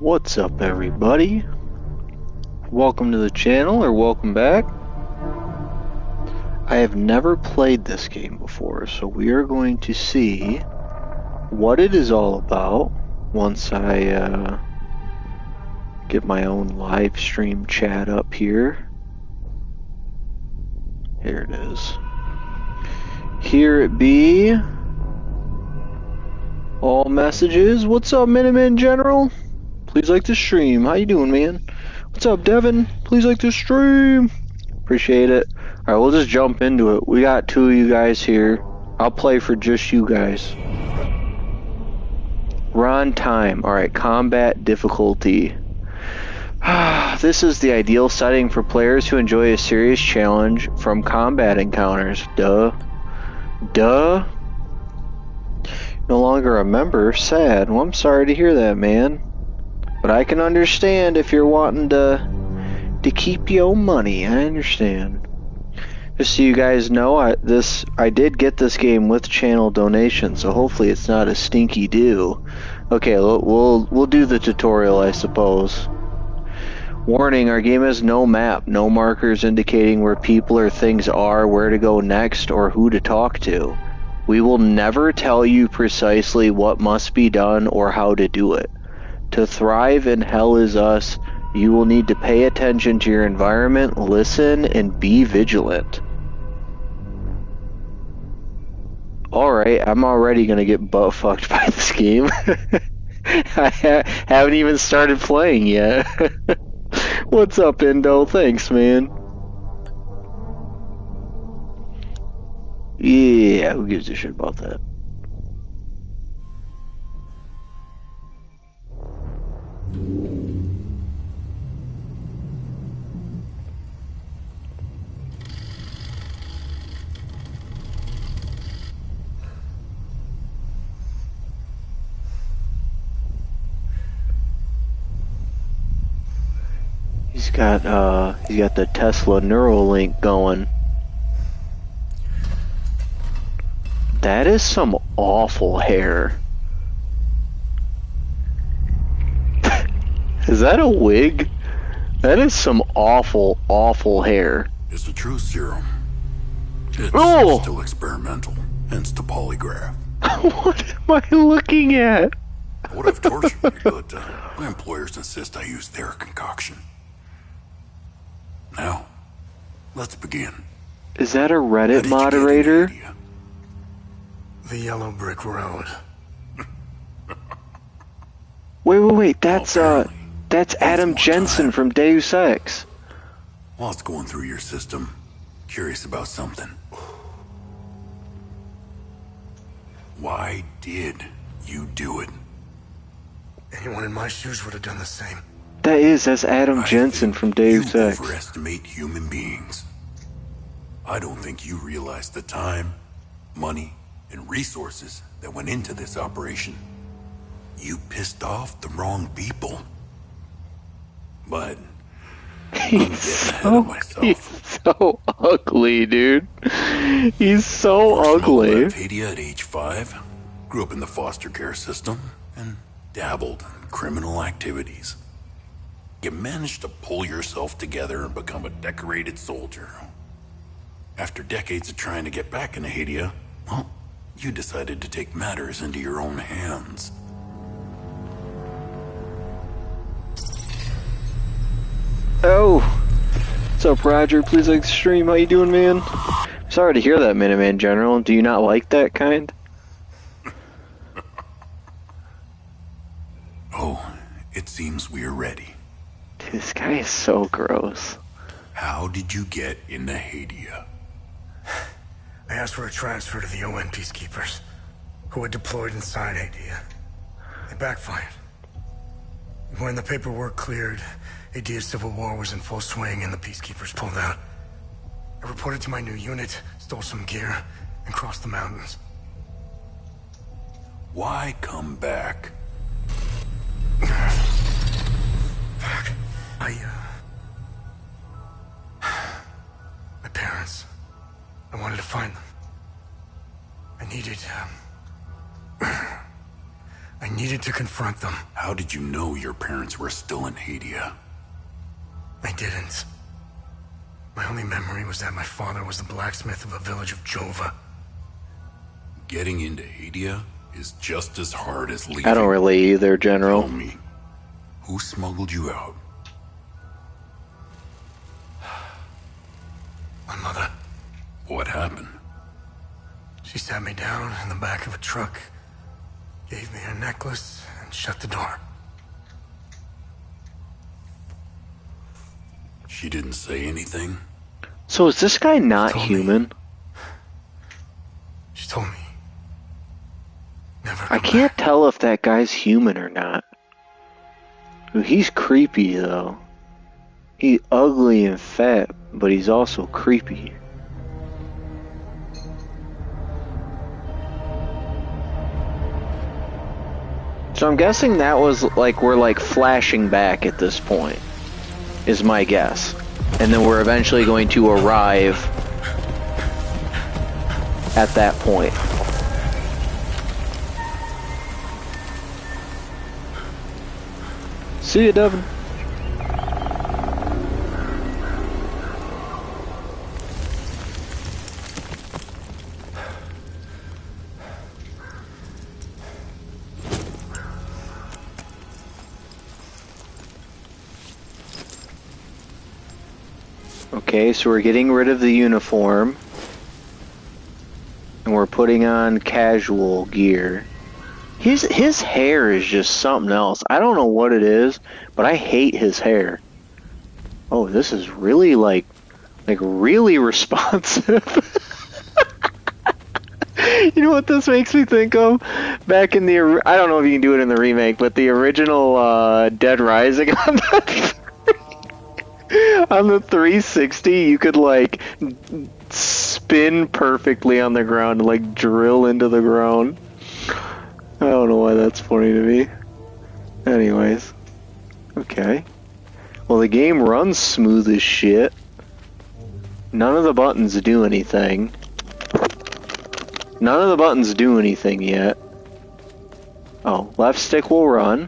What's up, everybody? Welcome to the channel, or welcome back. I have never played this game before, so we are going to see what it is all about once I get my own live stream chat up here. Here it is. Here it be. All messages. What's up, Minuteman General? Please like the stream. How you doing, man? What's up, Devin? Please like the stream. Appreciate it. Alright, we'll just jump into it. We got two of you guys here. I'll play for just you guys. We're on time. Alright, combat difficulty. This is the ideal setting for players who enjoy a serious challenge from combat encounters. Duh. Duh. No longer a member? Sad. Well, I'm sorry to hear that, man. But I can understand if you're wanting to keep your money. I understand. Just so you guys know, I did get this game with channel donation, so hopefully it's not a stinky do. Okay, we'll do the tutorial, I suppose. Warning: our game has no map, no markers indicating where people or things are, where to go next, or who to talk to. We will never tell you precisely what must be done or how to do it. To thrive in Hell Is Us, you will need to pay attention to your environment, listen, and be vigilant. Alright, I'm already gonna get butt-fucked by this game. I haven't even started playing yet. What's up, Indo? Thanks, man. Yeah, who gives a shit about that? He's got the Tesla Neuralink going. That is some awful hair. Is that a wig? That is some awful, awful hair. It's a true serum. It's still experimental, hence the polygraph. What am I looking at? I would have tortured you, but my employers insist I use their concoction. Now, let's begin. Is that a Reddit moderator? The Yellow Brick Road. Wait, that's Adam Jensen from Deus Ex. While it's going through your system, curious about something. Why did you do it? Anyone in my shoes would have done the same. That's Adam Jensen from Deus Ex. You overestimate human beings. I don't think you realize the time, money, and resources that went into this operation. You pissed off the wrong people. But He's so ugly, dude. He's so ugly. I left Haiti at age 5, grew up in the foster care system, and dabbled in criminal activities. You managed to pull yourself together and become a decorated soldier. After decades of trying to get back into Haiti, well, you decided to take matters into your own hands. Oh, what's up, Roger? Please like the stream. How you doing, man? Sorry to hear that, Minuteman General. Do you not like that kind? Oh, it seems we're ready. Dude, this guy is so gross. How did you get into Haiti? I asked for a transfer to the UN peacekeepers, who had deployed inside Haiti. It backfired. When the paperwork cleared, Haiti's civil war was in full swing and the peacekeepers pulled out. I reported to my new unit, stole some gear, and crossed the mountains. Why come back? My parents. I wanted to find them. I needed to confront them. How did you know your parents were still in Hadia? I didn't. My only memory was that my father was the blacksmith of a village of Jova. Getting into Hadia is just as hard as leaving. I don't really either, General. Tell me, who smuggled you out? My mother. What happened? She sat me down in the back of a truck, gave me her necklace, and shut the door. She didn't say anything? So is this guy not Told me. human? She told me. Never I come can't back. tell if that guy's human or not. Ooh, he's creepy though. He's ugly and fat, but he's also creepy. So I'm guessing that was like, we're like flashing back at this point, is my guess. And then we're eventually going to arrive at that point. See you, Devin. Okay, so we're getting rid of the uniform. And we're putting on casual gear. His hair is just something else. I don't know what it is, but I hate his hair. Oh, this is really like really responsive. You know what this makes me think of? Back in the, I don't know if you can do it in the remake, but the original Dead Rising on the 360, you could like spin perfectly on the ground and like drill into the ground. I don't know why that's funny to me. Anyways. Okay. Well, the game runs smooth as shit. None of the buttons do anything. None of the buttons do anything yet. Oh, left stick will run.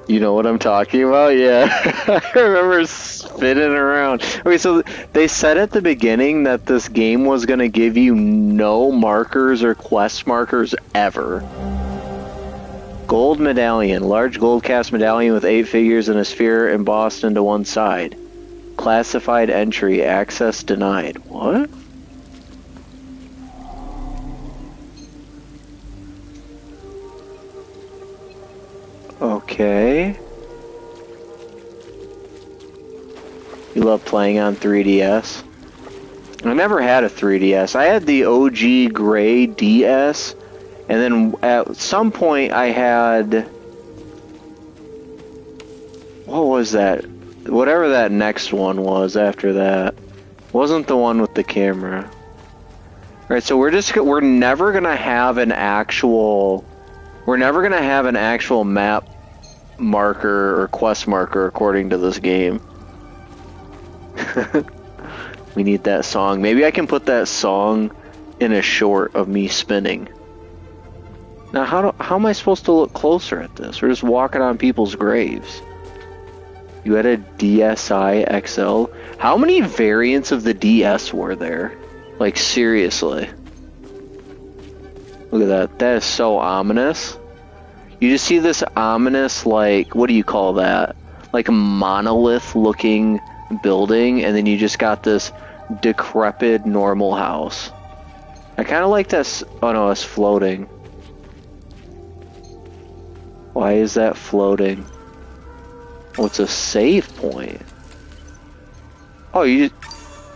You know what I'm talking about? Yeah. I remember spinning around. Okay, so they said at the beginning that this game was going to give you no markers or quest markers ever. Gold medallion. Large gold cast medallion with 8 figures and a sphere embossed into one side. Classified entry. Access denied. What? Okay. You love playing on 3DS? I never had a 3DS. I had the OG gray DS, and then at some point I had... What was that? Whatever that next one was after that. Wasn't the one with the camera. Alright, so we're never gonna have an actual... We're never gonna have an actual map marker or quest marker according to this game. We need that song. Maybe I can put that song in a short of me spinning. Now how am I supposed to look closer at this? We're just walking on people's graves. You had a DSi XL? How many variants of the DS were there? Like seriously. Look at that. That is so ominous. You just see this ominous, like, what do you call that? Like a monolith looking building, and then you just got this decrepit normal house. I kind of like this. Oh no, it's floating. Why is that floating? Oh, it's a save point. Oh, you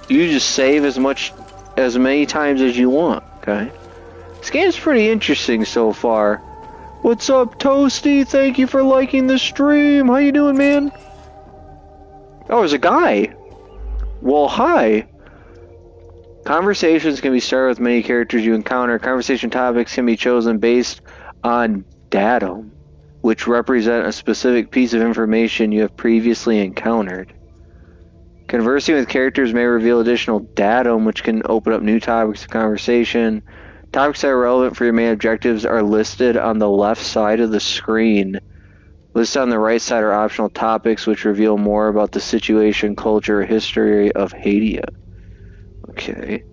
just save as many times as you want. Okay. This game's pretty interesting so far. What's up, Toasty? Thank you for liking the stream. How you doing, man? Oh, there's a guy. Well, hi. Conversations can be started with many characters you encounter. Conversation topics can be chosen based on datum, which represent a specific piece of information you have previously encountered. Conversing with characters may reveal additional datum, which can open up new topics of conversation. Topics that are relevant for your main objectives are listed on the left side of the screen. Listed on the right side are optional topics which reveal more about the situation, culture, or history of Hadia. Okay.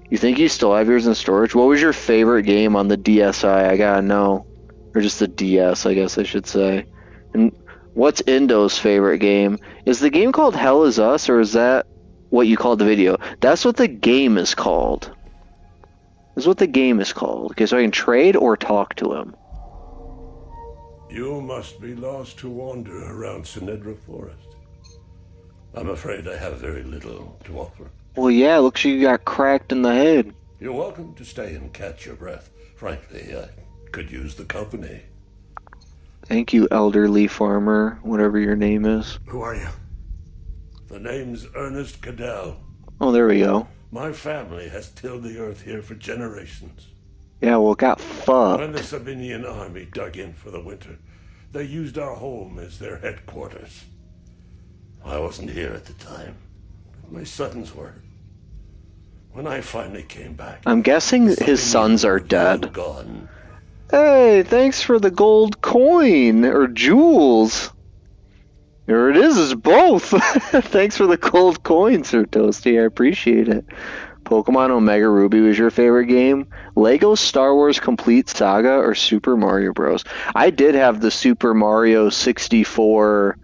You think you still have yours in storage? What was your favorite game on the DSi? I gotta know. Or just the DS, I guess I should say. And what's Indo's favorite game? Is the game called Hell Is Us, or is that what you called the video? That's what the game is called. That's what the game is called. Okay, so I can trade or talk to him. You must be lost to wander around Sinedra Forest. I'm afraid I have very little to offer. Well, yeah, looks like you got cracked in the head. You're welcome to stay and catch your breath. Frankly, I could use the company. Thank you, elderly farmer, whatever your name is. Who are you? The name's Ernest Cadell. Oh, there we go. My family has tilled the earth here for generations. Yeah, well, it got When the fucked. Sabinian army dug in for the winter, they used our home as their headquarters. I wasn't here at the time. My sons were. When I finally came back, I'm guessing the his Sabinians sons are were dead. gone. Hey, thanks for the gold coin, or jewels. Or it is, it's both. Thanks for the gold coin, Sir Toasty, I appreciate it. Pokemon Omega Ruby was your favorite game? Lego Star Wars Complete Saga or Super Mario Bros? I did have the Super Mario 64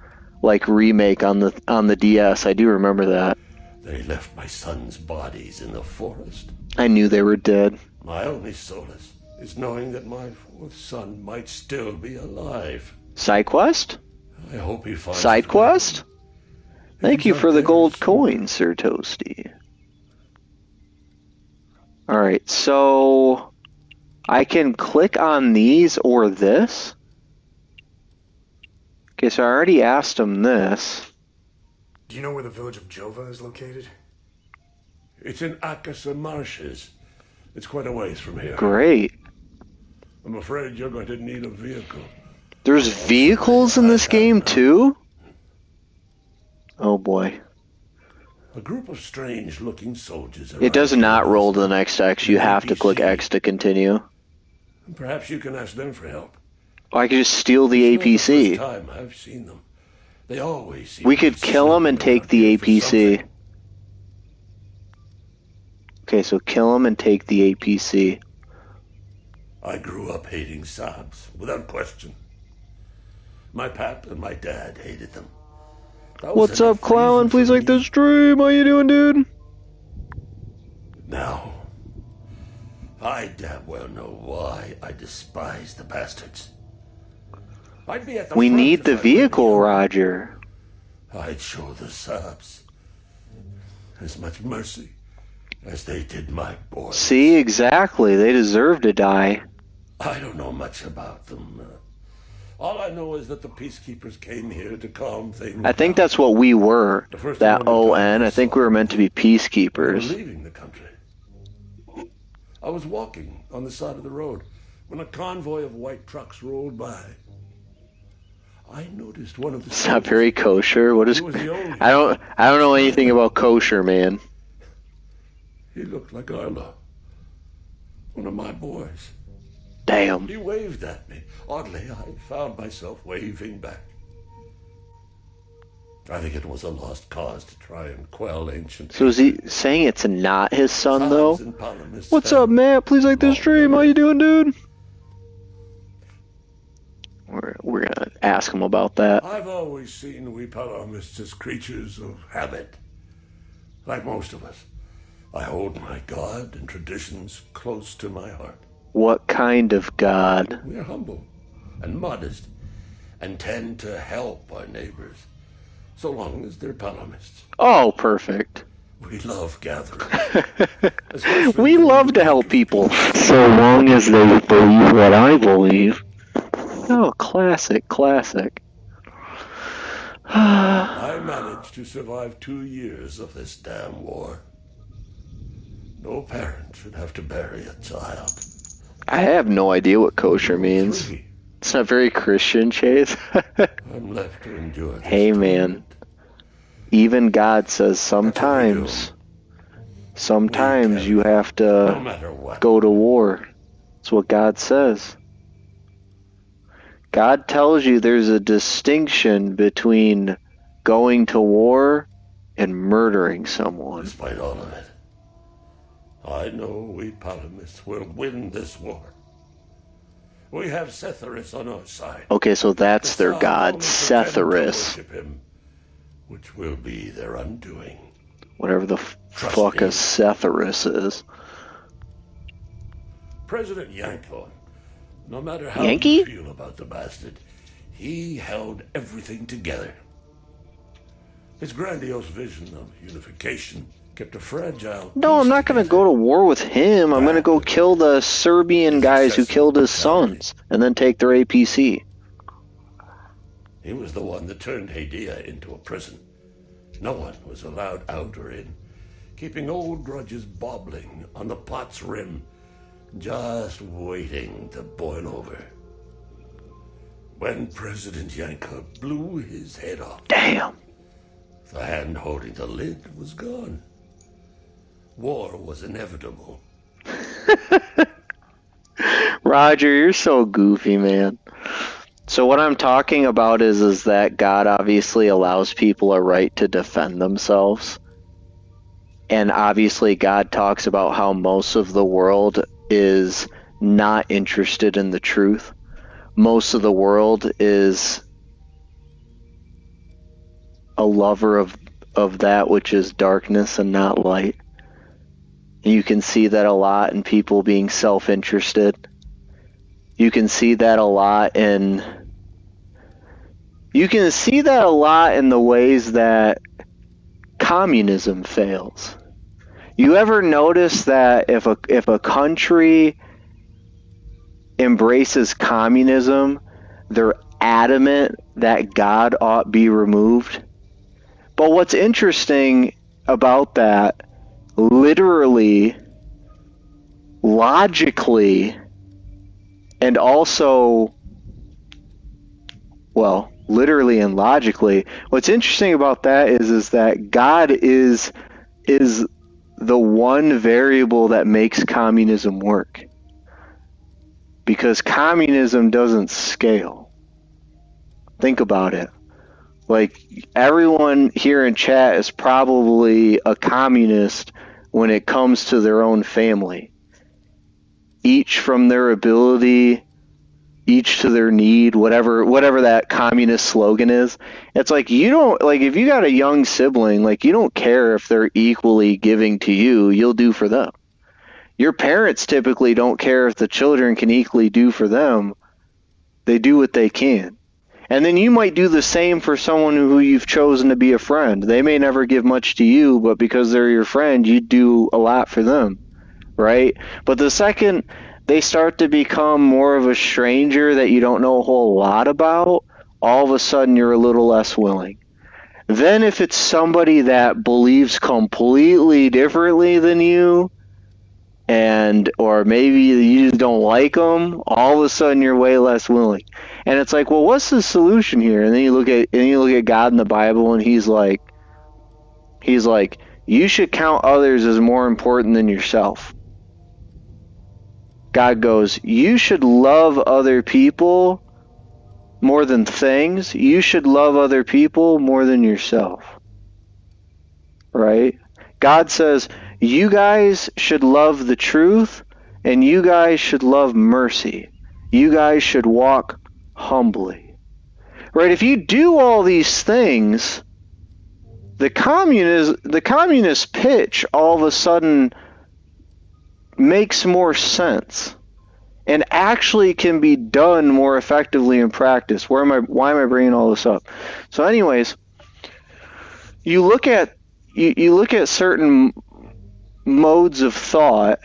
remake on the DS. I do remember that. They left my sons' bodies in the forest. I knew they were dead. My only solace is knowing that my fourth son might still be alive. Side quest? I hope he finds Side it. quest? Thank He's you out for the there gold somewhere. coin, Sir Toasty. Alright, so I can click on these or this. Okay, so I already asked him this. Do you know where the village of Jova is located? It's in Akasa Marshes. It's quite a ways from here. Great. I'm afraid you're going to need a vehicle. There's vehicles in this game too? Oh boy. A group of strange-looking soldiers. It does arrived not here roll to the last next X. You have to click APC. X to continue. Perhaps you can ask them for help. Or I could just steal the It's not the APC. first time I've seen them. They always seem We to could be kill him and sneaking take the around here for APC. something. Okay, so kill him and take the APC. I grew up hating Sabs, without question. My pap and my dad hated them. That was What's enough up, clown? reason Please for like me. the stream. How you doing, dude? Now, I damn well know why I despise the bastards. I'd be at the We front need if the I were vehicle, you. Roger. I'd show the Sabs as much mercy as they did my boys. See, exactly. They deserve to die. I don't know much about them. All I know is that the peacekeepers came here to calm things I think down. that's what we were. The first That one in ON. I think we were meant to be We were peacekeepers. leaving the country. I was walking on the side of the road when a convoy of white trucks rolled by. I noticed one of the It's not very kosher. What is? He was the only- I don't know anything about kosher, man. He looked like Arlo, one of my boys. Damn. He waved at me. Oddly, I found myself waving back. I think it was a lost cause to try and quell ancient. So is he saying it's not his son, though? Sabs and Palamis What's had up, Matt? Please like this long stream. How memory. you doing, dude? We're gonna ask him about that. I've always seen we Palamists as creatures of habit. Like most of us, I hold my God and traditions close to my heart. What kind of god? We're humble and modest and tend to help our neighbors, so long as they're Palamists. Oh, perfect. We love gatherings. especially We when love to help people, so long as they believe what I believe. Oh, classic, classic. I managed to survive 2 years of this damn war. No parent should have to bury a child. I have no idea what kosher means. 3, It's not very Christian, Chase. I'm left to endure this Hey, man. torment. Even God says sometimes. Sometimes you have no to matter what. go to war. That's what God says. God tells you there's a distinction between going to war and murdering someone. Despite all of it, I know we Palamists will win this war. We have Setharis on our side. Okay, so that's their Kassam god, only pretend to Setharis. worship him, which will be their undoing. Whatever the Trust fuck me. a Setharis is. President Yanko, no matter how Yankee? you feel about the bastard, he held everything together. His grandiose vision of unification kept a fragile No, I'm peace not going to together. go to war with him. I'm going to go kill the Serbian guys who killed his sons and then take their APC. He was the one that turned Hadia into a prison. No one was allowed out or in, keeping old grudges bobbling on the pot's rim, just waiting to boil over. When President Yanka blew his head off, Damn. the hand holding the lid was gone. War was inevitable. Roger, you're so goofy, man. So what I'm talking about is that God obviously allows people a right to defend themselves. And obviously God talks about how most of the world is not interested in the truth. Most of the world is a lover of that which is darkness and not light. And you can see that a lot in people being self-interested. You can see that a lot in the ways that communism fails. You ever notice that if a country embraces communism, they're adamant that God ought be removed? But what's interesting about that, literally, logically, and also, well, literally and logically, what's interesting about that is that God is the one variable that makes communism work. Because communism doesn't scale. Think about it. Like, everyone here in chat is probably a communist when it comes to their own family. Each from their ability, each to their need, whatever that communist slogan is. It's like, you don't, like, if you got a young sibling, like, you don't care if they're equally giving to you, you'll do for them. Your parents typically don't care if the children can equally do for them. They do what they can. And then you might do the same for someone who you've chosen to be a friend. They may never give much to you, but because they're your friend, you do a lot for them, right? But the second they start to become more of a stranger that you don't know a whole lot about, all of a sudden you're a little less willing. Then if it's somebody that believes completely differently than you, or maybe you just don't like them, all of a sudden you're way less willing. And it's like, well, what's the solution here? And then you look at God in the Bible, and he's like, you should count others as more important than yourself. God goes, you should love other people more than things. You should love other people more than yourself. Right? God says, you guys should love the truth, and you guys should love mercy. You guys should walk humbly. Right? If you do all these things, the communist pitch all of a sudden makes more sense and actually can be done more effectively in practice. Why am I bringing all this up? So anyways, you look at certain modes of thought,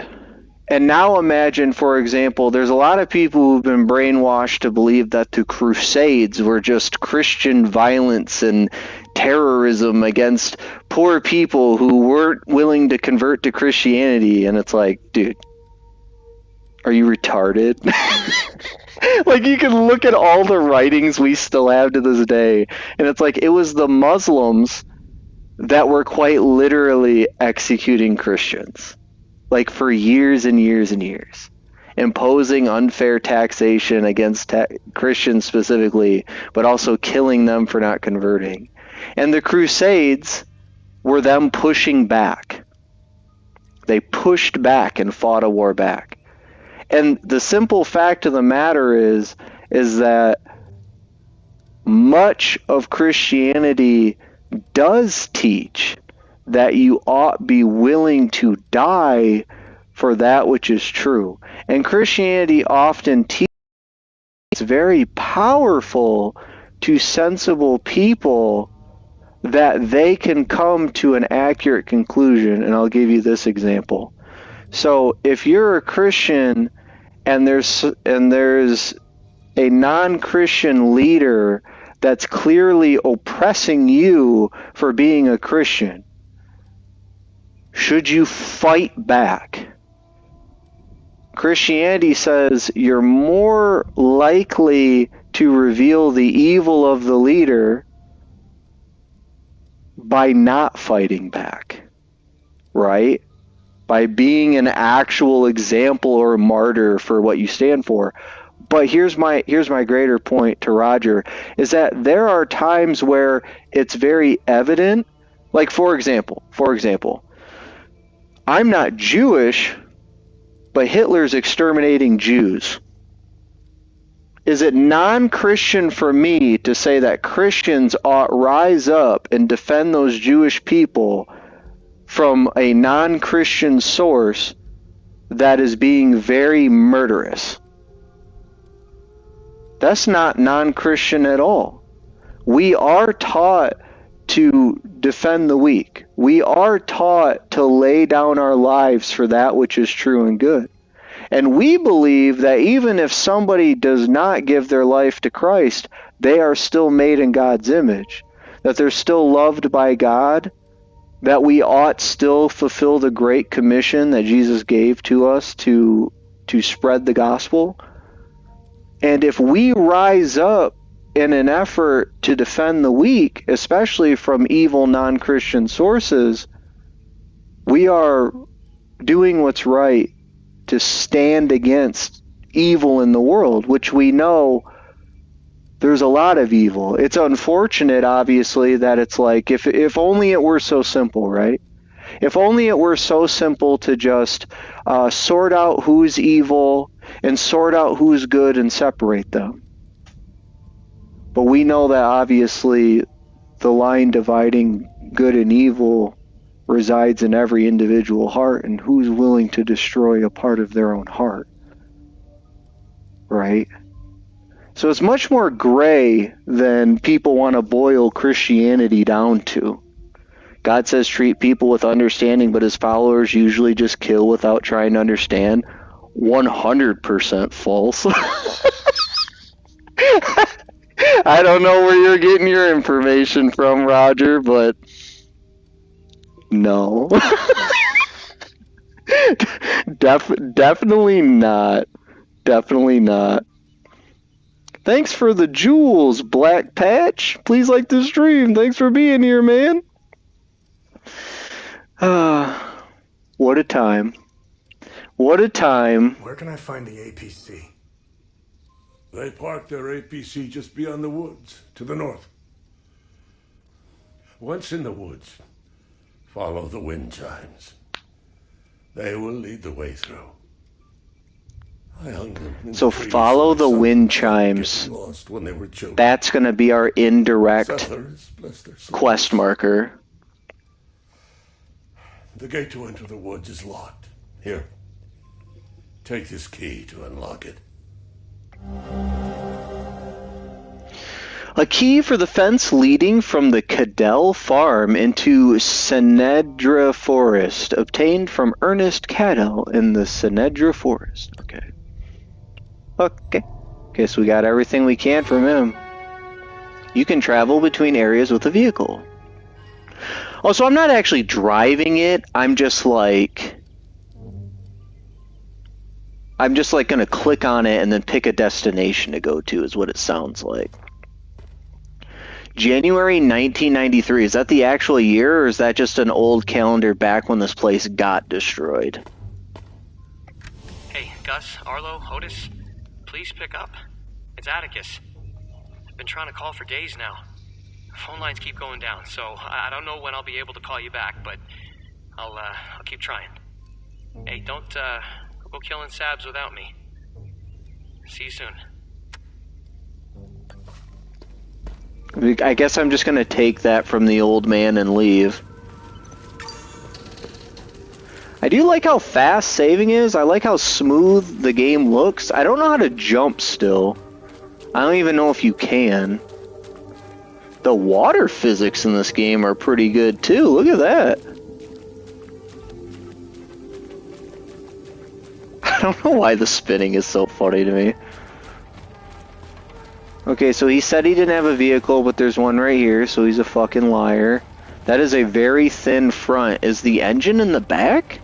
and now imagine, for example, there's a lot of people who've been brainwashed to believe that the Crusades were just Christian violence and terrorism against poor people who weren't willing to convert to Christianity. And it's like, dude, are you retarded? Like, you can look at all the writings we still have to this day, and it's like, it was the Muslims that were quite literally executing Christians, like for years and years and years, imposing unfair taxation against Christians specifically, but also killing them for not converting. And the Crusades were them pushing back. They pushed back and fought a war back. And the simple fact of the matter is that much of Christianity does teach that you ought be willing to die for that which is true. And Christianity often teaches it's very powerful to sensible people that they can come to an accurate conclusion. And I'll give you this example. So if you're a Christian and there's a non-Christian leader that's clearly oppressing you for being a Christian, should you fight back? Christianity says you're more likely to reveal the evil of the leader by not fighting back, right? By being an actual example or a martyr for what you stand for. But here's my greater point to Roger, is that there are times where it's very evident. Like, for example, I'm not Jewish, but Hitler's exterminating Jews. Is it non-Christian for me to say that Christians ought rise up and defend those Jewish people from a non-Christian source that is being very murderous? That's not non-Christian at all. We are taught to defend the weak. We are taught to lay down our lives for that which is true and good. And we believe that even if somebody does not give their life to Christ, they are still made in God's image, that they're still loved by God, that we ought still fulfill the great commission that Jesus gave to us to spread the gospel. And if we rise up in an effort to defend the weak, especially from evil non-Christian sources, we are doing what's right to stand against evil in the world, which we know there's a lot of evil. It's unfortunate, obviously, that it's like, if only it were so simple, right? If only it were so simple to just sort out who's evil and sort out who's good and separate them. But we know that obviously the line dividing good and evil resides in every individual heart, and who's willing to destroy a part of their own heart, right? So it's much more gray than people want to boil Christianity down to. God says treat people with understanding, but his followers usually just kill without trying to understand. 100% false. I don't know where you're getting your information from, Roger, but no. Definitely not. Definitely not. Thanks for the jewels, Black Patch. Please like the stream. Thanks for being here, man. What a time. What a time. Where can I find the APC? They parked their APC just beyond the woods, to the north. Once in the woods, follow the wind chimes. They will lead the way through. I hung them in So the trees follow in the summer, wind getting chimes. lost when they were children. That's going to be our indirect Settlers, bless their souls. quest marker. The gate to enter the woods is locked. Here, take this key to unlock it. A key for the fence leading from the Cadell farm into Senedra Forest, obtained from Ernest Cadell in the Senedra Forest. Okay, so we got everything we can from him. You can travel between areas with a vehicle. Oh, so I'm not actually driving it. I'm just like gonna click on it and then pick a destination to go to, is what it sounds like. January 1993. Is that the actual year, or is that just an old calendar back when this place got destroyed? Hey, Gus, Arlo, Otis, please pick up. It's Atticus. I've been trying to call for days now. Phone lines keep going down, so I don't know when I'll be able to call you back, but I'll keep trying. Hey, don't go killing Sabs without me. See you soon. I guess I'm just gonna take that from the old man and leave. I do like how fast saving is. I like how smooth the game looks. I don't know how to jump still. I don't even know if you can. The water physics in this game are pretty good too. Look at that. I don't know why the spinning is so funny to me. Okay, so he said he didn't have a vehicle, but there's one right here, so he's a fucking liar. That is a very thin front. Is the engine in the back?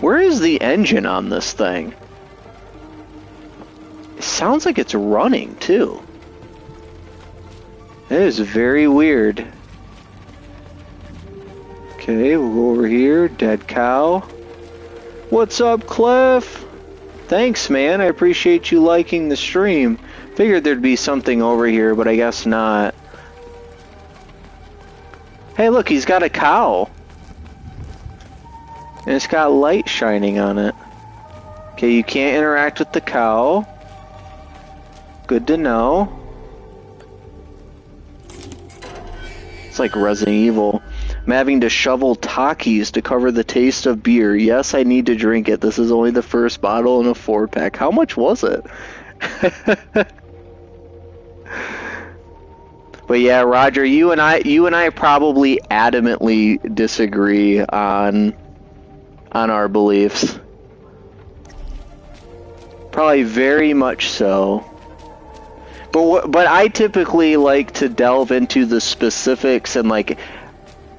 Where is the engine on this thing? It sounds like it's running, too. That is very weird. Okay, we'll go over here. Dead cow. What's up, Cliff? Thanks, man. I appreciate you liking the stream. Figured there'd be something over here, but I guess not. Hey, look, he's got a cow. And it's got light shining on it. Okay, you can't interact with the cow. Good to know. It's like Resident Evil. I'm having to shovel Takis to cover the taste of beer. Yes, I need to drink it. This is only the first bottle in a 4-pack. How much was it? But yeah, Roger, you and I probably adamantly disagree on our beliefs. Probably very much so. But I typically like to delve into the specifics and like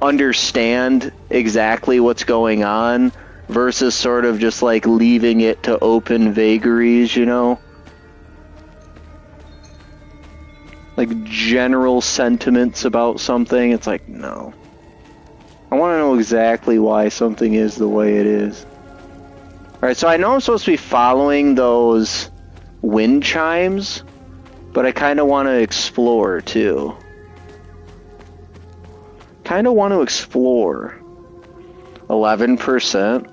understand exactly what's going on versus sort of just like leaving it to open vagaries, you know? Like general sentiments about something, it's like, no. I want to know exactly why something is the way it is. Alright, so I know I'm supposed to be following those wind chimes, but I kind of want to explore too. Kind of want to explore. 11%.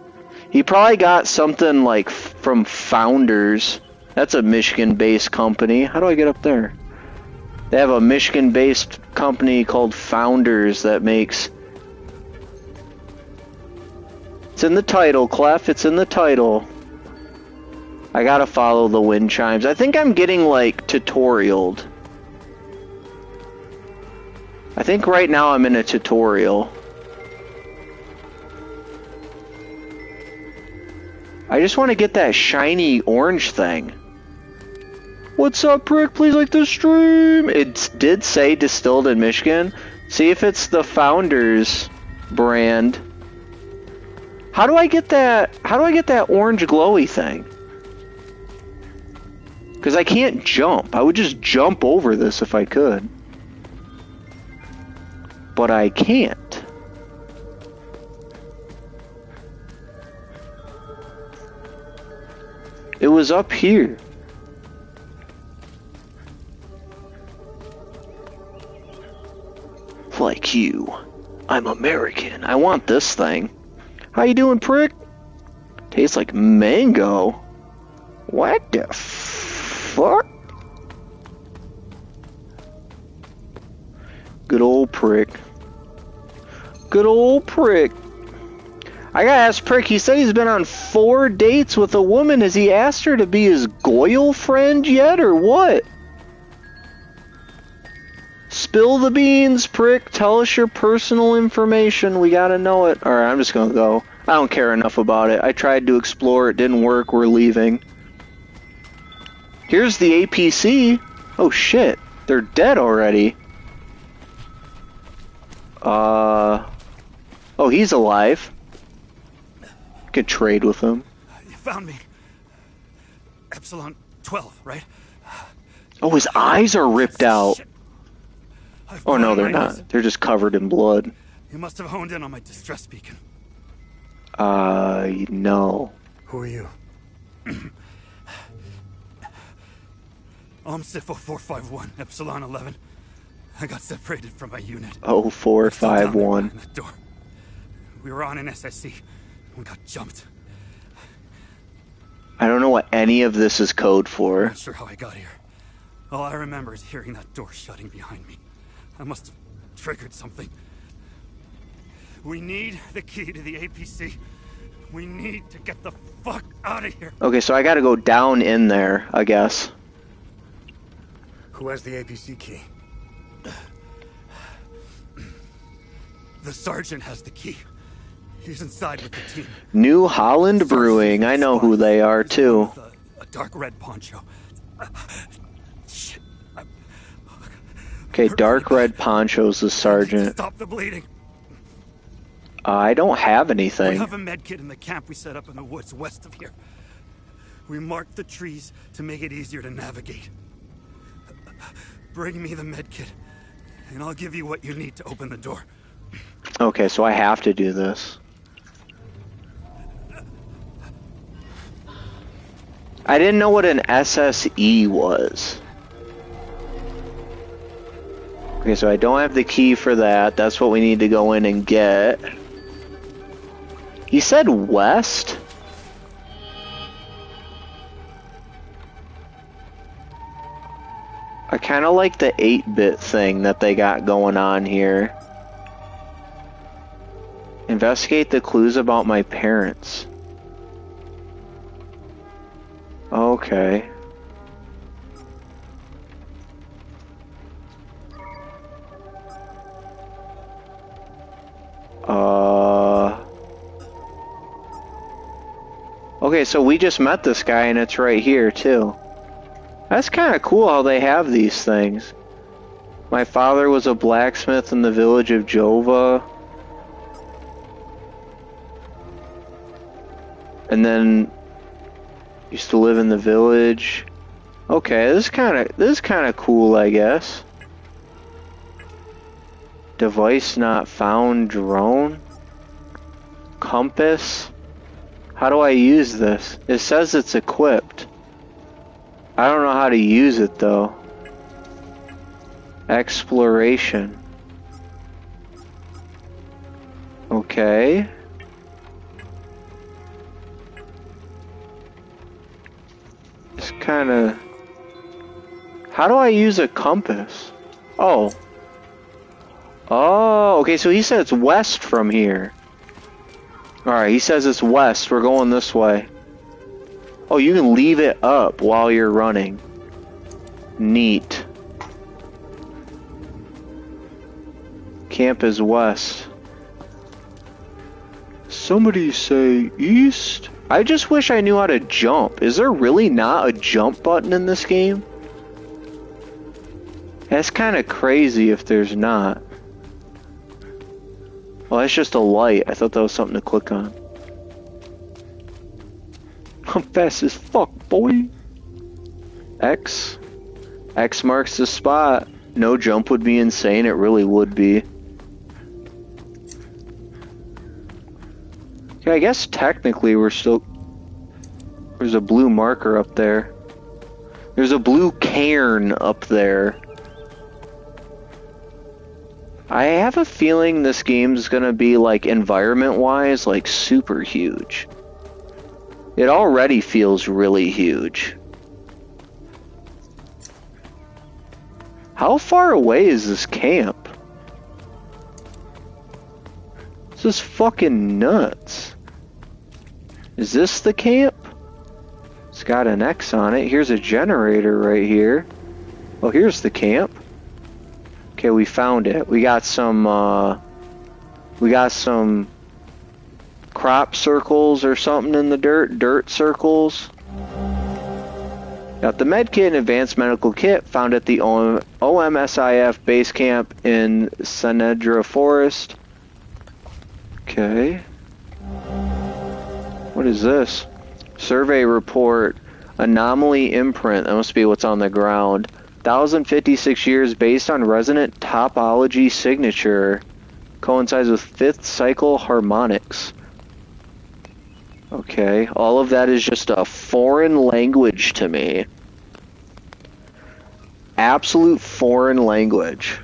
He probably got something like from Founders. That's a Michigan-based company. How do I get up there? They have a Michigan-based company called Founders that makes... It's in the title, Clef. It's in the title. I gotta follow the wind chimes. I think I'm getting, like, tutorialed. I think right now I'm in a tutorial. I just want to get that shiny orange thing. What's up, prick? Please like the stream. It did say distilled in Michigan. See if it's the Founders brand. How do I get that? How do I get that orange glowy thing? Because I can't jump. I would just jump over this if I could. But I can't. It was up here. Like you. I'm American. I want this thing. How you doing, prick? Tastes like mango. What the fuck? Good old prick. Good old prick. I gotta ask Prick, he said he's been on 4 dates with a woman. Has he asked her to be his Goyle friend yet, or what? Spill the beans, Prick. Tell us your personal information. We gotta know it. Alright, I'm just gonna go. I don't care enough about it. I tried to explore. It didn't work. We're leaving. Here's the APC. Oh, shit. They're dead already. Oh, he's alive. Could trade with him. You found me. Epsilon 12, right? Oh, his eyes are ripped out. Shit. Oh no, they're not. They're just covered in blood. You must have honed in on my distress beacon. No. Who are you? Sifo 451, Epsilon 11. I got separated from my unit. 0451. That door. We were on an SSC. We got jumped. I don't know what any of this is code for. I'm not sure how I got here. All I remember is hearing that door shutting behind me. I must have triggered something. We need the key to the APC. We need to get the fuck out of here. Okay, so I gotta go down in there, I guess. Who has the APC key? The sergeant has the key. He's inside with the team. New Holland Brewing. I know who they are, too. A dark red poncho. Shit. Okay, dark red poncho's the sergeant. Stop the bleeding. I don't have We anything. have a med kit in the camp we set up in the woods west of here. We marked the trees to make it easier to navigate. Bring me the med kit, and I'll give you what you need to open the door. Okay, so I have to do this. I didn't know what an SSE was. Okay, so I don't have the key for that. That's what we need to go in and get. He said west? I kind of like the 8-bit thing that they got going on here. Investigate the clues about my parents. Okay. Okay, so we just met this guy and it's right here too. That's kind of cool how they have these things. My father was a blacksmith in the village of Jova. And then used to live in the village. Okay, this is kind of cool, I guess. Device not found. Drone. Compass. How do I use this? It says it's equipped. I don't know how to use it though. Exploration. Okay. It's kind of... How do I use a compass? Oh. Oh, okay, so he said it's west from here. Alright, he says it's west. We're going this way. Oh, you can leave it up while you're running. Neat. Camp is west. Somebody say east? I just wish I knew how to jump. Is there really not a jump button in this game? That's kind of crazy if there's not. Well, that's just a light. I thought that was something to click on. I'm fast as fuck, boy. X. X marks the spot. No jump would be insane. It really would be. Yeah, I guess technically we're still... There's a blue marker up there. There's a blue cairn up there. I have a feeling this game's gonna be, like, environment-wise, like, super huge. It already feels really huge. How far away is this camp? This is fucking nuts. Is this the camp? It's got an X on it. Here's a generator right here. Oh, here's the camp. Okay, we found it. We got some crop circles or something in the dirt circles. Got the medkit and advanced medical kit found at the OMSIF base camp in Sanedra Forest. Okay. What is this? Survey report. Anomaly imprint. That must be what's on the ground. 1,056 years based on resonant topology signature. Coincides with fifth cycle harmonics. Okay, all of that is just a foreign language to me. Absolute foreign language.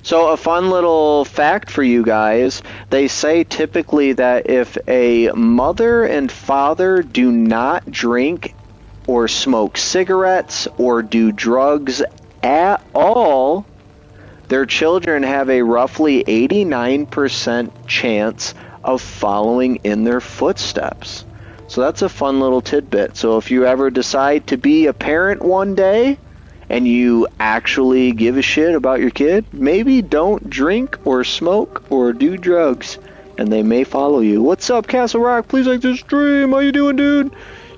So a fun little fact for you guys, they say typically that if a mother and father do not drink or smoke cigarettes or do drugs at all, their children have a roughly 89% chance of following in their footsteps. So that's a fun little tidbit. So if you ever decide to be a parent one day and you actually give a shit about your kid, maybe don't drink or smoke or do drugs and they may follow you. What's up, Castle Rock? Please like this stream. How you doing, dude?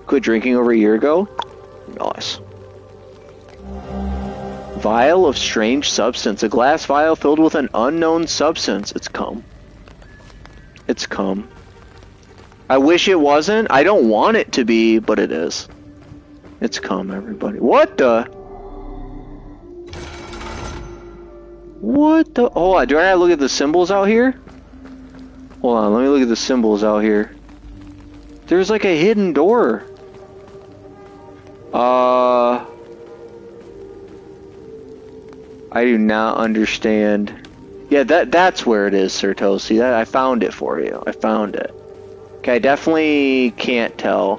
Quit drinking over a year ago? Nice. Vial of strange substance. A glass vial filled with an unknown substance. It's cum. It's cum. I wish it wasn't. I don't want it to be, but it is. It's cum, everybody. What the? What the? Hold on. Do I gotta look at the symbols out here? Hold on. Let me look at the symbols out here. There's like a hidden door. I do not understand. Yeah, that's where it is, Sir Toasty. I found it for you. I found it. Okay, I definitely can't tell.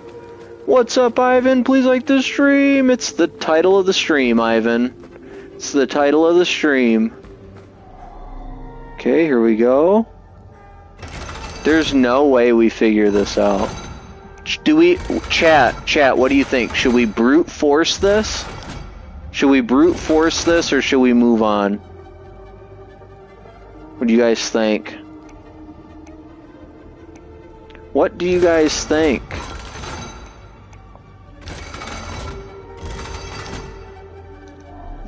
What's up, Ivan? Please like this stream. It's the title of the stream, Ivan. It's the title of the stream. Okay, here we go. There's no way we figure this out. Do we... Chat, what do you think? Should we brute force this? Should we brute force this or should we move on? What do you guys think? What do you guys think?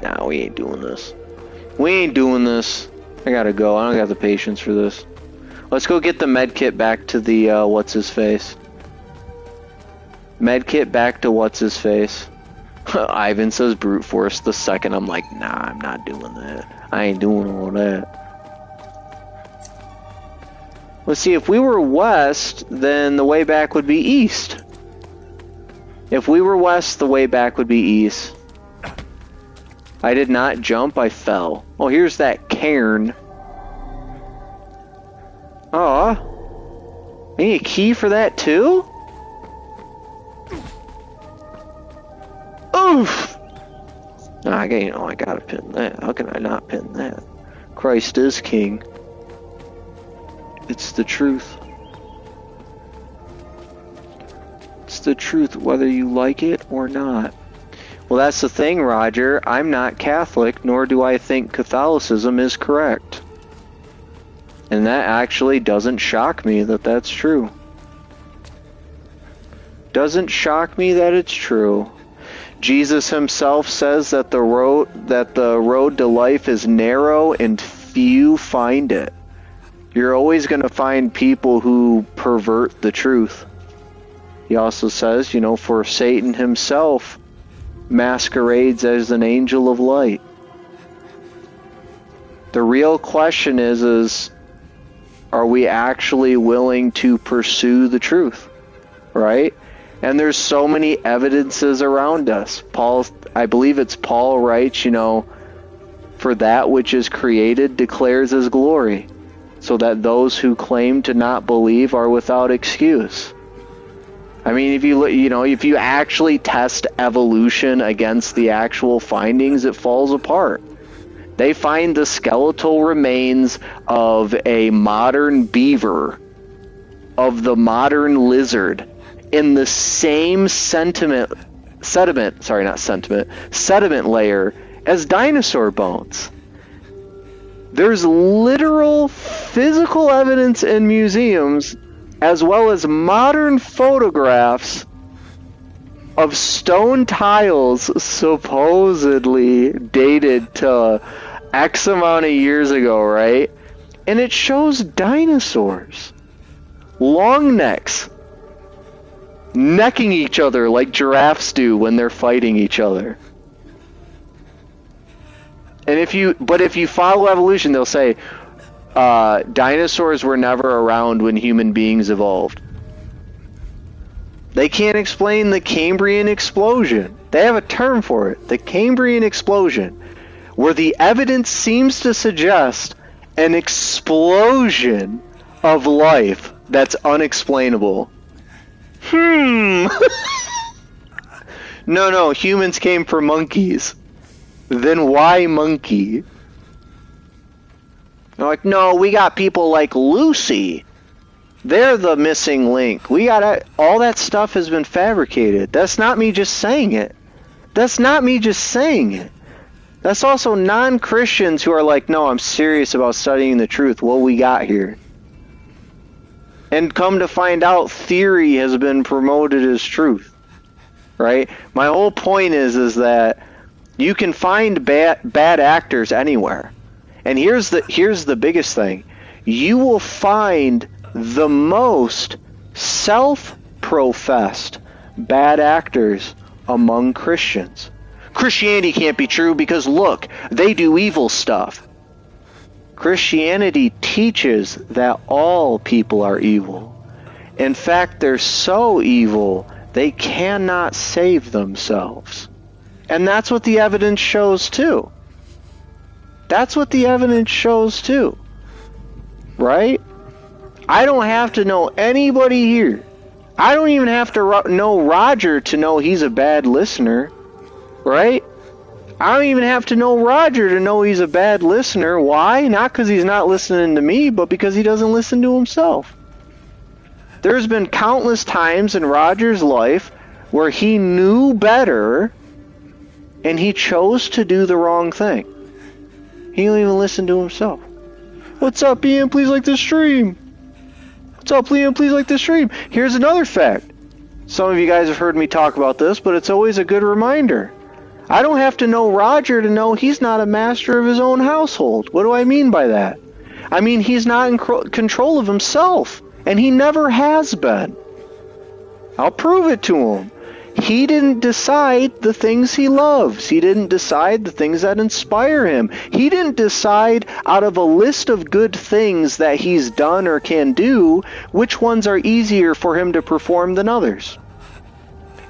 Nah, we ain't doing this. We ain't doing this. I gotta go. I don't got the patience for this. Let's go get the medkit back to the, what's-his-face. Medkit back to what's-his-face. Ivan says brute force the second I'm like, nah, I'm not doing that. I ain't doing all that. Let's see, if we were west, then the way back would be east. If we were west, the way back would be east. I did not jump, I fell. Oh, here's that cairn. Aw. I need a key for that too? Oof! I gotta pin that. How can I not pin that? Christ is king. It's the truth. It's the truth whether you like it or not. Well, that's the thing, Roger. I'm not Catholic, nor do I think Catholicism is correct. And that actually doesn't shock me that that's true. Doesn't shock me that it's true. Jesus himself says that the road to life is narrow and few find it. You're always going to find people who pervert the truth. He also says, you know, for Satan himself masquerades as an angel of light. The real question is are we actually willing to pursue the truth? Right? And there's so many evidences around us. I believe it's Paul writes, you know, for that which is created declares his glory, so that those who claim to not believe are without excuse. I mean, if you actually test evolution against the actual findings, it falls apart. They find the skeletal remains of a modern beaver, of the modern lizard, in the same sediment layer as dinosaur bones. There's literal physical evidence in museums, as well as modern photographs of stone tiles supposedly dated to X amount of years ago, right? And it shows dinosaurs, long necks, necking each other like giraffes do when they're fighting each other. And if you follow evolution, they'll say dinosaurs were never around when human beings evolved. They can't explain the Cambrian explosion. They have a term for it, the Cambrian explosion, where the evidence seems to suggest an explosion of life that's unexplainable. No, humans came from monkeys. Then why monkey? They're like, no, we got people like Lucy. They're the missing link. All that stuff has been fabricated. That's not me just saying it. That's also non-Christians who are like, no, I'm serious about studying the truth. What we got here. And come to find out, theory has been promoted as truth. Right? My whole point is that you can find bad actors anywhere. And here's the biggest thing. You will find the most self-professed bad actors among Christians. Christianity can't be true because look, they do evil stuff. Christianity teaches that all people are evil. In fact, they're so evil they cannot save themselves. And that's what the evidence shows too. Right? I don't have to know anybody here. I don't even have to know Roger to know he's a bad listener. Right? I don't even have to know Roger to know he's a bad listener. Why? Not because he's not listening to me, but because he doesn't listen to himself. There's been countless times in Roger's life where he knew better and he chose to do the wrong thing. He don't even listen to himself. What's up, Ian? Please like this stream. What's up, Liam? Please like this stream. Here's another fact. Some of you guys have heard me talk about this, but it's always a good reminder. I don't have to know Roger to know he's not a master of his own household. What do I mean by that? I mean he's not in control of himself, and he never has been. I'll prove it to him. He didn't decide the things he loves. He didn't decide the things that inspire him. He didn't decide out of a list of good things that he's done or can do, which ones are easier for him to perform than others.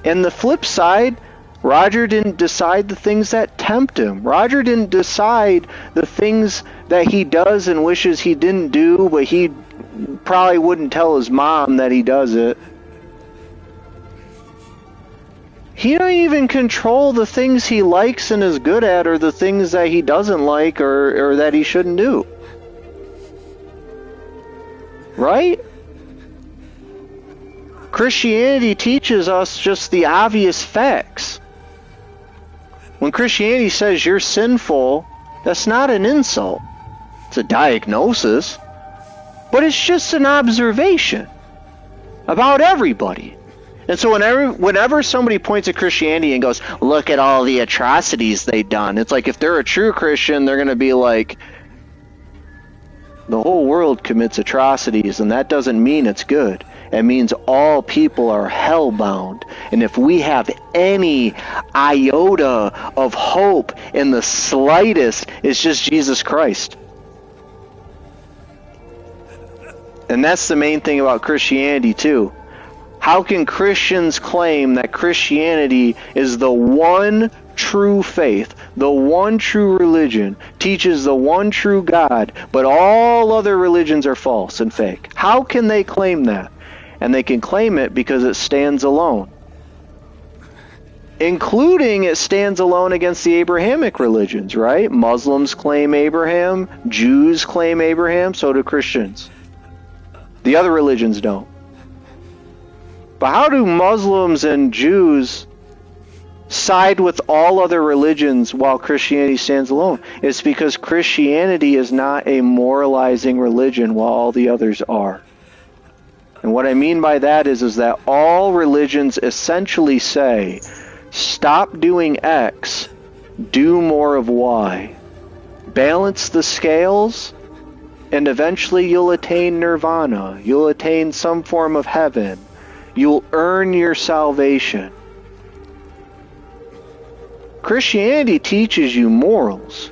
And the flip side, Roger didn't decide the things that tempt him. Roger didn't decide the things that he does and wishes he didn't do, but he probably wouldn't tell his mom that he does it. He don't even control the things he likes and is good at or the things that he doesn't like or that he shouldn't do. Right? Christianity teaches us just the obvious facts. When Christianity says you're sinful, that's not an insult. It's a diagnosis. But it's just an observation about everybody. And so whenever somebody points at Christianity and goes, look at all the atrocities they've done, it's like if they're a true Christian, they're going to be like, the whole world commits atrocities, and that doesn't mean it's good. It means all people are hellbound. And if we have any iota of hope in the slightest, it's just Jesus Christ. And that's the main thing about Christianity too. How can Christians claim that Christianity is the one true faith, the one true religion, teaches the one true God, but all other religions are false and fake? How can they claim that? And they can claim it because it stands alone. Including it stands alone against the Abrahamic religions, right? Muslims claim Abraham, Jews claim Abraham, so do Christians. The other religions don't. But how do Muslims and Jews side with all other religions while Christianity stands alone? It's because Christianity is not a moralizing religion while all the others are. And what I mean by that is that all religions essentially say, stop doing X, do more of Y. Balance the scales, and eventually you'll attain nirvana. You'll attain some form of heaven. You'll earn your salvation. Christianity teaches you morals.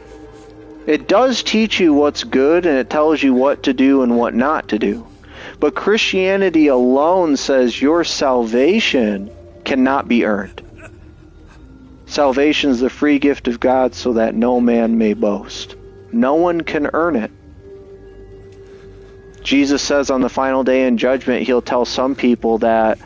It does teach you what's good, and it tells you what to do and what not to do. But Christianity alone says your salvation cannot be earned. Salvation is the free gift of God so that no man may boast. No one can earn it. Jesus says on the final day in judgment, he'll tell some people that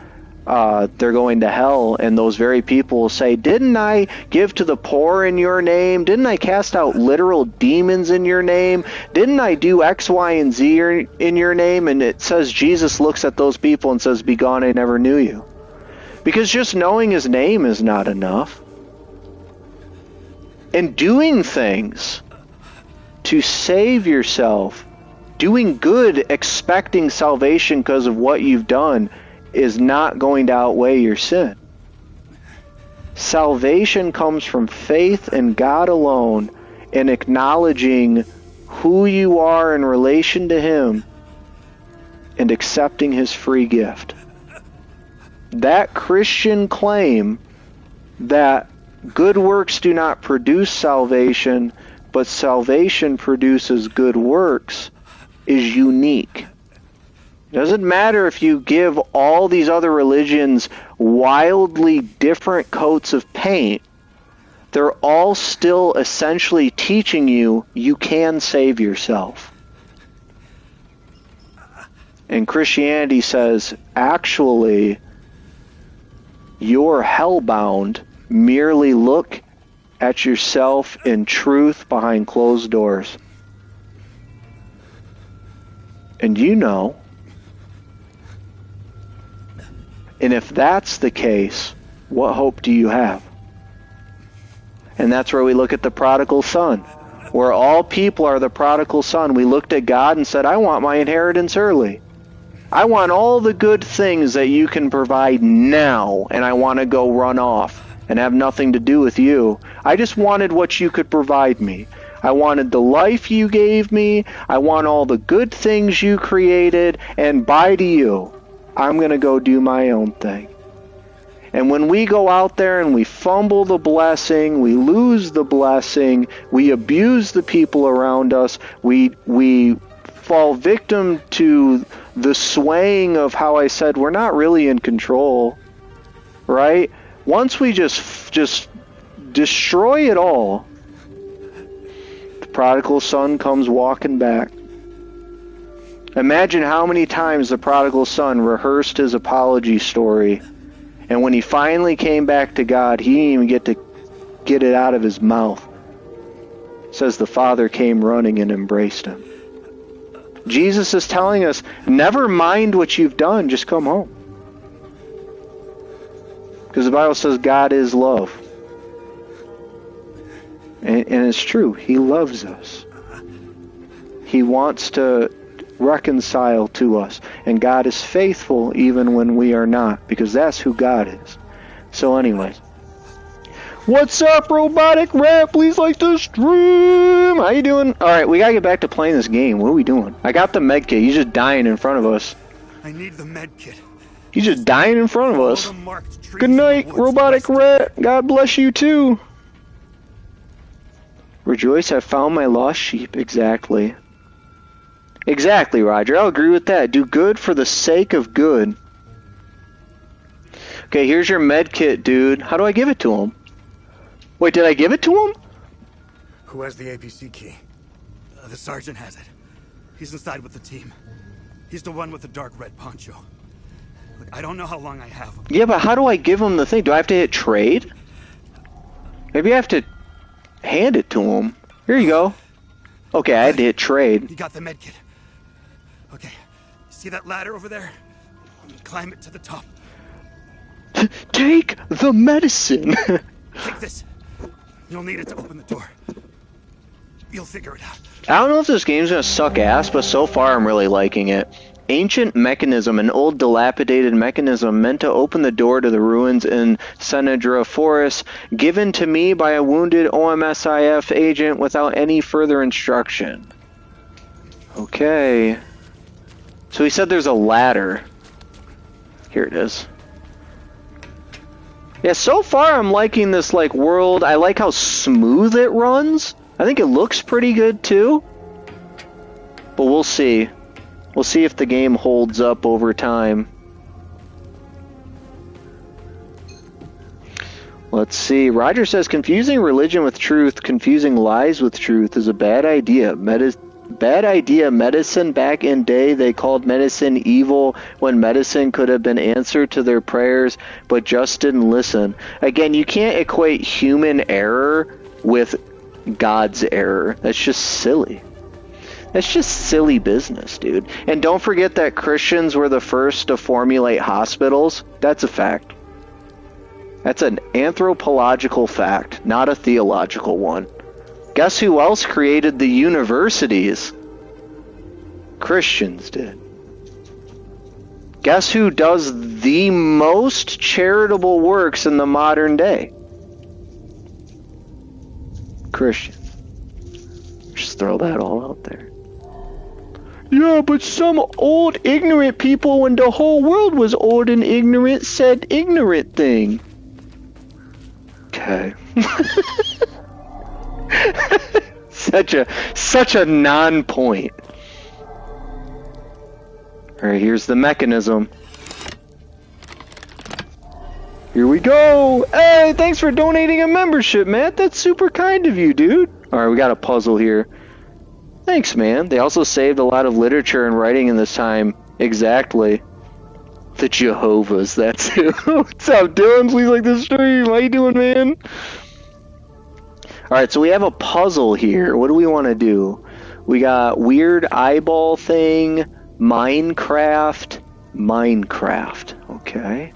they're going to hell, and those very people will say, didn't I give to the poor in your name? Didn't I cast out literal demons in your name? Didn't I do X, Y, and Z in your name? And it says Jesus looks at those people and says, begone, I never knew you. Because just knowing his name is not enough. And doing things to save yourself, doing good expecting salvation because of what you've done, is not going to outweigh your sin. Salvation comes from faith in God alone and acknowledging who you are in relation to him and accepting his free gift. That Christian claim that good works do not produce salvation, but salvation produces good works is unique. It doesn't matter if you give all these other religions wildly different coats of paint. They're all still essentially teaching you you can save yourself. And Christianity says, actually, you're hellbound. Merely look at yourself in truth behind closed doors. And you know. And if that's the case, what hope do you have? And that's where we look at the prodigal son. Where all people are the prodigal son. We looked at God and said, I want my inheritance early. I want all the good things that you can provide now, and I want to go run off and have nothing to do with you. I just wanted what you could provide me. I wanted the life you gave me. I want all the good things you created, and bye to you. I'm going to go do my own thing. And when we go out there and we fumble the blessing, we lose the blessing, we abuse the people around us, we fall victim to the swaying of how I said we're not really in control, right? Once we just destroy it all, the prodigal son comes walking back. Imagine how many times the prodigal son rehearsed his apology story, and when he finally came back to God, he didn't even get to get it out of his mouth. It says the father came running and embraced him. Jesus is telling us, never mind what you've done, just come home. Because the Bible says God is love. And it's true, he loves us. He wants to reconcile to us. And God is faithful even when we are not, because that's who God is. So anyway. What's up, Robotic Rat? Please like the stream. How you doing? Alright, we gotta get back to playing this game. What are we doing? I got the med kit. He's just dying in front of us. I need the med kit. He's just dying in front of us. Good night, Robotic Rat. God bless you too. Rejoice, I found my lost sheep. Exactly. Exactly, Roger. I'll agree with that. Do good for the sake of good. Okay, here's your med kit, dude. How do I give it to him? Wait, did I give it to him? Who has the APC key? The sergeant has it. He's inside with the team. He's the one with the dark red poncho. Look, I don't know how long I have him. Yeah, but how do I give him the thing? Do I have to hit trade? Maybe I have to hand it to him. Here you go. Okay, I had to hit trade. You got the med kit. Okay, see that ladder over there? Climb it to the top. Take the medicine. Take this. You'll need it to open the door. You'll figure it out. I don't know if this game's gonna suck ass, but so far I'm really liking it. Ancient mechanism, an old dilapidated mechanism meant to open the door to the ruins in Senedra Forest, given to me by a wounded OMSIF agent without any further instruction. Okay. So he said there's a ladder. Here it is. Yeah, so far I'm liking this like world. I like how smooth it runs. I think it looks pretty good too. But we'll see. We'll see if the game holds up over time. Let's see. Roger says confusing religion with truth, confusing lies with truth is a bad idea. Bad idea. Medicine back in day, they called medicine evil when medicine could have been answer to their prayers, but just didn't listen. Again, you can't equate human error with God's error. That's just silly. That's just silly business, dude. And don't forget that Christians were the first to formulate hospitals. That's a fact. That's an anthropological fact, not a theological one. Guess who else created the universities? Christians did. Guess who does the most charitable works in the modern day? Christians. Just throw that all out there. Yeah, but some old ignorant people, when the whole world was old and ignorant, said ignorant thing. Okay. such a non-point. Alright, here's the mechanism. Here we go! Hey, thanks for donating a membership, Matt. That's super kind of you, dude. Alright, we got a puzzle here. Thanks, man. They also saved a lot of literature and writing in this time. Exactly. The Jehovah's, that's who. What's up, Dylan? Please like the stream. How you doing, man? Alright, so we have a puzzle here. What do we want to do? We got weird eyeball thing, Minecraft. Okay.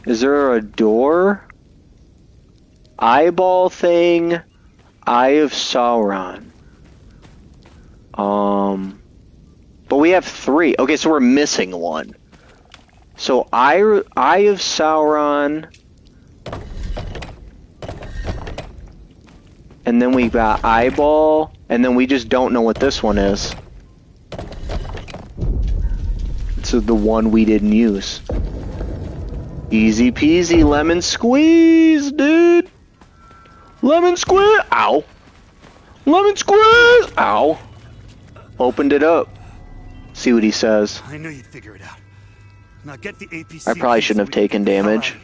Is there a door? Eyeball thing, Eye of Sauron. But we have 3. Okay, so we're missing one. So Eye of Sauron. And then we got eyeball, and then we just don't know what this one is. This is the one we didn't use. Easy peasy, lemon squeeze, dude. Lemon squeeze. Ow. Lemon squeeze. Ow. Opened it up. See what he says. I knew you'd figure it out. Now get the APC. I probably shouldn't have taken damage.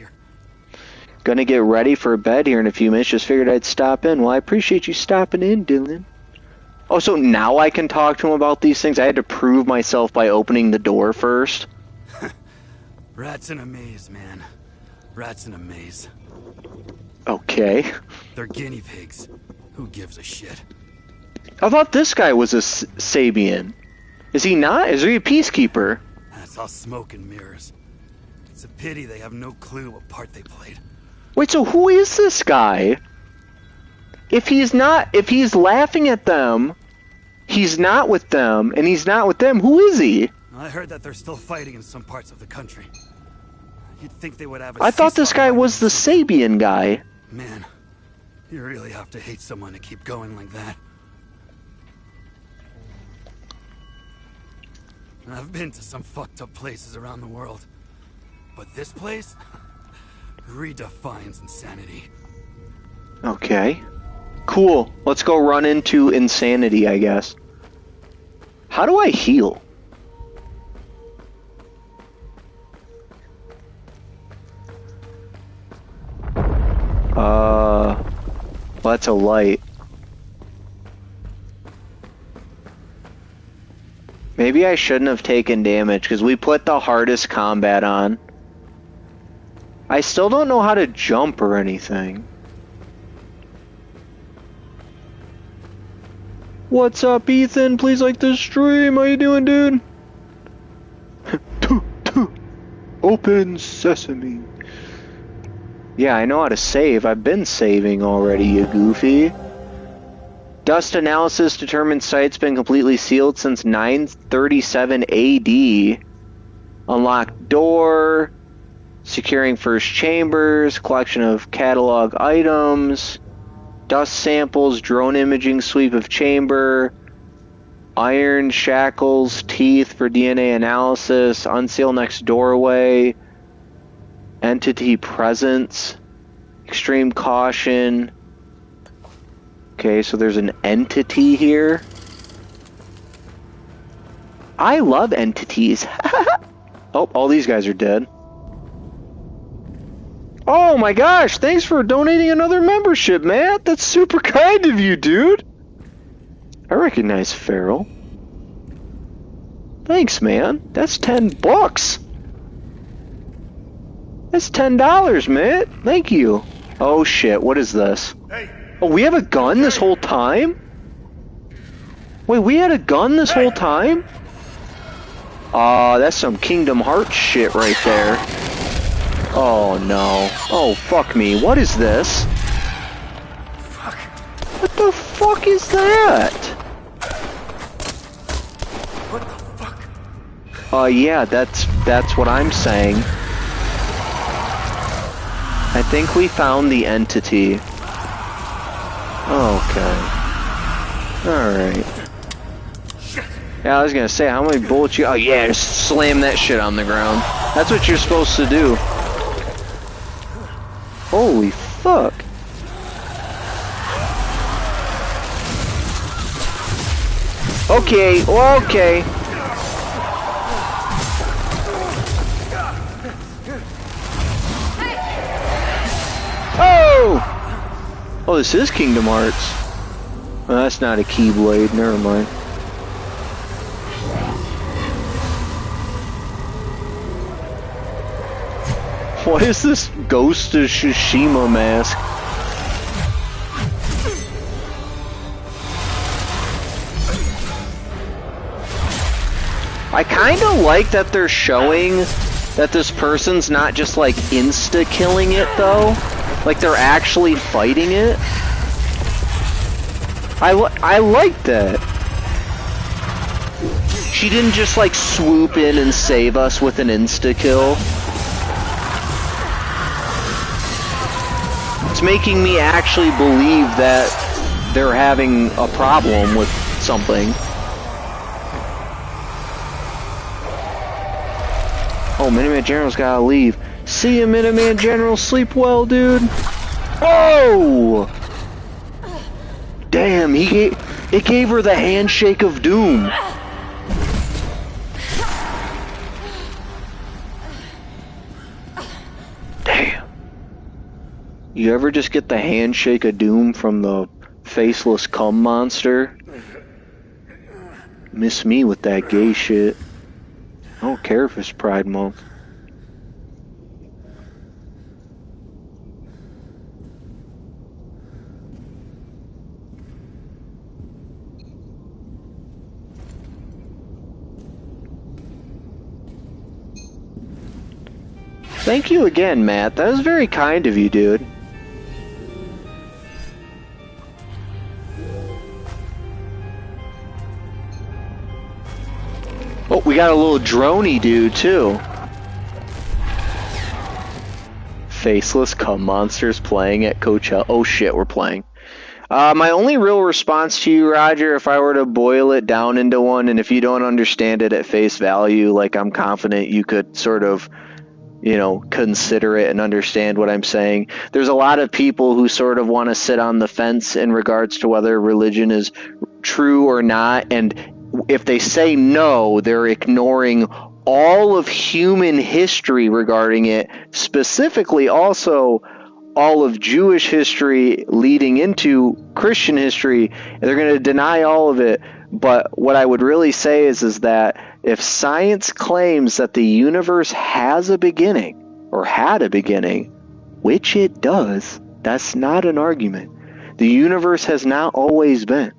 Gonna get ready for bed here in a few minutes. Just figured I'd stop in. Well, I appreciate you stopping in, Dylan. Oh, so now I can talk to him about these things? I had to prove myself by opening the door first. Rats in a maze, man. Rats in a maze. Okay. They're guinea pigs. Who gives a shit? I thought this guy was a Sabian. Is he not? Is he a peacekeeper? That's all smoke and mirrors. It's a pity they have no clue what part they played. Wait, so who is this guy? If he's laughing at them, he's not with them, and he's not with them, who is he? I heard that they're still fighting in some parts of the country. You'd think they would have I thought this guy was the Sabian guy. Man, you really have to hate someone to keep going like that. I've been to some fucked up places around the world, but this place redefines insanity. Okay. Cool. Let's go run into insanity, I guess. How do I heal? Well, that's a light. Maybe I shouldn't have taken damage, because we put the hardest combat on. I still don't know how to jump or anything. What's up, Ethan? Please like the stream. How you doing, dude? Open sesame. Yeah, I know how to save. I've been saving already, you goofy. Dust analysis determines site's been completely sealed since 937 AD. Unlocked door. Securing first chambers. Collection of catalog items. Dust samples. Drone imaging sweep of chamber. Iron shackles. Teeth for DNA analysis. Unseal next doorway. Entity presence. Extreme caution. Okay, so there's an entity here. I love entities. Oh, all these guys are dead. Oh my gosh, thanks for donating another membership, Matt. That's super kind of you, dude. I recognize Farrell. Thanks, man. That's $10. That's $10, man. Thank you. Oh shit, what is this? Hey. Oh, we have a gun this whole time? Wait, we had a gun this whole time? That's some Kingdom Hearts shit right there. Oh no. Oh, fuck me. What is this? Fuck. What the fuck is that? What the fuck? Yeah, that's what I'm saying. I think we found the entity. Okay. Alright. Yeah, I was gonna say, how many bullets you... Oh yeah, just slam that shit on the ground. That's what you're supposed to do. Holy fuck. Okay, okay. Oh! Oh, this is Kingdom Hearts. Well, that's not a Keyblade, never mind. What is this Ghost of Tsushima mask? I kinda like that they're showing that this person's not just like insta-killing it though. Like they're actually fighting it. I like that. She didn't just like swoop in and save us with an insta-kill. It's making me actually believe that they're having a problem with something. Oh, Minuteman General's gotta leave. See ya, Minuteman General. Sleep well, dude. Oh! Damn, it gave her the handshake of doom. Damn. You ever just get the handshake of doom from the faceless cum monster? Miss me with that gay shit. I don't care if it's Pride Month. Thank you again, Matt. That was very kind of you, dude. Oh, we got a little droney dude, too. Faceless cum monsters playing at Coachella. Oh shit, we're playing. My only real response to you, Roger, if I were to boil it down into one, and if you don't understand it at face value, like I'm confident you could sort of, you know, consider it and understand what I'm saying. There's a lot of people who sort of want to sit on the fence in regards to whether religion is true or not, and if they say no, they're ignoring all of human history regarding it, specifically also all of Jewish history leading into Christian history, and they're going to deny all of it. But what I would really say is that if science claims that the universe has a beginning, or had a beginning, which it does, that's not an argument. The universe has not always been.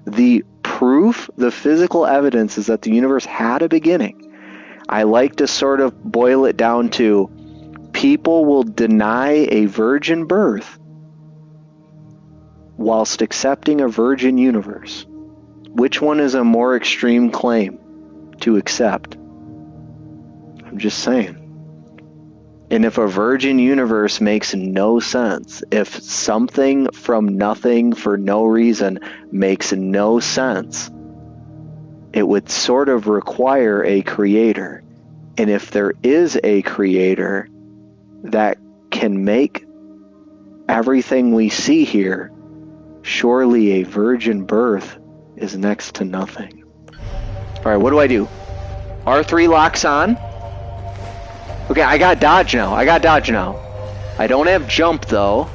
The proof, the physical evidence is that the universe had a beginning. I like to sort of boil it down to people will deny a virgin birth whilst accepting a virgin universe. Which one is a more extreme claim to accept? I'm just saying. And if a virgin universe makes no sense, if something from nothing for no reason makes no sense, it would sort of require a creator. And if there is a creator, that can make everything we see here, surely a virgin birth is next to nothing. Alright, what do I do? R3 locks on. Okay, I got dodge now. I don't have jump though.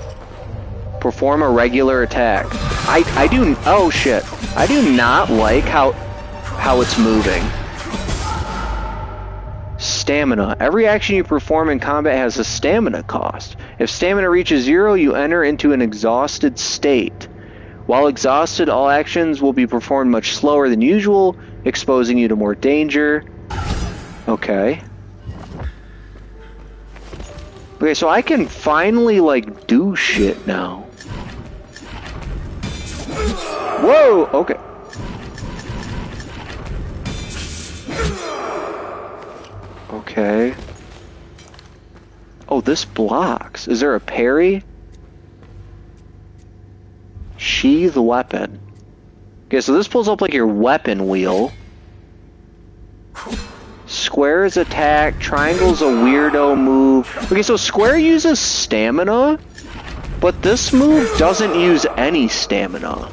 Perform a regular attack. I do, oh shit. I do not like how it's moving. Stamina. Every action you perform in combat has a stamina cost. If stamina reaches 0, you enter into an exhausted state. While exhausted, all actions will be performed much slower than usual, exposing you to more danger. Okay. Okay, so I can finally, like, do shit now. Whoa! Okay. Okay. Oh, this blocks. Is there a parry? Sheath weapon. Okay, so this pulls up like your weapon wheel. Square is attack. Triangle's a weirdo move. Okay, so square uses stamina, but this move doesn't use any stamina,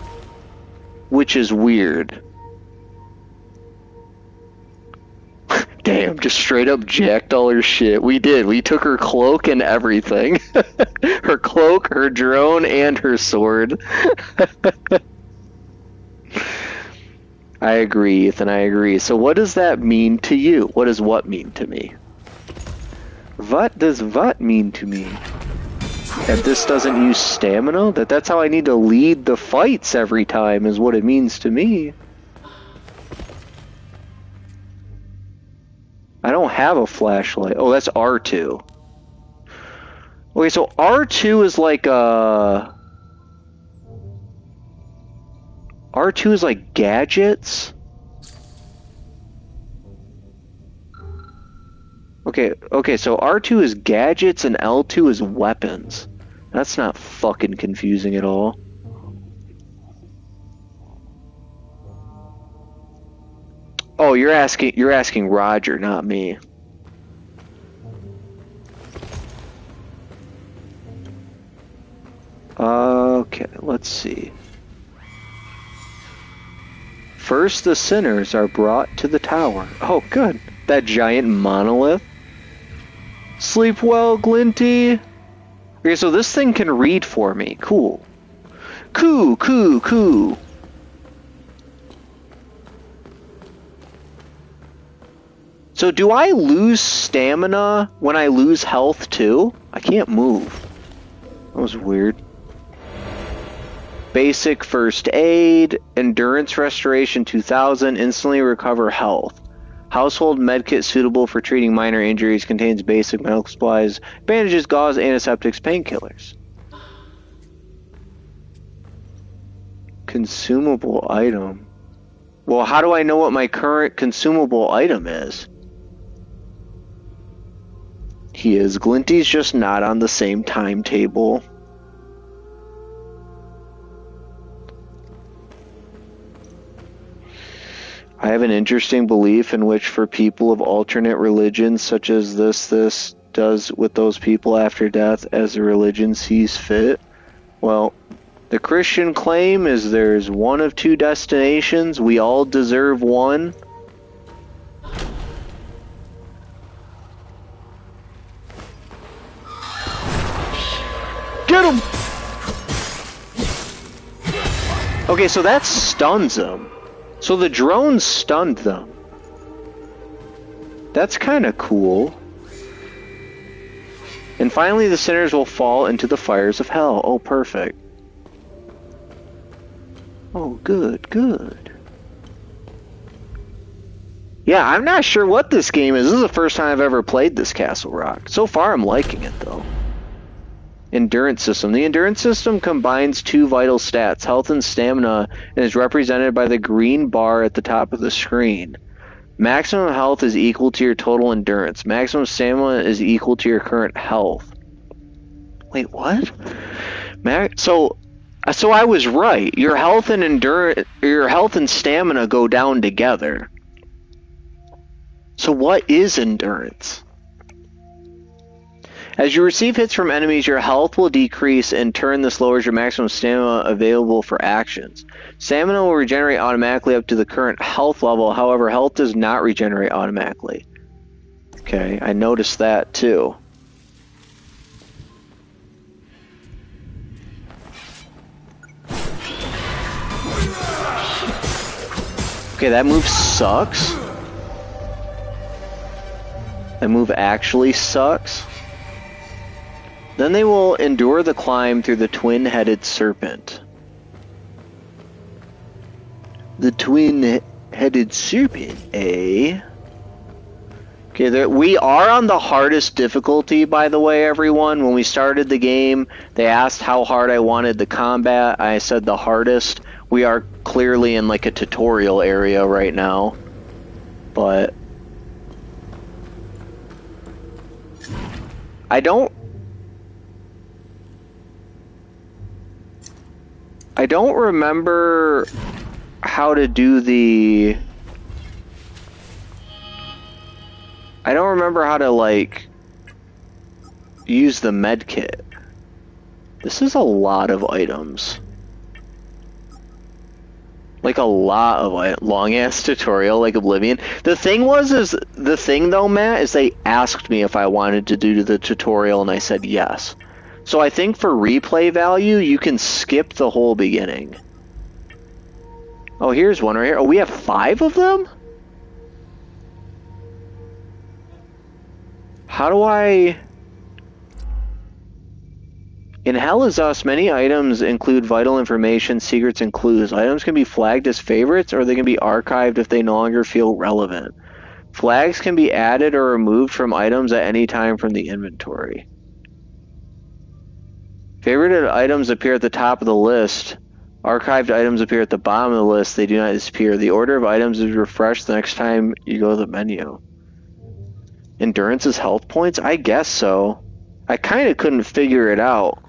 which is weird. Damn, just straight up jacked all her shit. We did. We took her cloak and everything. Her cloak, her drone, and her sword. I agree, Ethan, I agree. So what does that mean to you? What does what mean to me? What does what mean to me? That this doesn't use stamina? That's how I need to lead the fights every time is what it means to me. I don't have a flashlight. Oh, that's R2. Okay, so R2 is like R2 is like gadgets? Okay, so R2 is gadgets and L2 is weapons. That's not fucking confusing at all. Oh, you're asking Roger, not me. Okay, let's see. First, the sinners are brought to the tower. Oh, good. That giant monolith. Sleep well, Glinty. Okay, so this thing can read for me. Cool. Cool. So do I lose stamina when I lose health too? I can't move. That was weird. Basic first aid, endurance restoration 2000, instantly recover health. Household medkit suitable for treating minor injuries, contains basic medical supplies, bandages, gauze, antiseptics, painkillers. Consumable item. Well, how do I know what my current consumable item is? He is. Glinty's just not on the same timetable. I have an interesting belief in which for people of alternate religions such as this does with those people after death as the religion sees fit. Well, the Christian claim is there's one of two destinations. We all deserve one. Get him! Okay, so that stuns them. So the drone stunned them. That's kind of cool. And finally the sinners will fall into the fires of hell. Oh, perfect. Oh, good. Yeah, I'm not sure what this game is. This is the first time I've ever played this Castle Rock. So far I'm liking it though. Endurance system. The endurance system combines two vital stats, health and stamina, and is represented by the green bar at the top of the screen. Maximum health is equal to your total endurance. Maximum stamina is equal to your current health. Wait, what? So I was right. Your health and stamina go down together. So what is endurance? As you receive hits from enemies, your health will decrease. In turn, this lowers your maximum stamina available for actions. Stamina will regenerate automatically up to the current health level. However, health does not regenerate automatically. Okay, I noticed that too. Okay, that move sucks. That move actually sucks. Then they will endure the climb through the twin-headed serpent. The twin-headed serpent, eh? Okay, we are on the hardest difficulty, by the way, everyone. When we started the game, they asked how hard I wanted the combat. I said the hardest. We are clearly in like a tutorial area right now. But I don't remember how to do the... I don't remember how to, like, use the med kit. This is a lot of items. Like, a lot of long-ass tutorial, like Oblivion. The thing though, Matt, is they asked me if I wanted to do the tutorial, and I said yes. So I think for replay value, you can skip the whole beginning. Oh, here's one right here. Oh, we have 5 of them? How do I... In Hell Is Us, many items include vital information, secrets, and clues. Items can be flagged as favorites, or they can be archived if they no longer feel relevant. Flags can be added or removed from items at any time from the inventory. Favorited items appear at the top of the list. Archived items appear at the bottom of the list. They do not disappear. The order of items is refreshed the next time you go to the menu. Endurance is health points? I guess so. I kind of couldn't figure it out.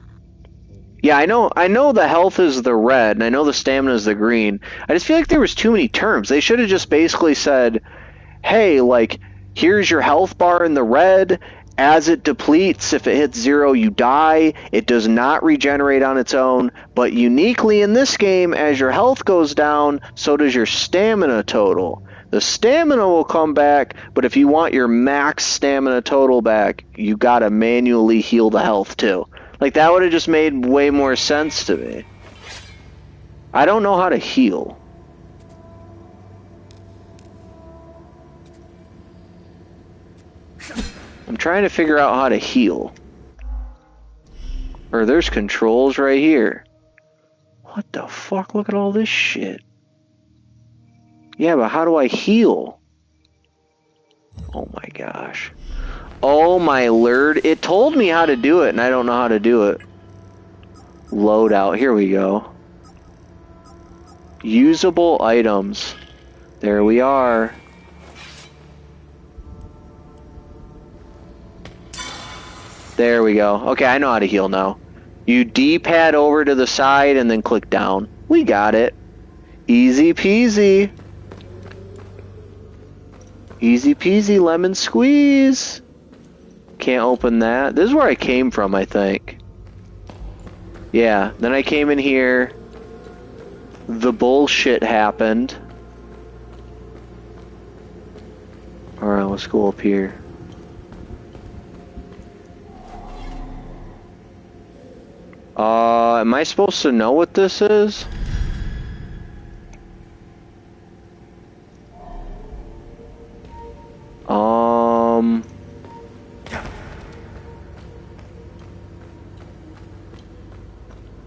Yeah, I know the health is the red, and I know the stamina is the green. I just feel like there was too many terms. They should have just basically said, hey, like, here's your health bar in the red. As it depletes, if it hits 0, you die. It does not regenerate on its own. But uniquely in this game, as your health goes down, so does your stamina total. The stamina will come back, but if you want your max stamina total back, you gotta manually heal the health too. Like, that would have just made way more sense to me. I don't know how to heal. I'm trying to figure out how to heal. Or there's controls right here. What the fuck? Look at all this shit. Yeah, but how do I heal? Oh my gosh. Oh my lord. It told me how to do it, and I don't know how to do it. Loadout. Here we go. Usable items. There we are. There we go. Okay, I know how to heal now. You D-pad over to the side and then click down. We got it. Easy peasy. Easy peasy lemon squeeze. Can't open that. This is where I came from, I think. Yeah, then I came in here. The bullshit happened. Alright, let's go up here. Am I supposed to know what this is?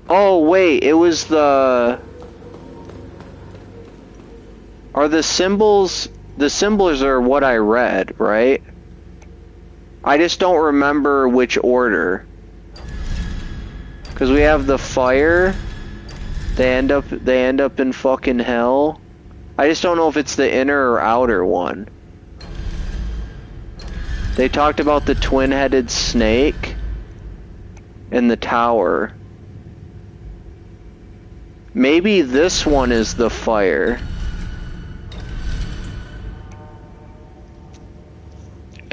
Oh, wait, it was the... Are the symbols... The symbols are what I read, right? I just don't remember which order. Because we have the fire. They end up in fucking hell. I just don't know if it's the inner or outer one. They talked about the twin-headed snake in the tower. Maybe this one is the fire.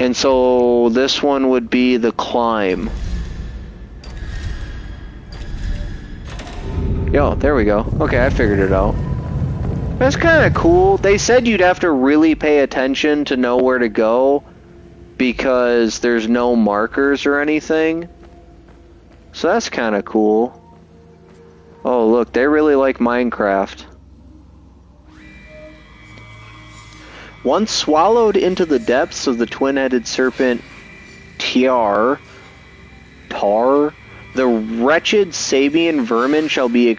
And And so this one would be the climb. Yo, there we go. Okay, I figured it out. That's kind of cool. They said you'd have to really pay attention to know where to go because there's no markers or anything. So that's kind of cool. Oh, look, they really like Minecraft. Once swallowed into the depths of the twin-headed serpent Tar, the wretched Sabian vermin shall be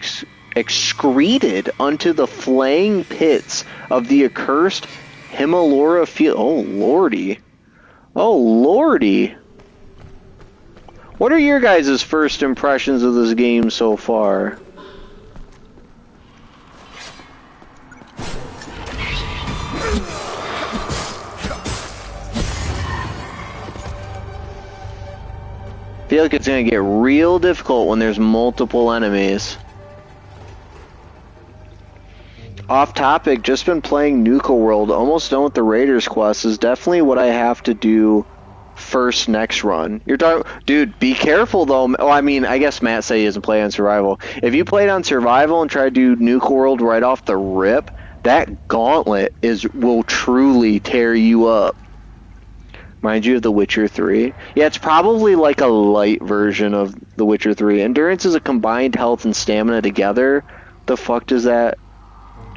excreted unto the flaying pits of the accursed Himalora field. Oh, lordy. Oh, lordy. What are your guys' first impressions of this game so far? I feel like it's going to get real difficult when there's multiple enemies. Off topic, just been playing Nuka World, almost done with the Raiders quest, is definitely what I have to do first next run. You're talking, dude, be careful though. Oh, I mean, I guess Matt said he doesn't play on survival. If you played on survival and try to do Nuka World right off the rip, that gauntlet will truly tear you up. Mind you of The Witcher 3. Yeah, it's probably like a light version of The Witcher 3. Endurance is a combined health and stamina together. The fuck does that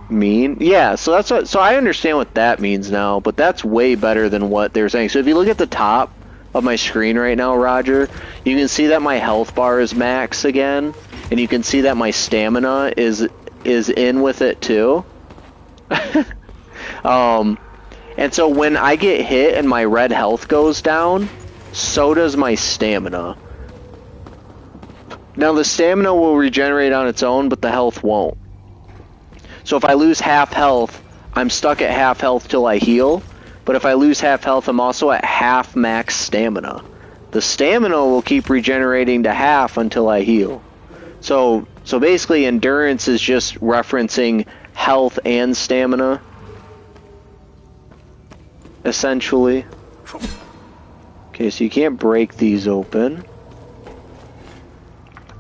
mean? Yeah, so that's what, so I understand what that means now, but that's way better than what they're saying. So if you look at the top of my screen right now, Roger, you can see that my health bar is max again, and you can see that my stamina is in with it too. And so when I get hit and my red health goes down, so does my stamina. Now the stamina will regenerate on its own, but the health won't. So if I lose half health, I'm stuck at half health till I heal. But if I lose half health, I'm also at half max stamina. The stamina will keep regenerating to half until I heal. So basically endurance is just referencing health and stamina. Essentially. Okay, so you can't break these open.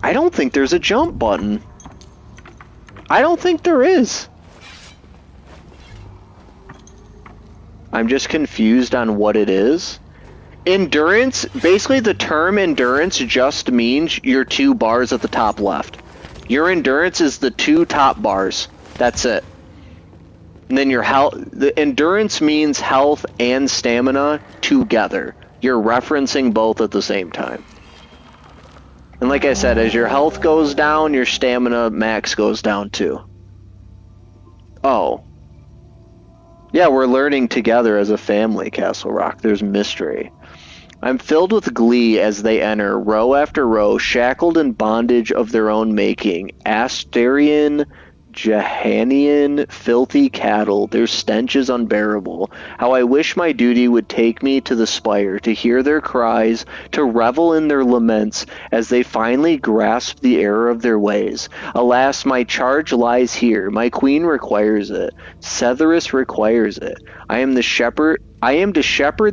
I don't think there's a jump button. I don't think there is. I'm just confused on what it is. Endurance, basically the term endurance just means your 2 bars at the top left. Your endurance is the 2 top bars. That's it. And then your health, the endurance means health and stamina together. You're referencing both at the same time. And like I said, as your health goes down, your stamina max goes down too. Oh. Yeah, we're learning together as a family, Castle Rock. There's mystery. I'm filled with glee as they enter, row after row, shackled in bondage of their own making. Asterian, Jahanian, filthy cattle, their stench is unbearable. How I wish my duty would take me to the spire, to hear their cries, to revel in their laments, as they finally grasp the error of their ways. Alas, my charge lies here, my queen requires it, Cetherus requires it. I am to shepherd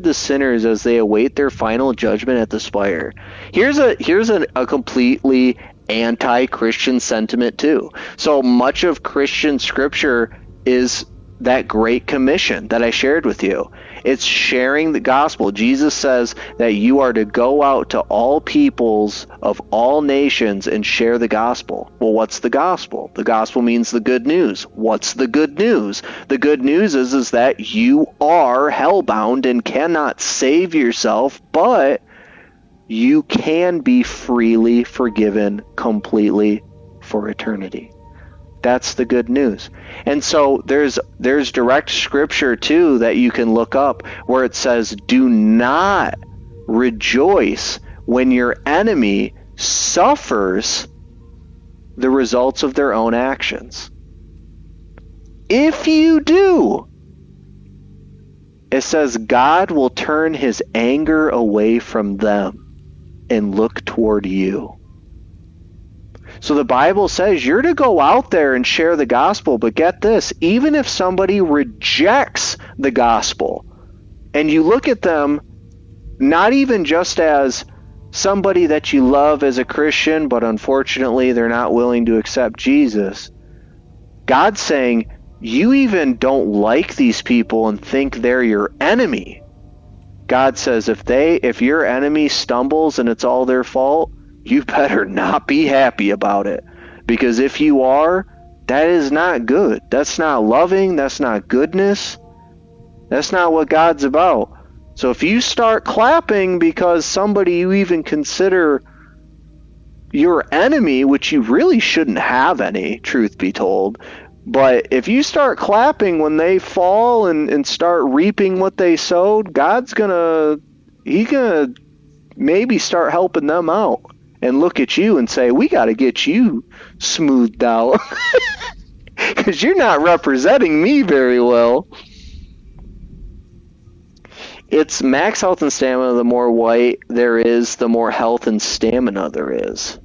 the sinners as they await their final judgment at the spire. Here's a completely anti-Christian sentiment too. So much of Christian scripture is that Great Commission that I shared with you. It's sharing the gospel. Jesus says that you are to go out to all peoples of all nations and share the gospel. Well, what's the gospel? The gospel means the good news. What's the good news? The good news is that you are hellbound and cannot save yourself, but you can be freely forgiven completely for eternity. That's the good news. And so there's direct scripture too that you can look up where it says, do not rejoice when your enemy suffers the results of their own actions. If you do, it says God will turn his anger away from them and look toward you. So the Bible says you're to go out there and share the gospel, but get this, even if somebody rejects the gospel and you look at them not even just as somebody that you love as a Christian, but unfortunately they're not willing to accept Jesus. God's saying, you even don't like these people and think they're your enemy. God says, if your enemy stumbles and it's all their fault, you better not be happy about it. Because if you are, that is not good. That's not loving. That's not goodness. That's not what God's about. So if you start clapping because somebody you even consider your enemy, which you really shouldn't have any, truth be told, but if you start clapping when they fall and start reaping what they sowed, God's gonna maybe start helping them out and look at you and say, we got to get you smoothed out because you're not representing me very well. It's max health and stamina. The more white there is, the more health and stamina there is.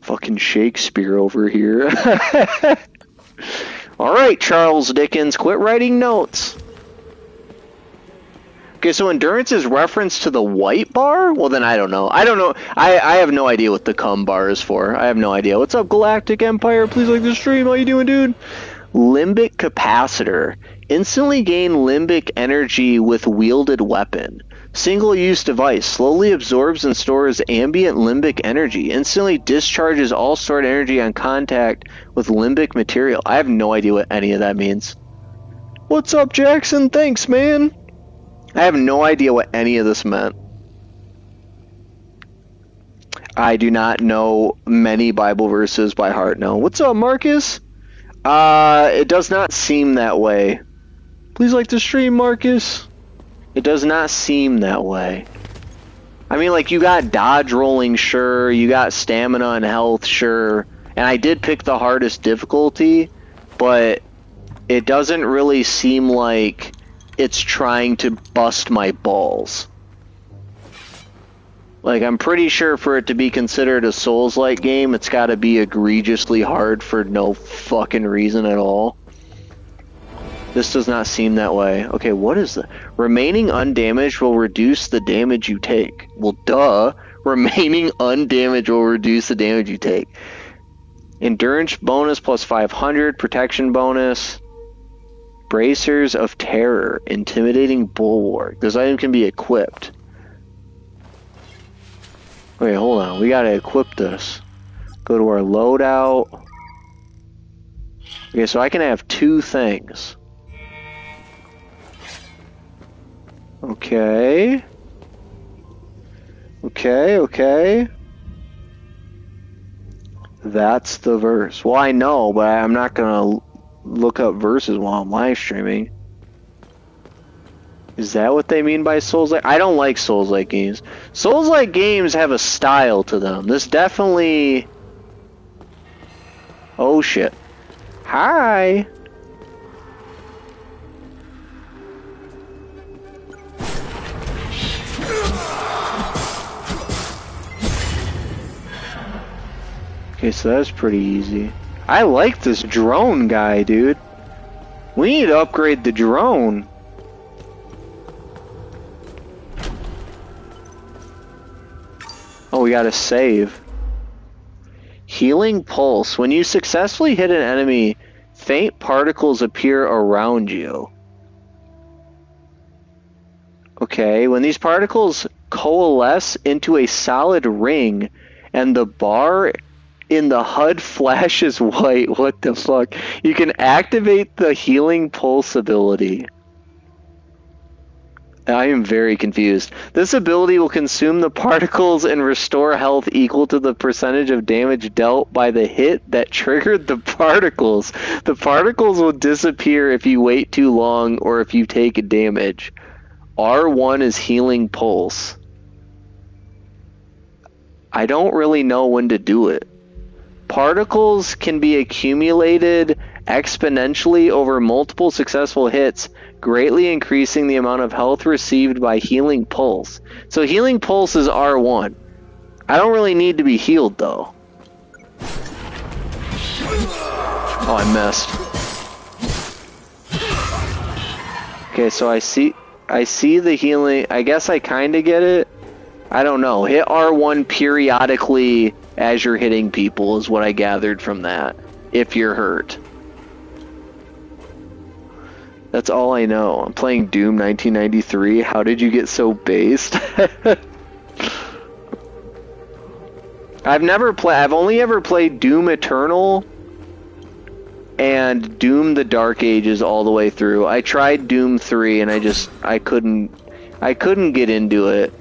Fucking Shakespeare over here. Alright, Charles Dickens, quit writing notes. Okay, so endurance is reference to the white bar? Well, then I don't know. I have no idea what the cum bar is for. I have no idea. What's up, Galactic Empire? Please like the stream. How you doing, dude? Limbic capacitor. Instantly gain limbic energy with wielded weapon. Single-use device. Slowly absorbs and stores ambient limbic energy. Instantly discharges all stored energy on contact with limbic material. I have no idea what any of that means. What's up, Jackson? Thanks, man. I have no idea what any of this meant. I do not know many Bible verses by heart, no. What's up, Marcus? It does not seem that way. Please like the stream, Marcus. It does not seem that way. I mean, like, you got dodge rolling, sure. You got stamina and health, sure. And I did pick the hardest difficulty, but it doesn't really seem like it's trying to bust my balls. Like, I'm pretty sure for it to be considered a Souls-like game, it's gotta be egregiously hard for no fucking reason at all. This does not seem that way. Okay, what is that? Remaining undamaged will reduce the damage you take. Well, duh. Remaining undamaged will reduce the damage you take. Endurance bonus plus 500. Protection bonus. Bracers of Terror. Intimidating Bulwark. This item can be equipped. Wait, hold on. We gotta equip this. Go to our loadout. Okay, so I can have two things. Okay. Okay. That's the verse. Well, I know, but I'm not gonna look up verses while I'm live streaming. Is that what they mean by Souls-like? I don't like Souls-like games. Souls-like games have a style to them. This definitely... Oh shit. Hi! Okay, so that's pretty easy. I like this drone guy, dude. We need to upgrade the drone. Oh, we gotta save. Healing Pulse. When you successfully hit an enemy, faint particles appear around you. Okay, when these particles coalesce into a solid ring and the bar in the HUD flashes white, what the fuck? You can activate the Healing Pulse ability. I am very confused. This ability will consume the particles and restore health equal to the percentage of damage dealt by the hit that triggered the particles. The particles will disappear if you wait too long or if you take damage. R1 is Healing Pulse. I don't really know when to do it. Particles can be accumulated exponentially over multiple successful hits, greatly increasing the amount of health received by Healing Pulse. So Healing Pulse is R1. I don't really need to be healed though. Oh, I missed. Okay, so I see the healing. I guess I kind of get it. I don't know. Hit R1 periodically as you're hitting people is what I gathered from that. If you're hurt. That's all I know. I'm playing Doom 1993. How did you get so based? I've only ever played Doom Eternal and Doom the Dark Ages all the way through. I tried Doom 3 and I couldn't get into it.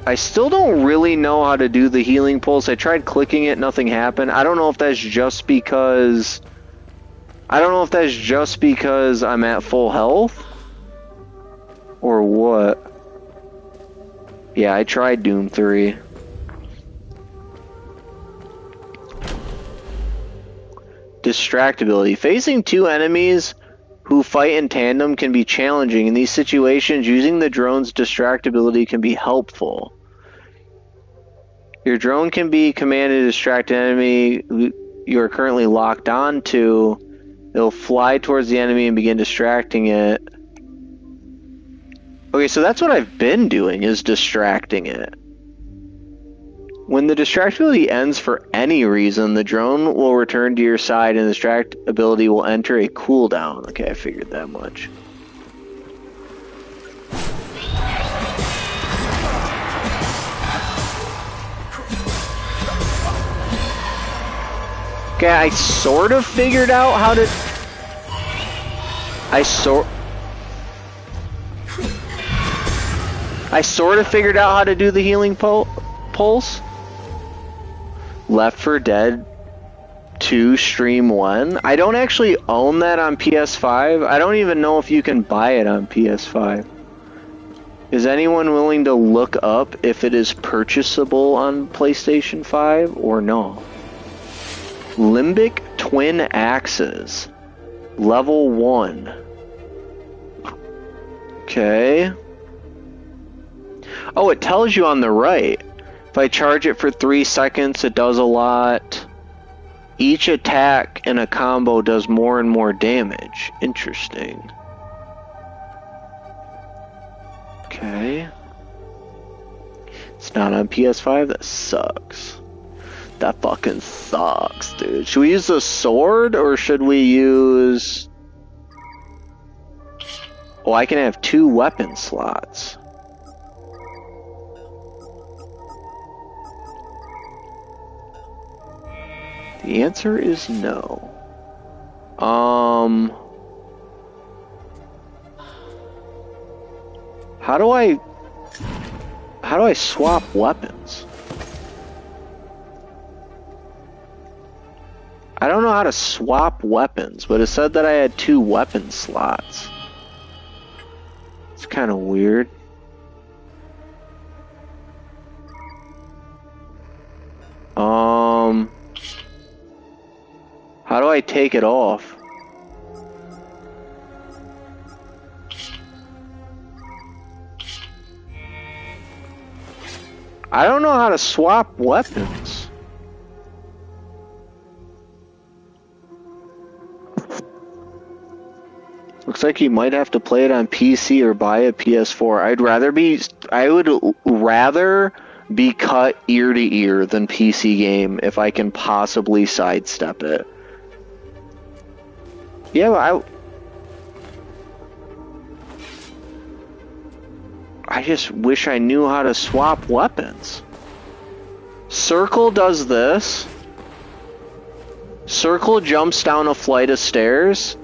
I still don't really know how to do the healing pulse. I tried clicking it, nothing happened. I don't know if that's just because I'm at full health or what. Yeah, I tried Doom 3. Distractibility. Facing two enemies who fight in tandem can be challenging. In these situations, using the drone's distractibility can be helpful. Your drone can be commanded to distract an enemy you are currently locked on to. It'll fly towards the enemy and begin distracting it. Okay, so that's what I've been doing, is distracting it. When the distractibility ends for any reason, the drone will return to your side and the distractibility will enter a cooldown. Okay, I figured that much. Okay, I sort of figured out how to... I sort of figured out how to do the healing pulse. Left 4 Dead 2 Stream 1. I don't actually own that on PS5. I don't even know if you can buy it on PS5. Is anyone willing to look up if it is purchasable on PlayStation 5 or no? Limbic Twin Axes. Level 1. Okay. Oh, it tells you on the right. If I charge it for 3 seconds, it does a lot. Each attack in a combo does more and more damage. Interesting. Okay. It's not on PS5? That sucks. That fucking sucks, dude. Should we use the sword or should we use... Oh, I can have 2 weapon slots. The answer is no. How do I swap weapons? I don't know how to swap weapons, but it said that I had 2 weapon slots. It's kind of weird. How do I take it off? I don't know how to swap weapons. Looks like you might have to play it on PC or buy a PS4. I would rather be cut ear to ear than PC game if I can possibly sidestep it. Yeah, I just wish I knew how to swap weapons. Circle does this. Circle jumps down a flight of stairs.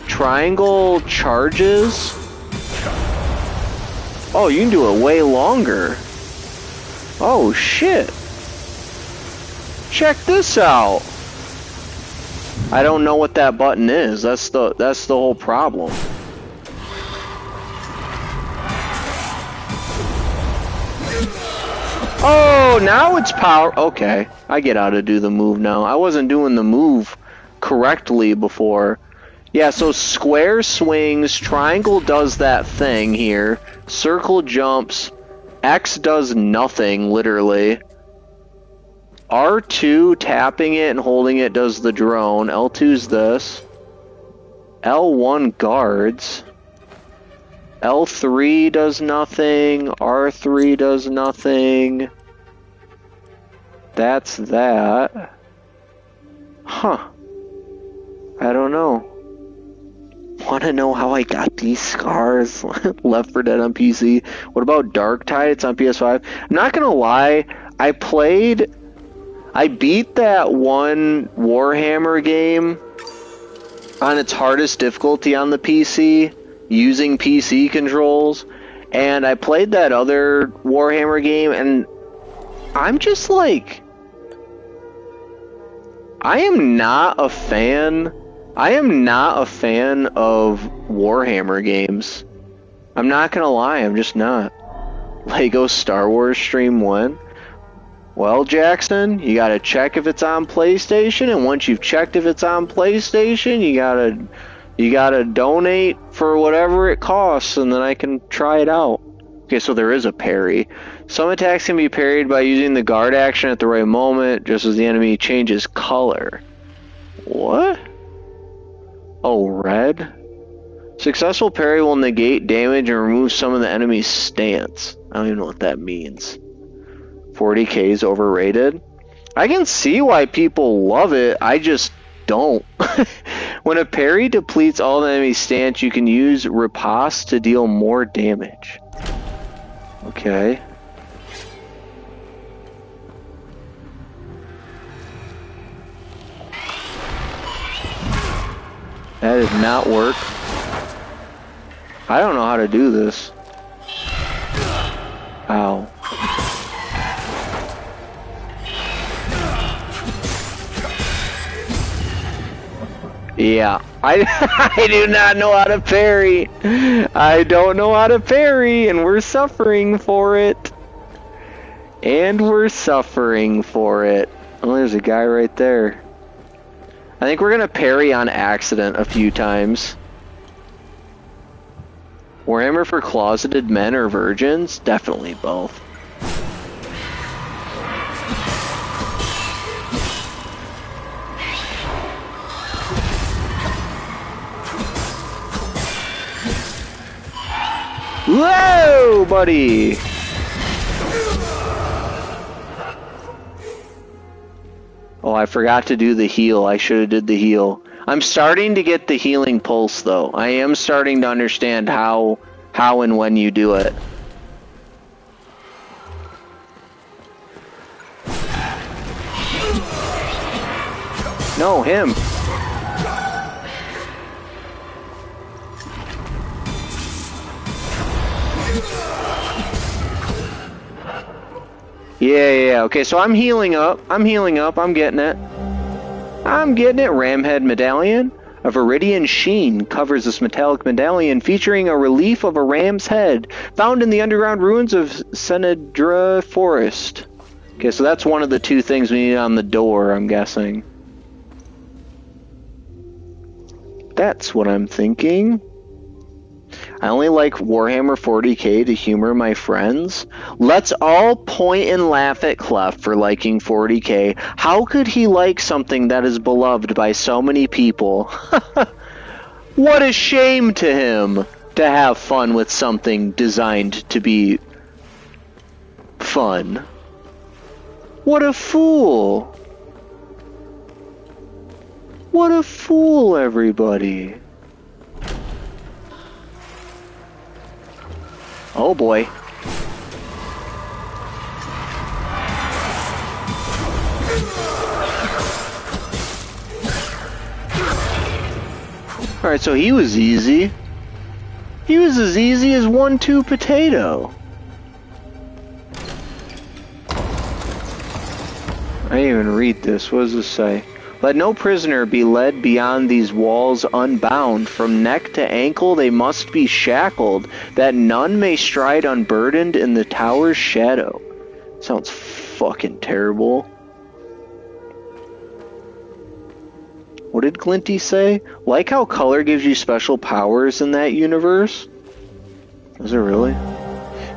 Triangle charges. Oh, you can do it way longer. Oh shit. Check this out. I don't know what that button is. That's the whole problem. Oh, now it's power. Okay, I get how to do the move now. I wasn't doing the move correctly before. Yeah, so square swings, triangle does that thing here, circle jumps, X does nothing, literally. R2, tapping it and holding it, does the drone. L2's this. L1 guards. L3 does nothing. R3 does nothing. That's that. Huh. I don't know. Want to know how I got these scars? Left 4 Dead on PC. What about Darktide? It's on PS5. I'm not gonna lie. I beat that one Warhammer game on its hardest difficulty on the PC, using PC controls, and I played that other Warhammer game, and I'm just like, I am not a fan of Warhammer games. I'm not gonna lie, I'm just not. Lego Star Wars Stream 1. Well, Jackson, you gotta check if it's on PlayStation, and once you've checked if it's on PlayStation, you gotta donate for whatever it costs, and then I can try it out. Okay, so there is a parry. Some attacks can be parried by using the guard action at the right moment, just as the enemy changes color. What? Oh, red? Successful parry will negate damage and remove some of the enemy's stance. I don't even know what that means. 40k is overrated. I can see why people love it, I just don't. When a parry depletes all the enemy's stance, you can use riposte to deal more damage. Okay. That did not work. I don't know how to do this. Ow. Yeah, I do not know how to parry. I don't know how to parry, and we're suffering for it. And we're suffering for it. Oh, there's a guy right there. I think we're gonna parry on accident a few times. Warhammer for closeted men or virgins? Definitely both. Whoa, buddy! Oh, I forgot to do the heal. I should have did the heal. I'm starting to get the healing pulse, though. I am starting to understand how and when you do it. No, him. Yeah. Okay, so I'm healing up. I'm getting it. Ramhead medallion. A viridian sheen covers this metallic medallion, featuring a relief of a ram's head found in the underground ruins of Senedra Forest. Okay, so that's one of the two things we need on the door, I'm guessing. That's what I'm thinking. I only like Warhammer 40k to humor my friends. Let's all point and laugh at Clef for liking 40k. How could he like something that is beloved by so many people? What a shame to him to have fun with something designed to be fun. What a fool. What a fool, everybody. Oh boy. Alright, so he was easy. He was as easy as 1-2 potato. I didn't even read this. What does this say? Let no prisoner be led beyond these walls unbound. From neck to ankle they must be shackled, that none may stride unburdened in the tower's shadow. Sounds fucking terrible. What did Glinty say? Like how color gives you special powers in that universe? Is it really?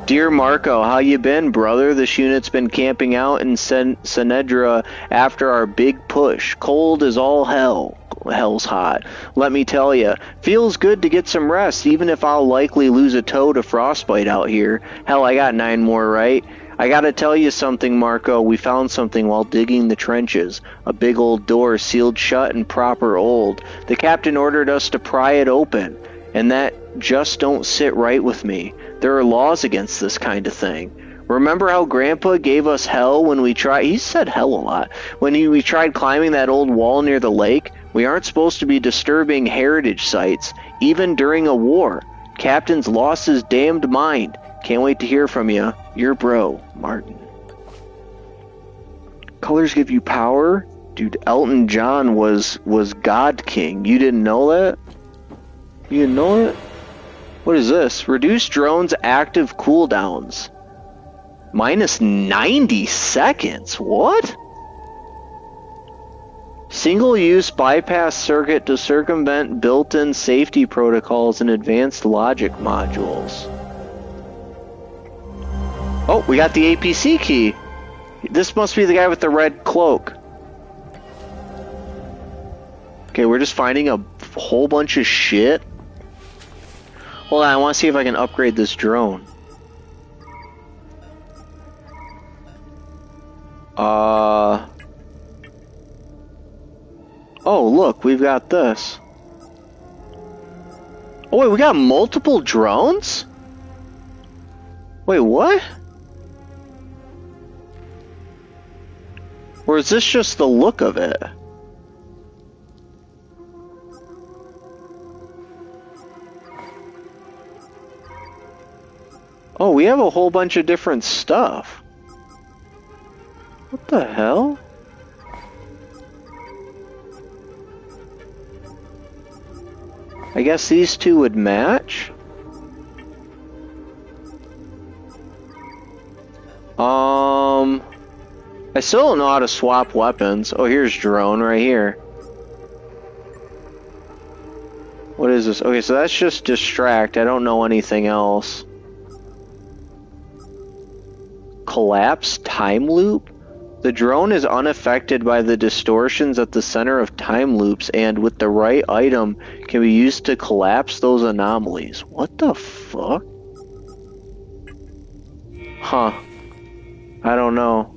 Dear Marco, how you been, brother? This unit's been camping out in Sinedra after our big push. Cold as all hell. Hell's hot. Let me tell ya, feels good to get some rest, even if I'll likely lose a toe to frostbite out here. Hell, I got 9 more, right? I gotta tell you something, Marco. We found something while digging the trenches. A big old door sealed shut and proper old. The captain ordered us to pry it open, and that just don't sit right with me. There are laws against this kind of thing. Remember how Grandpa gave us hell when we tried... He said hell a lot. When we tried climbing that old wall near the lake? We aren't supposed to be disturbing heritage sites, even during a war. Captain's lost his damned mind. Can't wait to hear from you. Your bro, Martin. Colors give you power? Dude, Elton John was God King. You didn't know that? You didn't know it? What is this? Reduce drones' active cooldowns. Minus 90 seconds? What? Single-use bypass circuit to circumvent built-in safety protocols and advanced logic modules. Oh, we got the APC key. This must be the guy with the red cloak. Okay, we're just finding a whole bunch of shit. Hold on, I want to see if I can upgrade this drone. Oh, look, we've got this. Oh, wait, we got multiple drones? Wait, what? Or is this just the look of it? Oh, we have a whole bunch of different stuff. What the hell? I guess these two would match? I still don't know how to swap weapons. Oh, here's drone right here. What is this? Okay, so that's just distract. I don't know anything else. Collapse time loop? The drone is unaffected by the distortions at the center of time loops and with the right item can be used to collapse those anomalies. What the fuck? Huh. I don't know.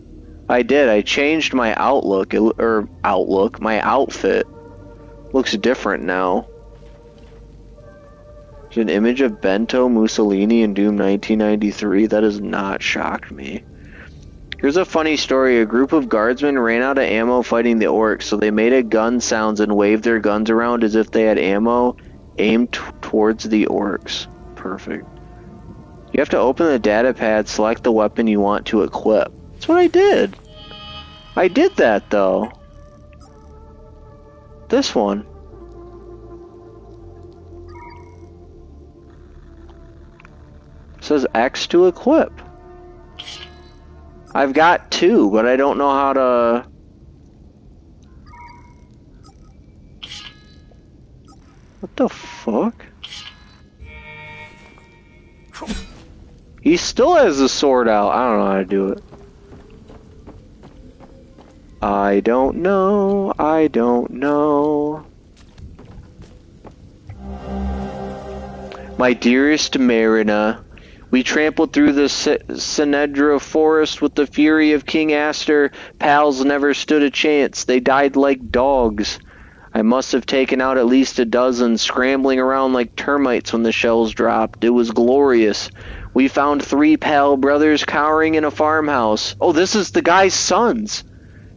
I changed my outlook, my outfit. Looks different now. There's an image of Benito Mussolini in Doom 1993. That has not shocked me. Here's a funny story. A group of guardsmen ran out of ammo fighting the orcs, so they made a gun sounds and waved their guns around as if they had ammo aimed towards the orcs. Perfect. You have to open the data pad, select the weapon you want to equip. That's what I did. I did that, though. This one. It says X to equip. I've got 2, but I don't know how to... What the fuck? He still has the sword out. I don't know how to do it. I don't know. I don't know. My dearest Marina, we trampled through the Sinedra forest with the fury of King Aster. Pals never stood a chance. They died like dogs. I must have taken out at least a dozen, scrambling around like termites when the shells dropped. It was glorious. We found 3 pal brothers cowering in a farmhouse. Oh, this is the guy's sons.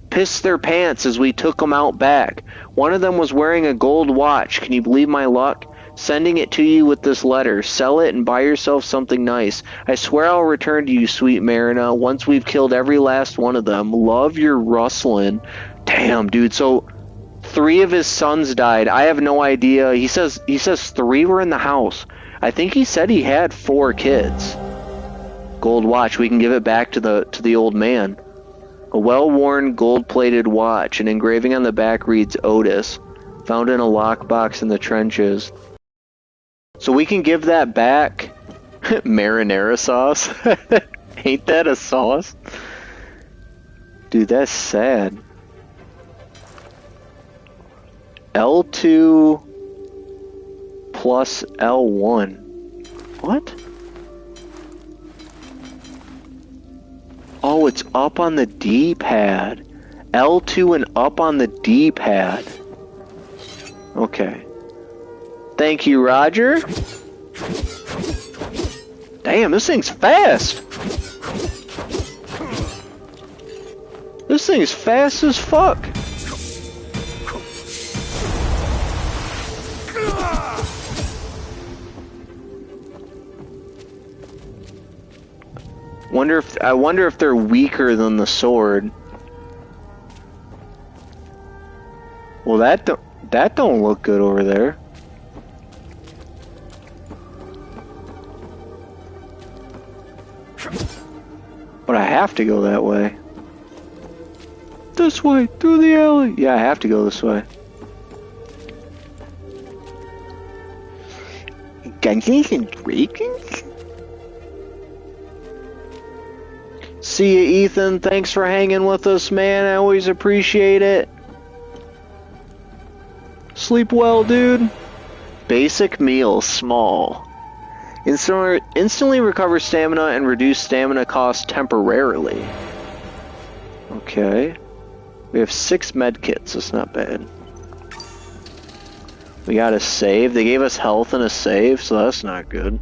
Pissed their pants as we took them out back. One of them was wearing a gold watch. Can you believe my luck? Sending it to you with this letter. Sell it and buy yourself something nice. I swear I'll return to you, sweet Marina, once we've killed every last one of them. Love, your Rustlin. Damn, dude. So 3 of his sons died. I have no idea. He says 3 were in the house. I think he said he had 4 kids. Gold watch. We can give it back to the old man. A well-worn gold-plated watch. An engraving on the back reads Otis. Found in a lockbox in the trenches. So we can give that back. Marinara sauce? Ain't that a sauce? Dude, that's sad. L2 plus L1. What? Oh, it's up on the D-pad. L2 and up on the D-pad. Okay. Thank you, Roger. Damn, this thing's fast. This thing's fast as fuck. I wonder if they're weaker than the sword. Well, that don't look good over there. But I have to go that way. This way, through the alley. Yeah, I have to go this way. Dungeons and Dragons? See ya, Ethan. Thanks for hanging with us, man. I always appreciate it. Sleep well, dude. Basic meal, small. Instantly recover stamina and reduce stamina cost temporarily. Okay. We have 6 medkits, that's not bad. We got a save. They gave us health and a save, so that's not good.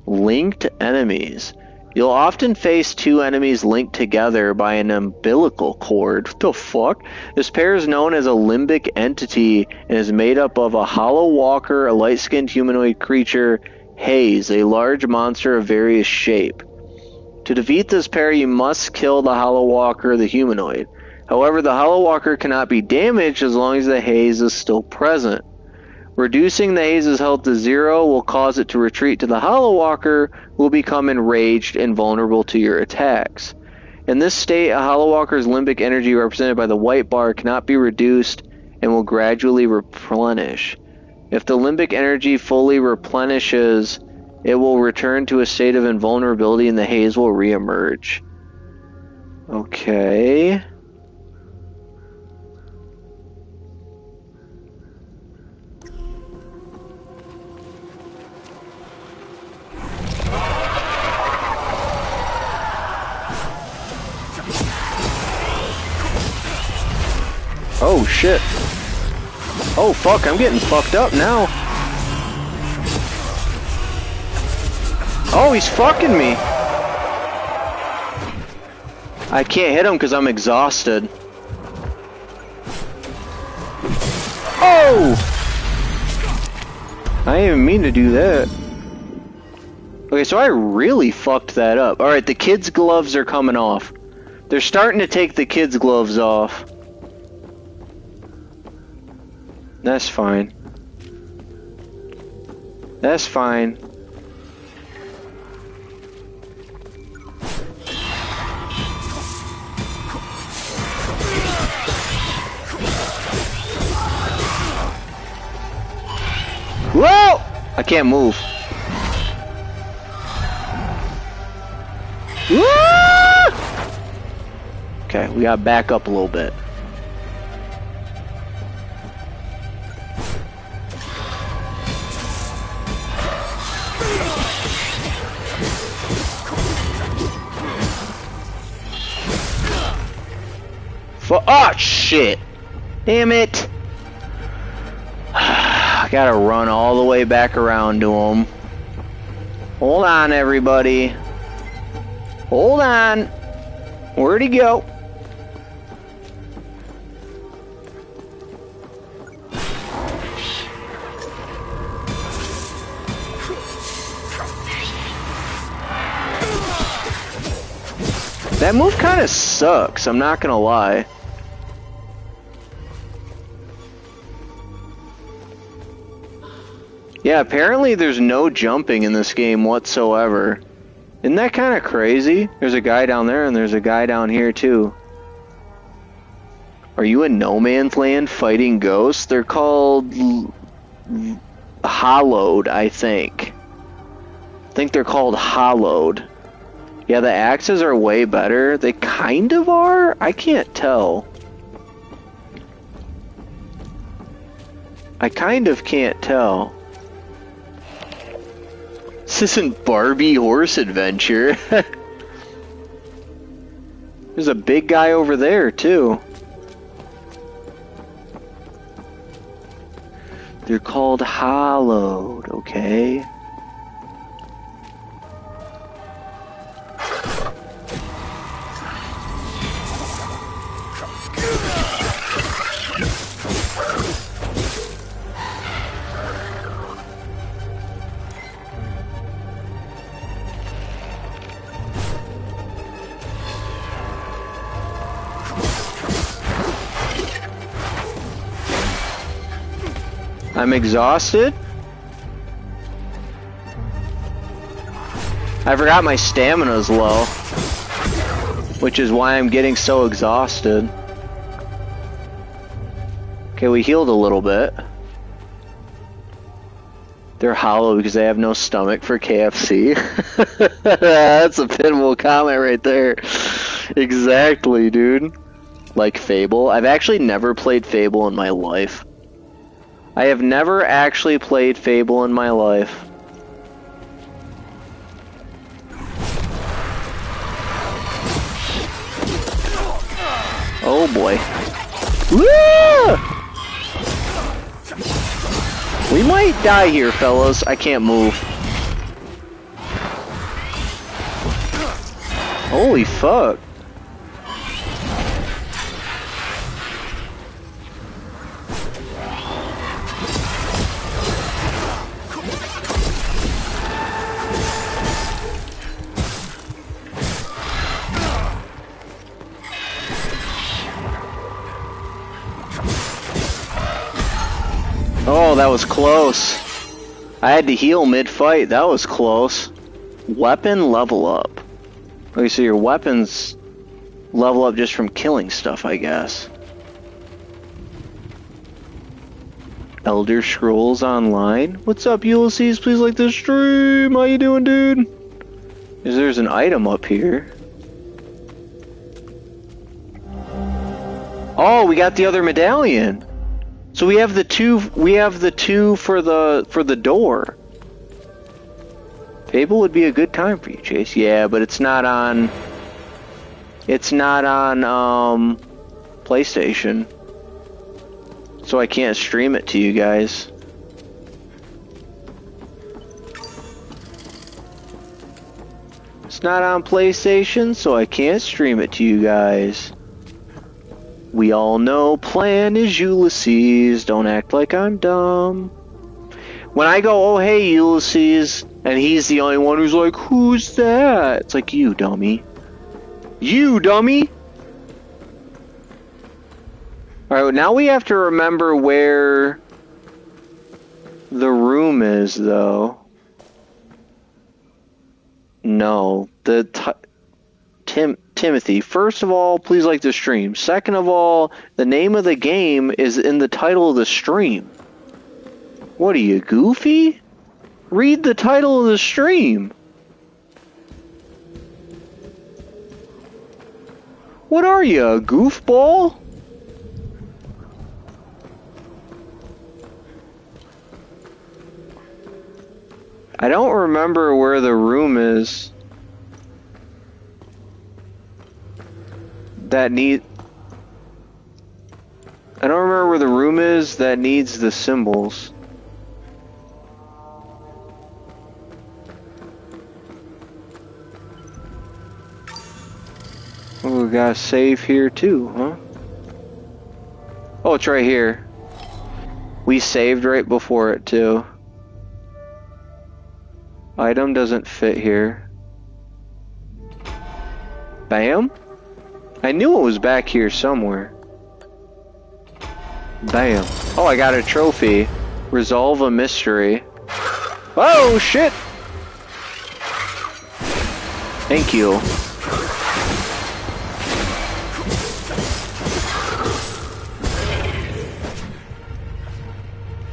Linked enemies. You'll often face 2 enemies linked together by an umbilical cord. What the fuck? This pair is known as a limbic entity and is made up of a hollow walker, a light-skinned humanoid creature, Haze, a large monster of various shape. To defeat this pair, you must kill the hollow walker, the humanoid. However, the hollow walker cannot be damaged as long as the haze is still present. Reducing the haze's health to 0 will cause it to retreat to the hollow walker, who will become enraged and vulnerable to your attacks. In this state, a hollow walker's limbic energy, represented by the white bar, cannot be reduced and will gradually replenish. If the limbic energy fully replenishes, it will return to a state of invulnerability and the haze will re-emerge. Okay. Oh shit. Oh fuck, I'm getting fucked up now. Oh, he's fucking me. I can't hit him because I'm exhausted. Oh! I didn't even mean to do that. Okay, so I really fucked that up. Alright, the kids' gloves are coming off. They're starting to take the kids' gloves off. That's fine. That's fine. Whoa! I can't move. Whoa! Okay, we gotta back up a little bit. Oh shit! Damn it! I gotta run all the way back around to him. Hold on, everybody. Hold on. Where'd he go? That move kind of sucks, I'm not gonna lie. Yeah, apparently there's no jumping in this game whatsoever. Isn't that kind of crazy? There's a guy down there and there's a guy down here too. Are you in No Man's Land fighting ghosts? They're called Hollowed, I think. I think they're called Hollowed. Yeah, the axes are way better. They kind of are? I can't tell. I kind of can't tell. This isn't Barbie Horse Adventure. There's a big guy over there, too. They're called Hollowed, okay? I'm exhausted. I forgot my stamina's low, which is why I'm getting so exhausted. Okay, we healed a little bit. They're hollow because they have no stomach for KFC. That's a pinnable comment right there. Exactly, dude. Like Fable. I've actually never played Fable in my life. I have never actually played Fable in my life. Oh boy. Woo! We might die here, fellas. I can't move. Holy fuck. Oh, that was close. I had to heal mid-fight. That was close. Weapon level up. Okay, so your weapons level up just from killing stuff, I guess. Elder Scrolls Online. What's up, Ulysses? Please like this stream. How you doing, dude? There's an item up here. Oh, we got the other medallion. So we have the two for the door. Fable would be a good time for you, Chase. Yeah, but it's not on PlayStation. So I can't stream it to you guys. It's not on PlayStation, so I can't stream it to you guys. We all know Plan is Ulysses. Don't act like I'm dumb. When I go, oh hey Ulysses, and he's the only one who's like, who's that? It's like, you dummy. You dummy! Alright, now we have to remember where the room is, though. No, Timothy, first of all, please like the stream. Second of all, the name of the game is in the title of the stream. What are you, goofy? Read the title of the stream. What are you, a goofball? I don't remember where the room is. I don't remember where the room is that needs the symbols. Oh, we got a save here too, huh? Oh, it's right here. We saved right before it too. Item doesn't fit here. Bam? I knew it was back here somewhere. Bam. Oh, I got a trophy. Resolve a mystery. Oh, shit! Thank you.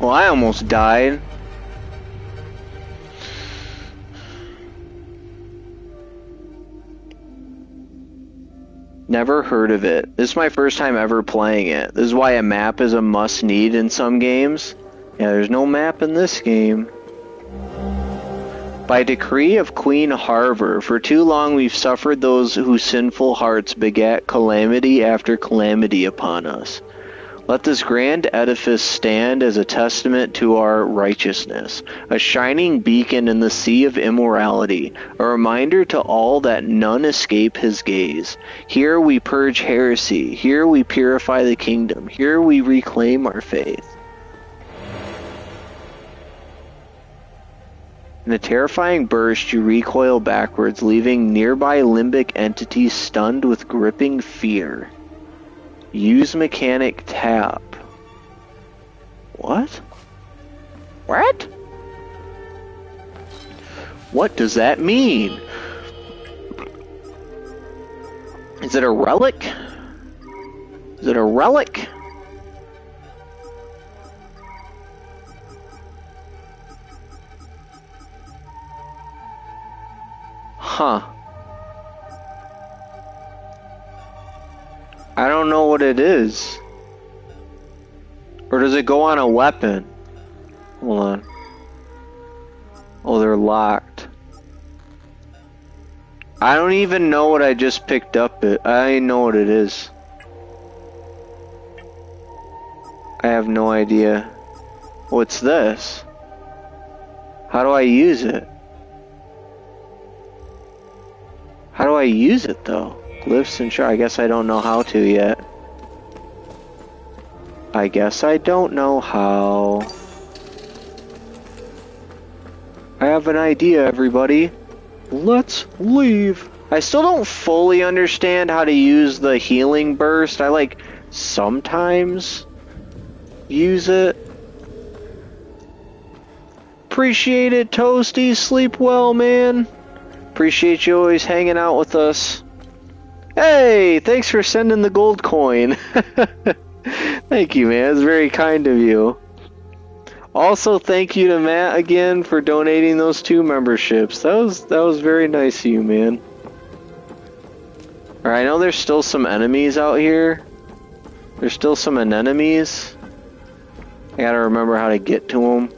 Well, I almost died. Never heard of it. This is my first time ever playing it. This is why a map is a must-need in some games. Yeah, there's no map in this game. By decree of Queen Harver, for too long we've suffered those whose sinful hearts begat calamity after calamity upon us. Let this grand edifice stand as a testament to our righteousness, a shining beacon in the sea of immorality, a reminder to all that none escape his gaze. Here we purge heresy, here we purify the kingdom, here we reclaim our faith. In a terrifying burst, you recoil backwards, leaving nearby limbic entities stunned with gripping fear. Use mechanic tap. What? What? What does that mean? Is it a relic? Is it a relic? Huh. I don't know what it is. Or does it go on a weapon? Hold on. Oh, they're locked. I don't even know what I just picked up. I know what it is. I have no idea. What's this? How do I use it? How do I use it though? Glyphs and sure, I guess I don't know how to yet. I guess I don't know how. I have an idea, everybody. Let's leave. I still don't fully understand how to use the healing burst. I like sometimes use it. Appreciate it, Toasty. Sleep well, man. Appreciate you always hanging out with us. Hey, thanks for sending the gold coin. Thank you, man. It's very kind of you. Also, thank you to Matt again for donating those 2 memberships. That was very nice of you, man. Alright, I know there's still some enemies out here. There's still some anemones. I gotta remember how to get to them.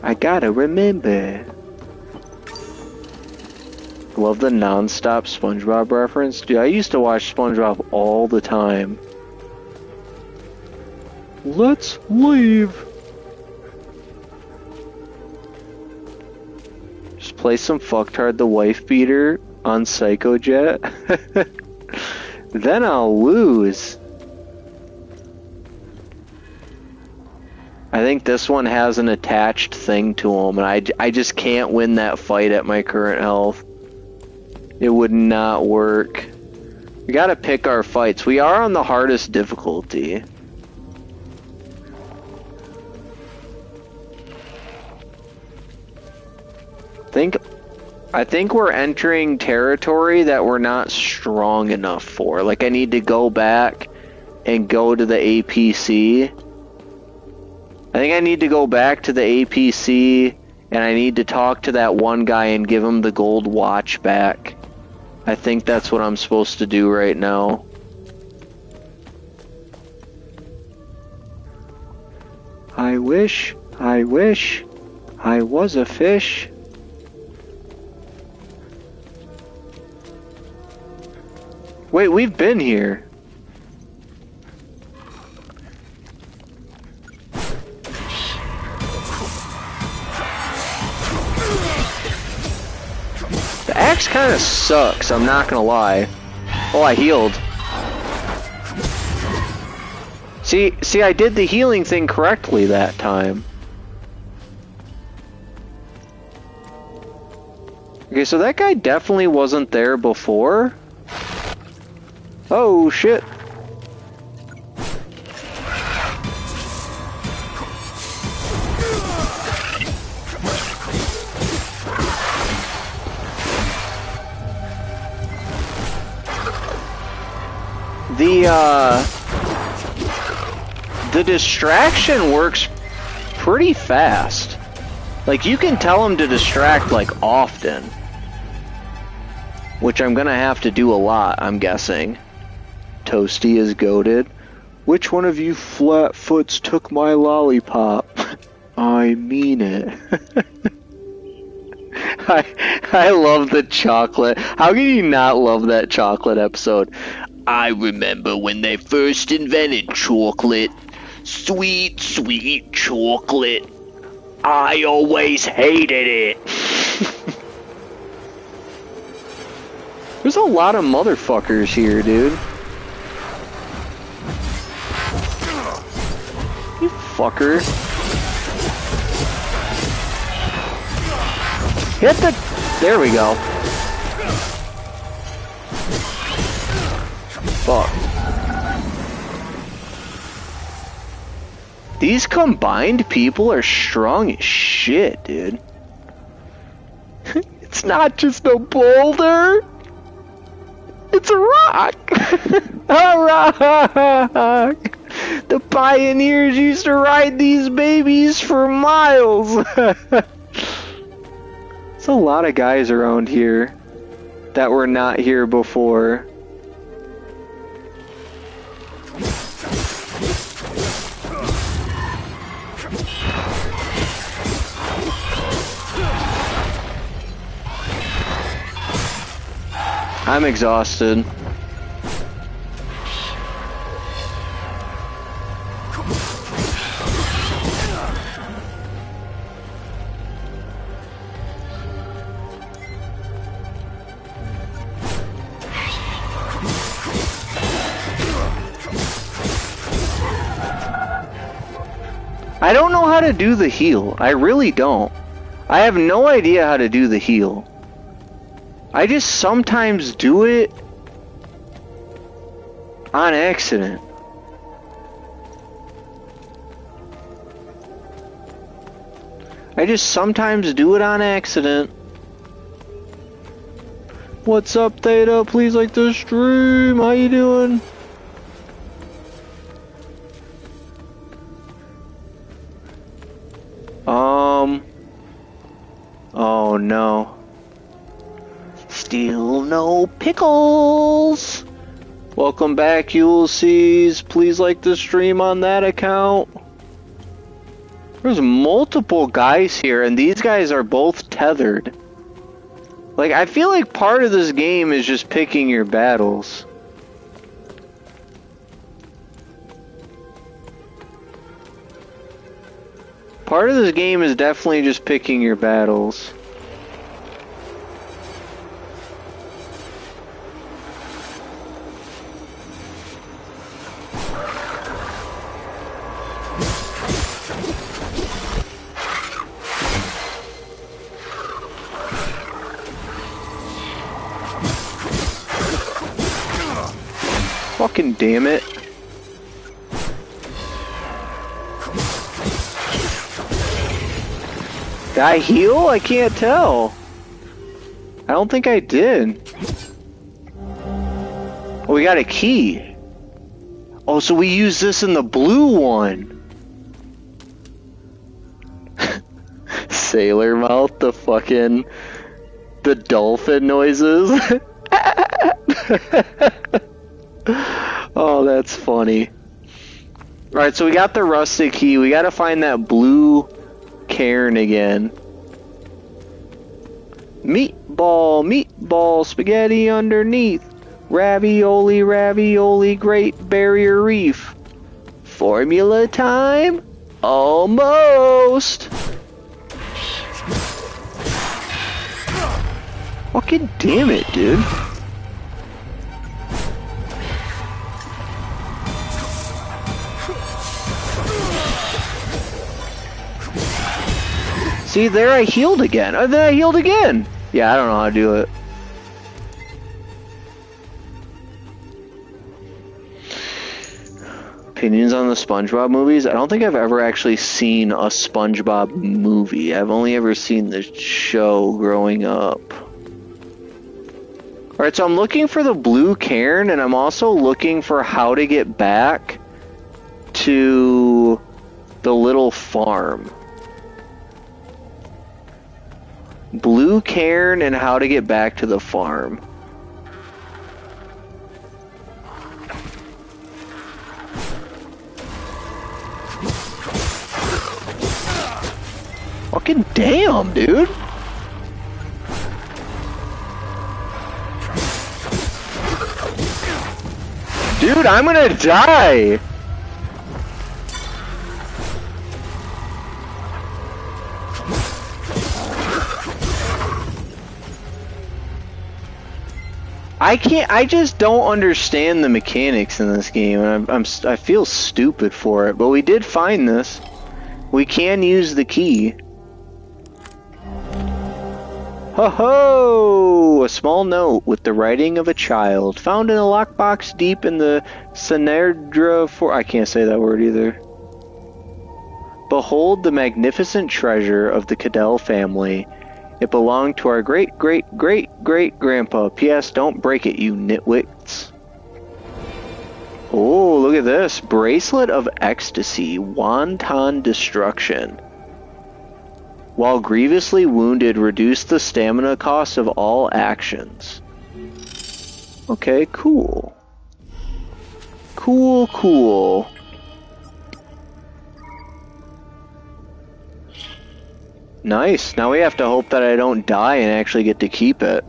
I gotta remember. Love the non-stop SpongeBob reference. Dude, I used to watch SpongeBob all the time. Let's leave. Just play some Fucktard the Wife Beater on Psychojet. Then I'll lose. I think this one has an attached thing to him, and I just can't win that fight at my current health. It would not work. We gotta pick our fights. We are on the hardest difficulty. I think we're entering territory that we're not strong enough for. Like, I need to go back and go to the APC. I think I need to go back to the APC, and I need to talk to that one guy and give him the gold watch back. I think that's what I'm supposed to do right now. I wish I was a fish. Wait, we've been here. The axe kind of sucks, I'm not gonna lie. Oh, I healed. See, I did the healing thing correctly that time. Okay, so that guy definitely wasn't there before. Oh, shit. the distraction works pretty fast. Like, you can tell him to distract, like, often. Which I'm gonna have to do a lot, I'm guessing. Toasty is goated. Which one of you flatfoots took my lollipop? I mean it. I love the chocolate. How can you not love that chocolate episode? I remember when they first invented chocolate. Sweet, sweet chocolate. I always hated it. There's a lot of motherfuckers here, dude. You fucker. Hit the... There we go. Fuck. These combined people are strong as shit, dude. It's not just a boulder. It's a rock. A rock. The pioneers used to ride these babies for miles. There's a lot of guys around here that were not here before. I'm exhausted. I don't know how to do the heal. I really don't. I have no idea how to do the heal. I just sometimes do it on accident. I just sometimes do it on accident. What's up, Theta? Please like the stream. How you doing? Oh no. Still no pickles. Welcome back, Ulysses. Please like the stream on that account. There's multiple guys here, and these guys are both tethered. Like, I feel like part of this game is just picking your battles. Part of this game is definitely just picking your battles. Fucking damn it. Did I heal? I can't tell. I don't think I did. Oh, we got a key. Oh, so we use this in the blue one. Sailor mouth, the fucking... the dolphin noises. Oh, that's funny. Alright, so we got the rusted key. We gotta find that blue cairn again. Meatball, meatball, spaghetti underneath. Ravioli, ravioli, Great Barrier Reef. Formula time? Almost! Fucking damn it, dude. See, there I healed again. Oh, then I healed again. Yeah, I don't know how to do it. Opinions on the SpongeBob movies? I don't think I've ever actually seen a SpongeBob movie. I've only ever seen the show growing up. Alright, so I'm looking for the blue cairn, and I'm also looking for how to get back to the little farm. Blue cairn and how to get back to the farm. Fucking damn, dude. Dude, I'm gonna die. I just don't understand the mechanics in this game, and I feel stupid for it, but we did find this. We can use the key. Ho ho! A small note with the writing of a child found in a lockbox deep in the Sanerdra for I can't say that word either. Behold the magnificent treasure of the Cadell family. It belonged to our great-great-great-great-grandpa. P.S. Don't break it, you nitwits. Oh, look at this. Bracelet of Ecstasy. Wanton Destruction. While grievously wounded, reduce the stamina cost of all actions. Okay, cool. Cool. Nice. Now we have to hope that I don't die and actually get to keep it.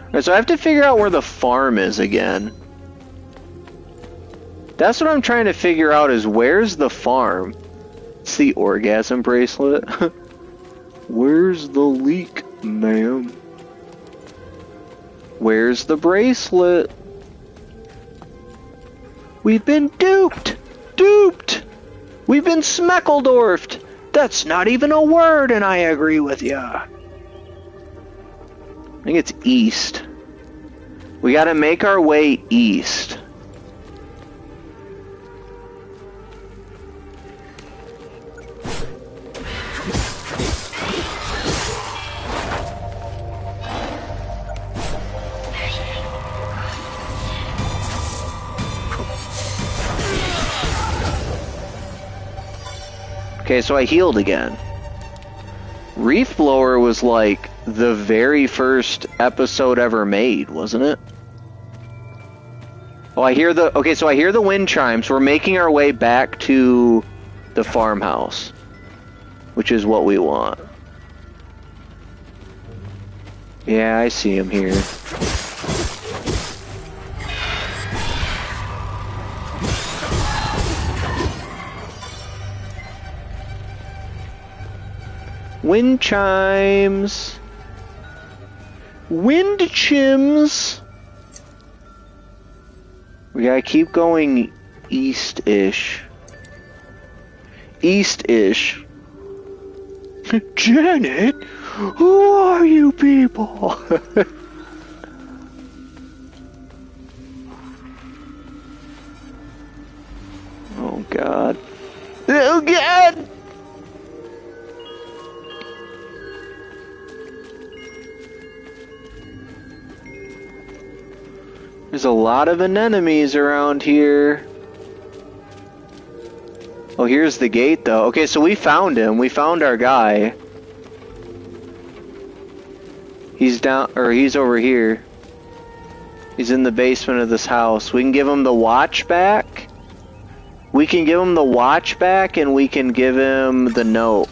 Alright, so I have to figure out where the farm is again. That's what I'm trying to figure out, is where's the farm? It's the orgasm bracelet. Where's the leak, ma'am? Where's the bracelet? We've been duped! Duped! We've been smeckledorfed! That's not even a word, and I agree with ya. I think it's east. We gotta make our way east. Okay, so I healed again. Reef Blower was like the very first episode ever made, wasn't it? Oh, I hear the... Okay, so I hear the wind chimes. We're making our way back to the farmhouse, which is what we want. Yeah, I see him here. Wind chimes. Wind chims. We gotta keep going east-ish. East-ish. Janet, who are you people? Oh God. Oh God! There's a lot of anemones around here. Oh, here's the gate, though. Okay, so we found him. We found our guy. He's down, or he's over here. He's in the basement of this house. We can give him the watch back. We can give him the watch back, and we can give him the note.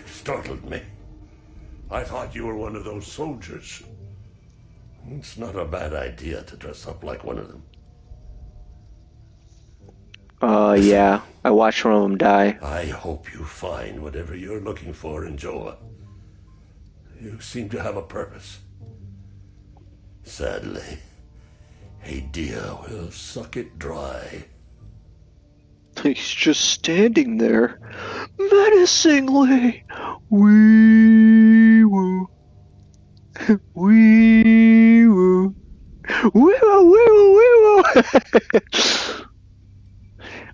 Startled me. I thought you were one of those soldiers. It's not a bad idea to dress up like one of them. Yeah. I watched one of them die. I hope you find whatever you're looking for in Joa. You seem to have a purpose. Sadly, Hadia will suck it dry. He's just standing there, menacingly. Wee woo. Wee woo. Wee woo, wee woo, wee woo.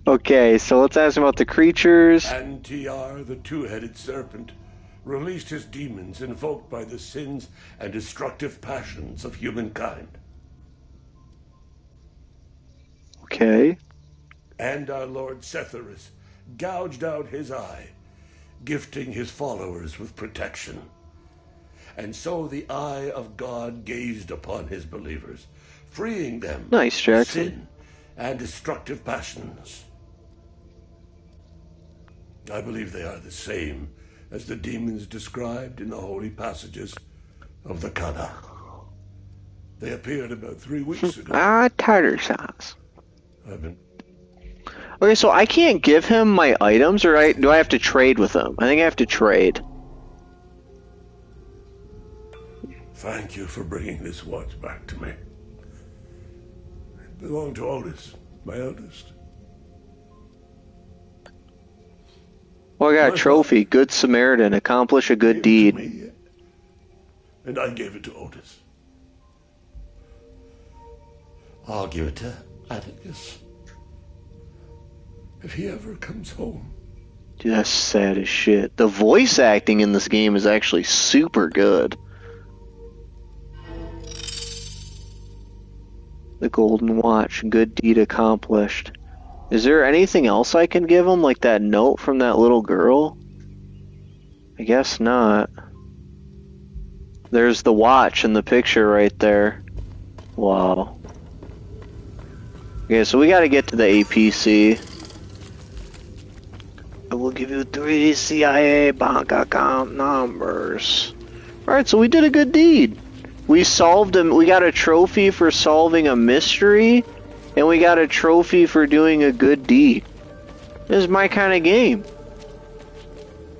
Okay, so let's ask him about the creatures. Antiar, the two-headed serpent, released his demons invoked by the sins and destructive passions of humankind. Okay. And our Lord Setherus gouged out his eye, gifting his followers with protection. And so the eye of God gazed upon his believers, freeing them Nice, of Jackson. sin and destructive passions. I believe they are the same as the demons described in the holy passages of the Kana. They appeared about 3 weeks ago. Tartar sauce. I've been... Okay, so I can't give him my items, or do I have to trade with him? I think I have to trade. Thank you for bringing this watch back to me. It belonged to Otis, my eldest. Well, I got a trophy. Good Samaritan. Accomplish a good deed. Gave it to me, and I gave it to Otis. I'll give it to Atticus. If he ever comes home. Dude, that's sad as shit. The voice acting in this game is actually super good. The golden watch. Good deed accomplished. Is there anything else I can give him? Like that note from that little girl? I guess not. There's the watch in the picture right there. Wow. Okay, so we gotta get to the APC. I will give you 3 CIA bank account numbers. Alright, so we did a good deed. We solved him. We got a trophy for solving a mystery, and we got a trophy for doing a good deed. This is my kind of game.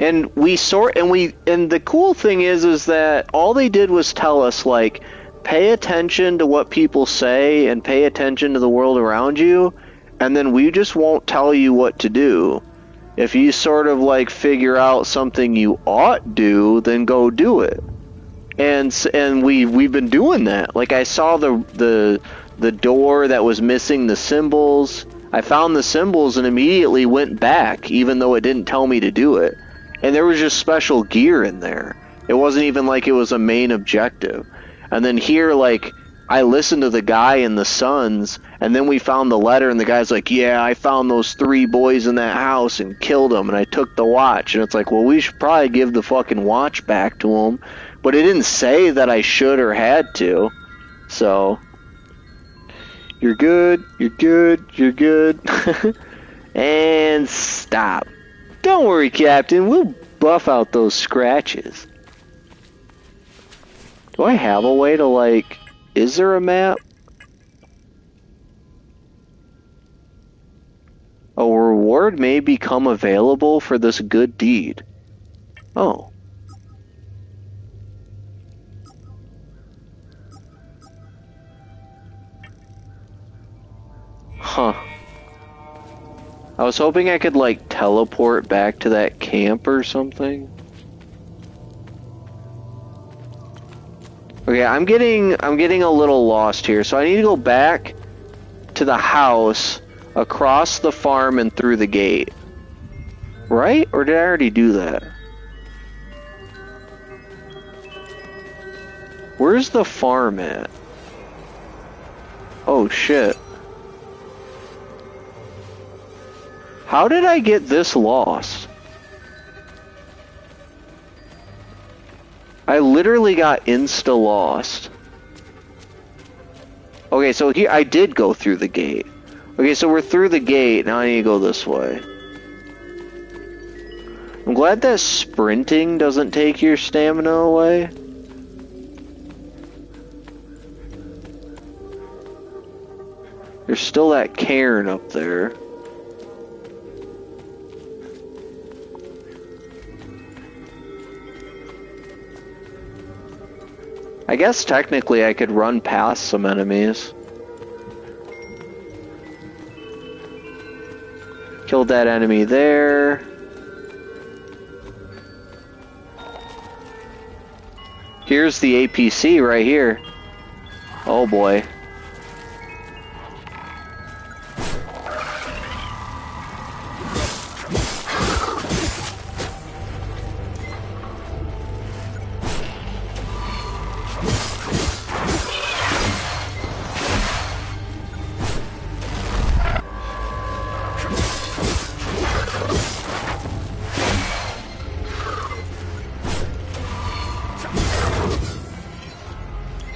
And and the cool thing is that all they did was tell us, like, pay attention to what people say and pay attention to the world around you, and then we just won't tell you what to do. If you sort of like figure out something you ought do, then go do it. And we've been doing that. Like, I saw the door that was missing the symbols. I found the symbols and immediately went back, even though it didn't tell me to do it. And there was just special gear in there. It wasn't even like it was a main objective. And then here, like, I listened to the guy in the Sons, and then we found the letter, and the guy's like, yeah, I found those 3 boys in that house and killed them, and I took the watch. And it's like, well, we should probably give the fucking watch back to him. But it didn't say that I should or had to. So, you're good, you're good, you're good. And stop. Don't worry, Captain, we'll buff out those scratches. Do I have a way to, like... Is there a map? A reward may become available for this good deed. Oh. Huh. I was hoping I could, like, teleport back to that camp or something. Okay, I'm getting a little lost here, so I need to go back to the house, across the farm, and through the gate. Right? Or did I already do that? Where's the farm at? Oh shit. How did I get this lost? I literally got insta-lost. Okay, so here, I did go through the gate. Okay, so we're through the gate, now I need to go this way. I'm glad that sprinting doesn't take your stamina away. There's still that cairn up there. I guess technically I could run past some enemies. Killed that enemy there. Here's the APC right here. Oh boy.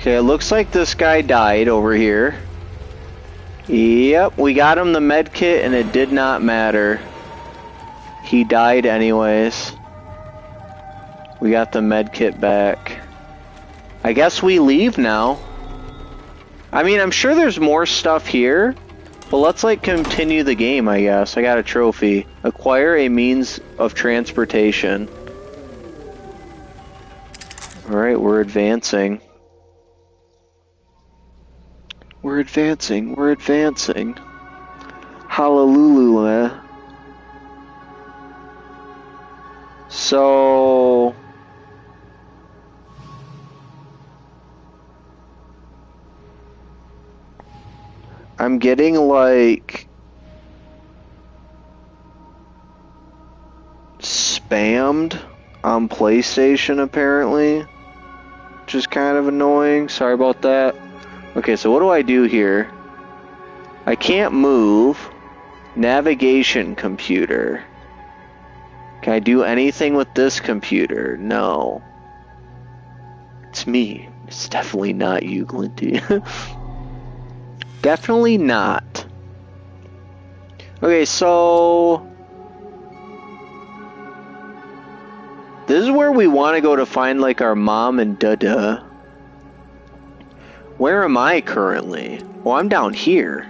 Okay, it looks like this guy died over here. Yep, we got him the med kit and it did not matter. He died anyways. We got the med kit back. I guess we leave now. I mean, I'm sure there's more stuff here, but let's like continue the game, I guess. I got a trophy. Acquire a means of transportation. Alright, we're advancing. We're advancing. We're advancing. Hallelujah. So... I'm getting like... spammed on PlayStation apparently. Which is kind of annoying. Sorry about that. Okay, so what do I do here? I can't move. Navigation computer. Can I do anything with this computer? No. It's me. It's definitely not you, Glinty. Definitely not. Okay, so... this is where we want to go to find like our mom and dada. Where am I currently? Well, I'm down here.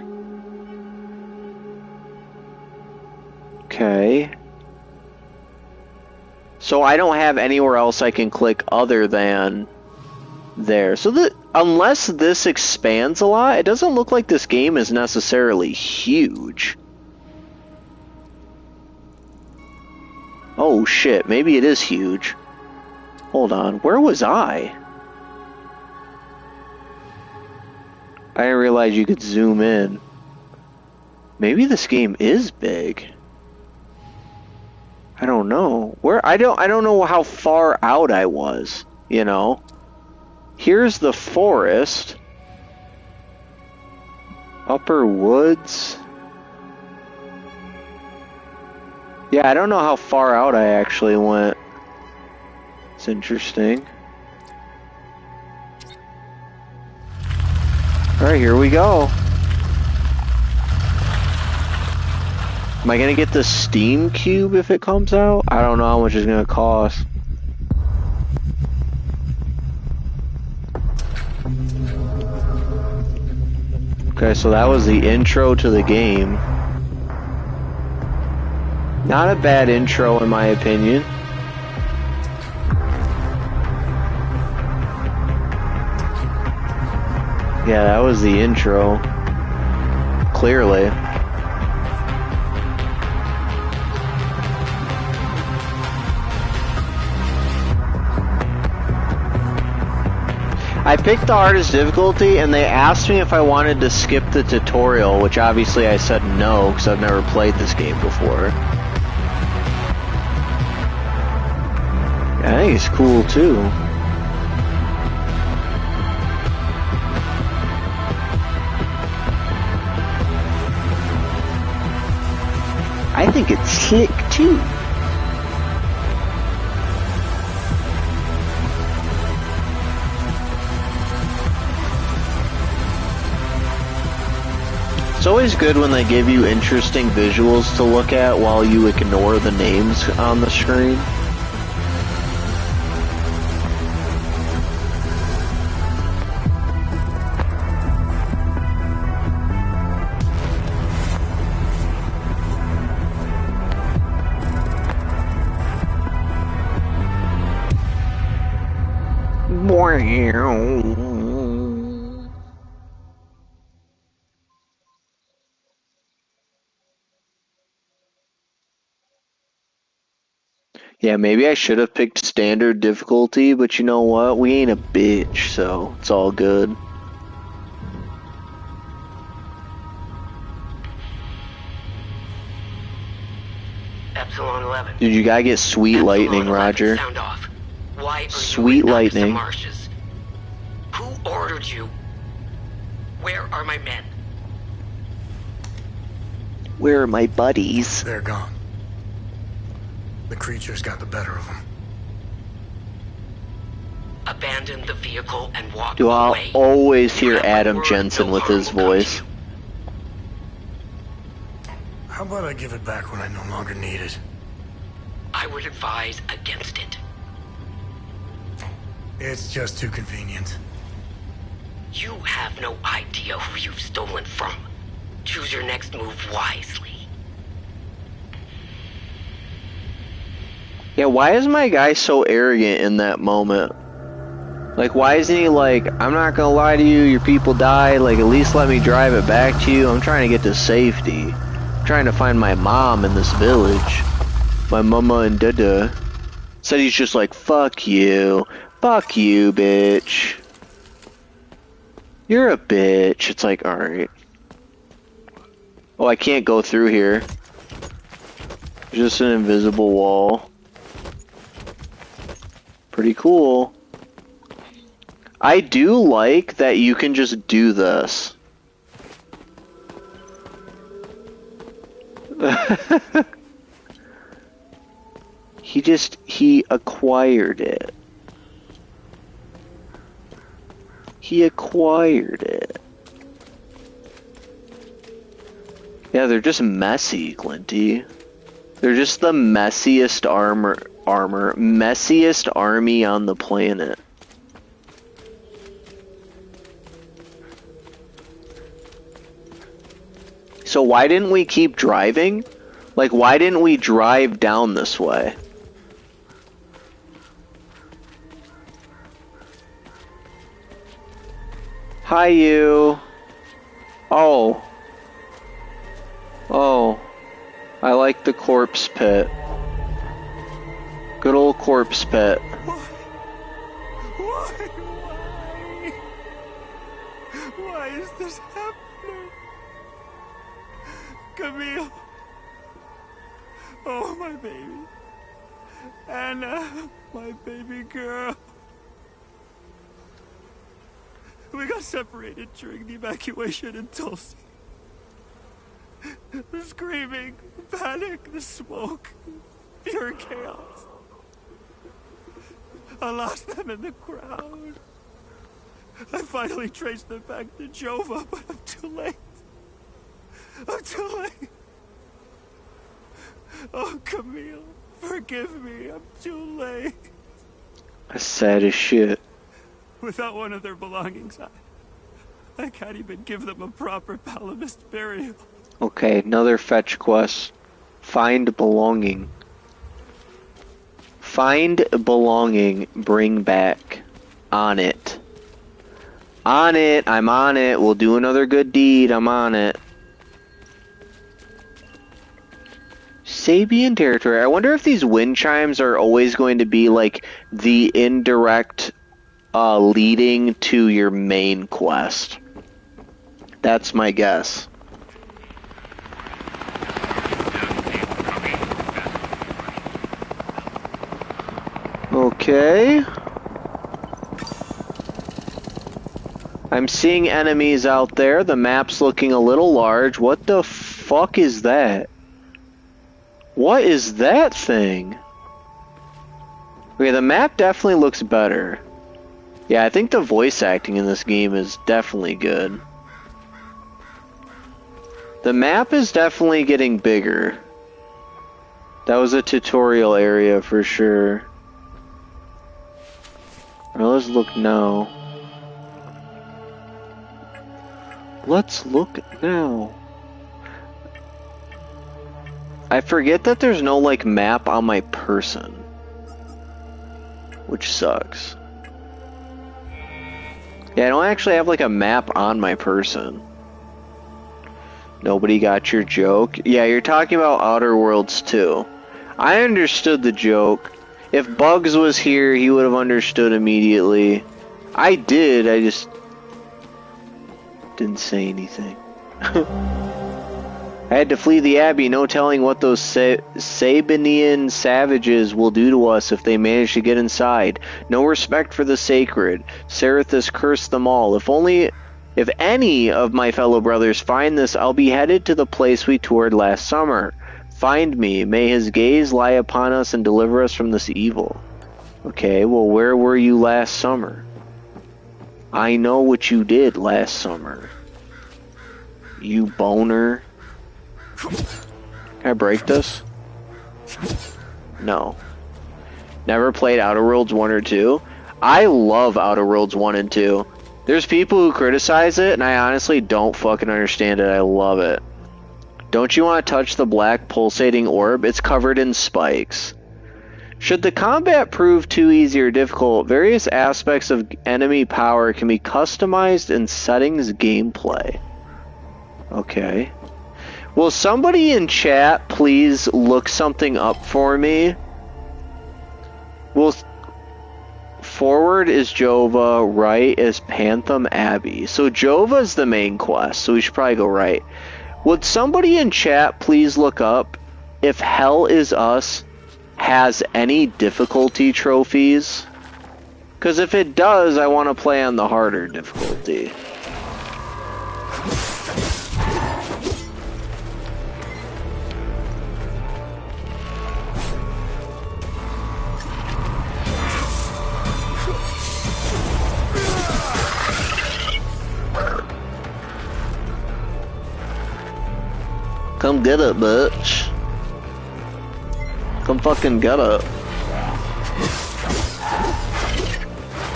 Okay. So I don't have anywhere else I can click other than there. So unless this expands a lot, it doesn't look like this game is necessarily huge. Oh shit, maybe it is huge. Hold on, where was I? I didn't realize you could zoom in. Maybe this game is big. I don't know. I don't know how far out I was, you know. Here's the forest. Upper woods. Yeah, I don't know how far out I actually went. It's interesting. Alright, here we go. Am I gonna get the Steam Cube if it comes out? I don't know how much it's gonna cost. Okay, so that was the intro to the game. Not a bad intro in my opinion. Yeah, that was the intro. Clearly. I picked the hardest difficulty and they asked me if I wanted to skip the tutorial, which obviously I said no because I've never played this game before. I think it's cool too. I think it's slick too. It's always good when they give you interesting visuals to look at while you ignore the names on the screen. Yeah, maybe I should have picked standard difficulty, but you know what? We ain't a bitch, so it's all good. Epsilon 11. Dude, you gotta get sweet Epsilon lightning, 11, Roger. sound off. Why are Sweet you in lightning. the marshes? Who ordered you? Where are my men? Where are my buddies? They're gone. The creatures got the better of them. A abandoned the vehicle and walked Do I away. always hear You have my Adam word, Jensen no with harm his will come to voice? you. How about I give it back when I no longer need it? I would advise against it. It's just too convenient. You have no idea who you've stolen from. Choose your next move wisely. Yeah, why is my guy so arrogant in that moment? Like, why isn't he like, I'm not gonna lie to you, your people died, like, at least let me drive it back to you. I'm trying to get to safety. I'm trying to find my mom in this village. My mama and dada. Said he's just like, fuck you, bitch. You're a bitch. It's like, alright. Oh, I can't go through here. There's just an invisible wall. Pretty cool. I do like that you can just do this. He acquired it. He acquired it. Yeah, they're just messy, Glinty. They're just the messiest messiest army on the planet. So why didn't we keep driving? Like, why didn't we drive down this way? Hi, you. Oh. Oh. I like the corpse pit. Good old corpse pit. Why is this happening? Camille. Oh, my baby. Anna, my baby girl. We got separated during the evacuation in Tulsi. The screaming, panic, the smoke, pure chaos. I lost them in the crowd. I finally traced them back to Jova, but I'm too late. I'm too late. Oh, Camille, forgive me. I'm too late. That's sad as shit. Without one of their belongings, I can't even give them a proper Palamist burial. Okay, another fetch quest. Find belonging. Find belonging, bring back. On it. On it, I'm on it. We'll do another good deed, I'm on it. Sabian territory. I wonder if these wind chimes are always going to be like the indirect leading to your main quest. That's my guess. Okay. I'm seeing enemies out there. The map's looking a little large. What the fuck is that? What is that thing? Okay, the map definitely looks better. Yeah, I think the voice acting in this game is definitely good. The map is definitely getting bigger. That was a tutorial area for sure. Alright, let's look now. Let's look now. I forget that there's no like map on my person, which sucks. Yeah, I don't actually have like a map on my person. Nobody got your joke? Yeah, you're talking about Outer Worlds 2. I understood the joke. If Bugs was here, he would have understood immediately. I did, I just didn't say anything. I had to flee the Abbey, no telling what those Sabinian savages will do to us if they manage to get inside. No respect for the sacred. Serethus cursed them all. If any of my fellow brothers find this, I'll be headed to the place we toured last summer. Find me. May his gaze lie upon us and deliver us from this evil. Okay, well, where were you last summer? I know what you did last summer. You boner. Can I break this? No. Never played Outer Worlds 1 or 2? I love Outer Worlds 1 and 2. There's people who criticize it, and I honestly don't fucking understand it. I love it. Don't you want to touch the black pulsating orb? It's covered in spikes. Should the combat prove too easy or difficult, various aspects of enemy power can be customized in settings gameplay. Okay. Will somebody in chat please look something up for me? Well, forward is Jova, right is Pantheon Abbey. So Jova is the main quest, so we should probably go right. Would somebody in chat please look up if Hell Is Us has any difficulty trophies? Because if it does, I want to play on the harder difficulty. Come get it, bitch. Come fucking get it.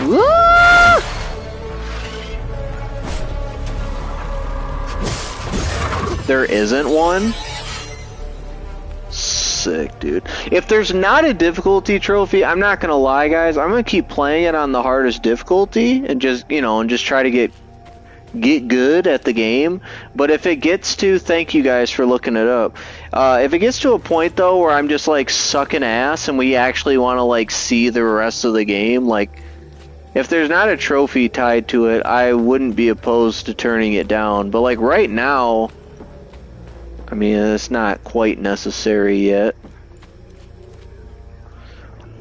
Woo! There isn't one? Sick, dude. If there's not a difficulty trophy, I'm not gonna lie, guys. I'm gonna keep playing it on the hardest difficulty and just, you know, and just try to get good at the game. But if it gets to, thank you guys for looking it up. If it gets to a point though where I'm just like sucking ass and we actually want to like see the rest of the game, like if there's not a trophy tied to it, I wouldn't be opposed to turning it down. But like right now, I mean, it's not quite necessary yet.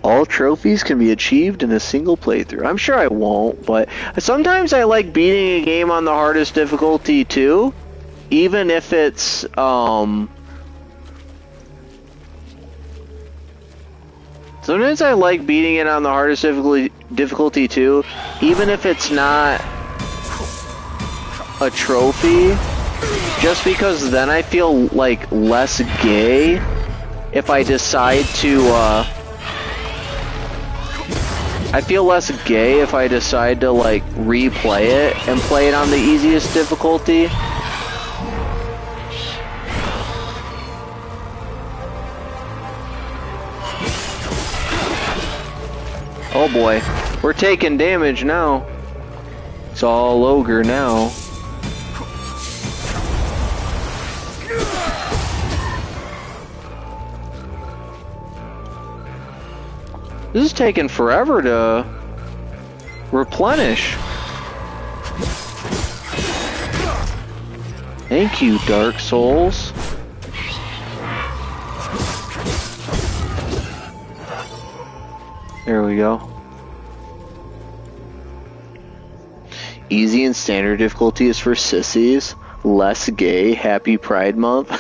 All trophies can be achieved in a single playthrough. I'm sure I won't, but sometimes I like beating a game on the hardest difficulty too, even if it's sometimes I like beating it on the hardest difficulty too, even if it's not a trophy, just because then I feel like less gay if I decide to I feel less gay if I decide to like replay it and play it on the easiest difficulty. Oh boy, we're taking damage now. It's all ogre now. This is taking forever to replenish. Thank you, Dark Souls. There we go. Easy and standard difficulty is for sissies. Less gay. Happy Pride Month.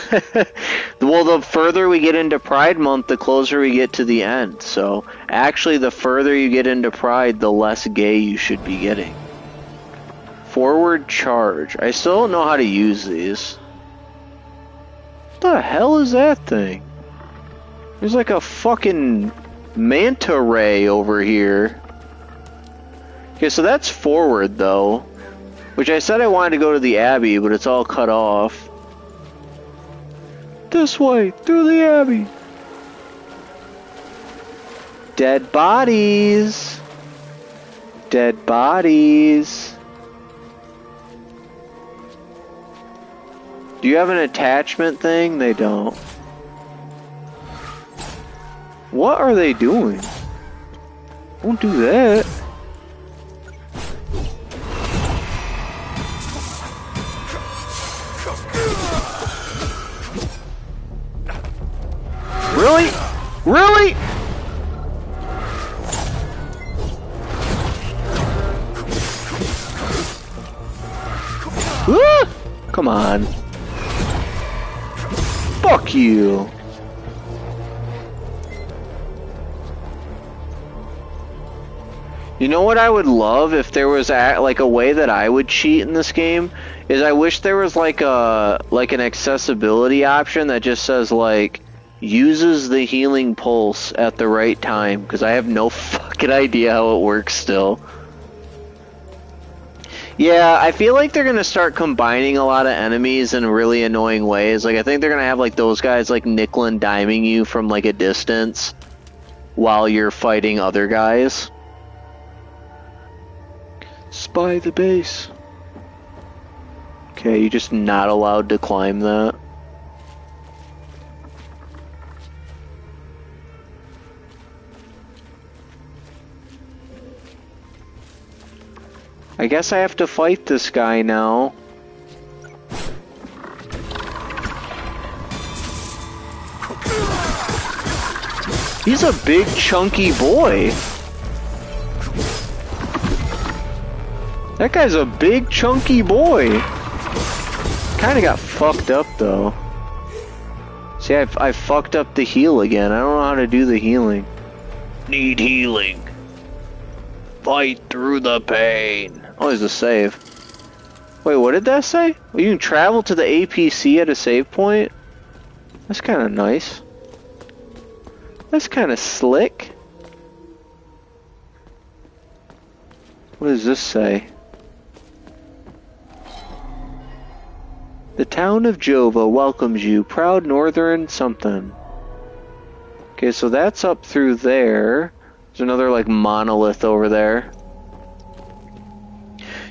Well, the further we get into Pride Month, the closer we get to the end. So, actually, the further you get into Pride, the less gay you should be getting. Forward charge. I still don't know how to use these. What the hell is that thing? There's like a fucking manta ray over here. Okay, so that's forward, though. Which I said I wanted to go to the Abbey, but it's all cut off. This way, through the Abbey. Dead bodies. Dead bodies. Do you have an attachment thing? They don't. What are they doing? Don't do that. Really? Really? Ah! Come on. Fuck you. You know what I would love if there was like a way that I would cheat in this game is I wish there was like an accessibility option that just says like uses the healing pulse at the right time, because I have no fucking idea how it works still. Yeah, I feel like they're gonna start combining a lot of enemies in really annoying ways. Like I think they're gonna have like those guys like nickel and diming you from like a distance while you're fighting other guys. Spy the base. Okay, you're just not allowed to climb that. I guess I have to fight this guy now. He's a big chunky boy. That guy's a big chunky boy. Kinda got fucked up though. See, I fucked up the heal again. I don't know how to do the healing. Need healing. Fight through the pain. Oh, there's a save. Wait, what did that say? Well, you can travel to the APC at a save point? That's kinda nice. That's kinda slick. What does this say? The town of Jova welcomes you, proud northern something. Okay, so that's up through there. There's another like monolith over there.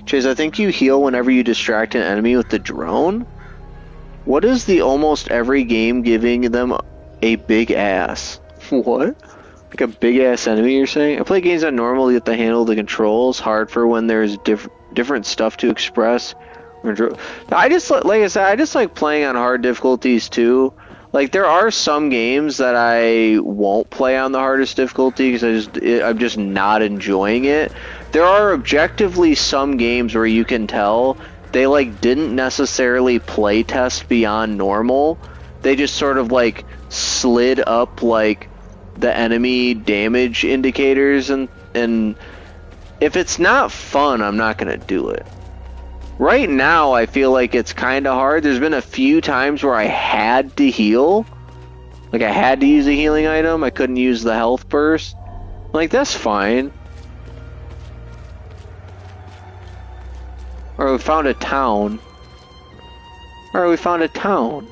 Chase, I think you heal whenever you distract an enemy with the drone. What is the almost every game giving them a big ass? What? Like a big ass enemy, you're saying? I play games on normal to get the handle of the controls. Hard for when there's different stuff to express. I just, like I said, I just like playing on hard difficulties too. Like there are some games that I won't play on the hardest difficulty because I'm just not enjoying it. There are objectively some games where you can tell they like didn't necessarily play test beyond normal. They just sort of like slid up like the enemy damage indicators, and if it's not fun, I'm not gonna do it. Right now, I feel like it's kind of hard. There's been a few times where I had to heal. Like, I had to use a healing item. I couldn't use the health burst. Like, that's fine. Or we found a town. Alright, we found a town.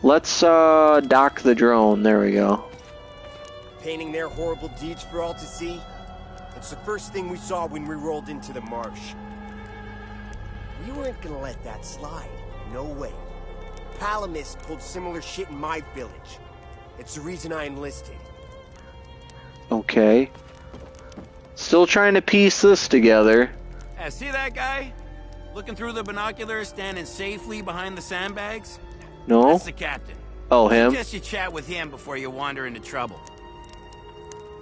Let's, dock the drone. There we go. Painting their horrible deeds for all to see? It's the first thing we saw when we rolled into the marsh. We weren't gonna let that slide. No way. Palamis pulled similar shit in my village. It's the reason I enlisted. Okay. Still trying to piece this together. See that guy? Looking through the binoculars, standing safely behind the sandbags? No? That's the captain. Oh, him? I suggest you chat with him before you wander into trouble.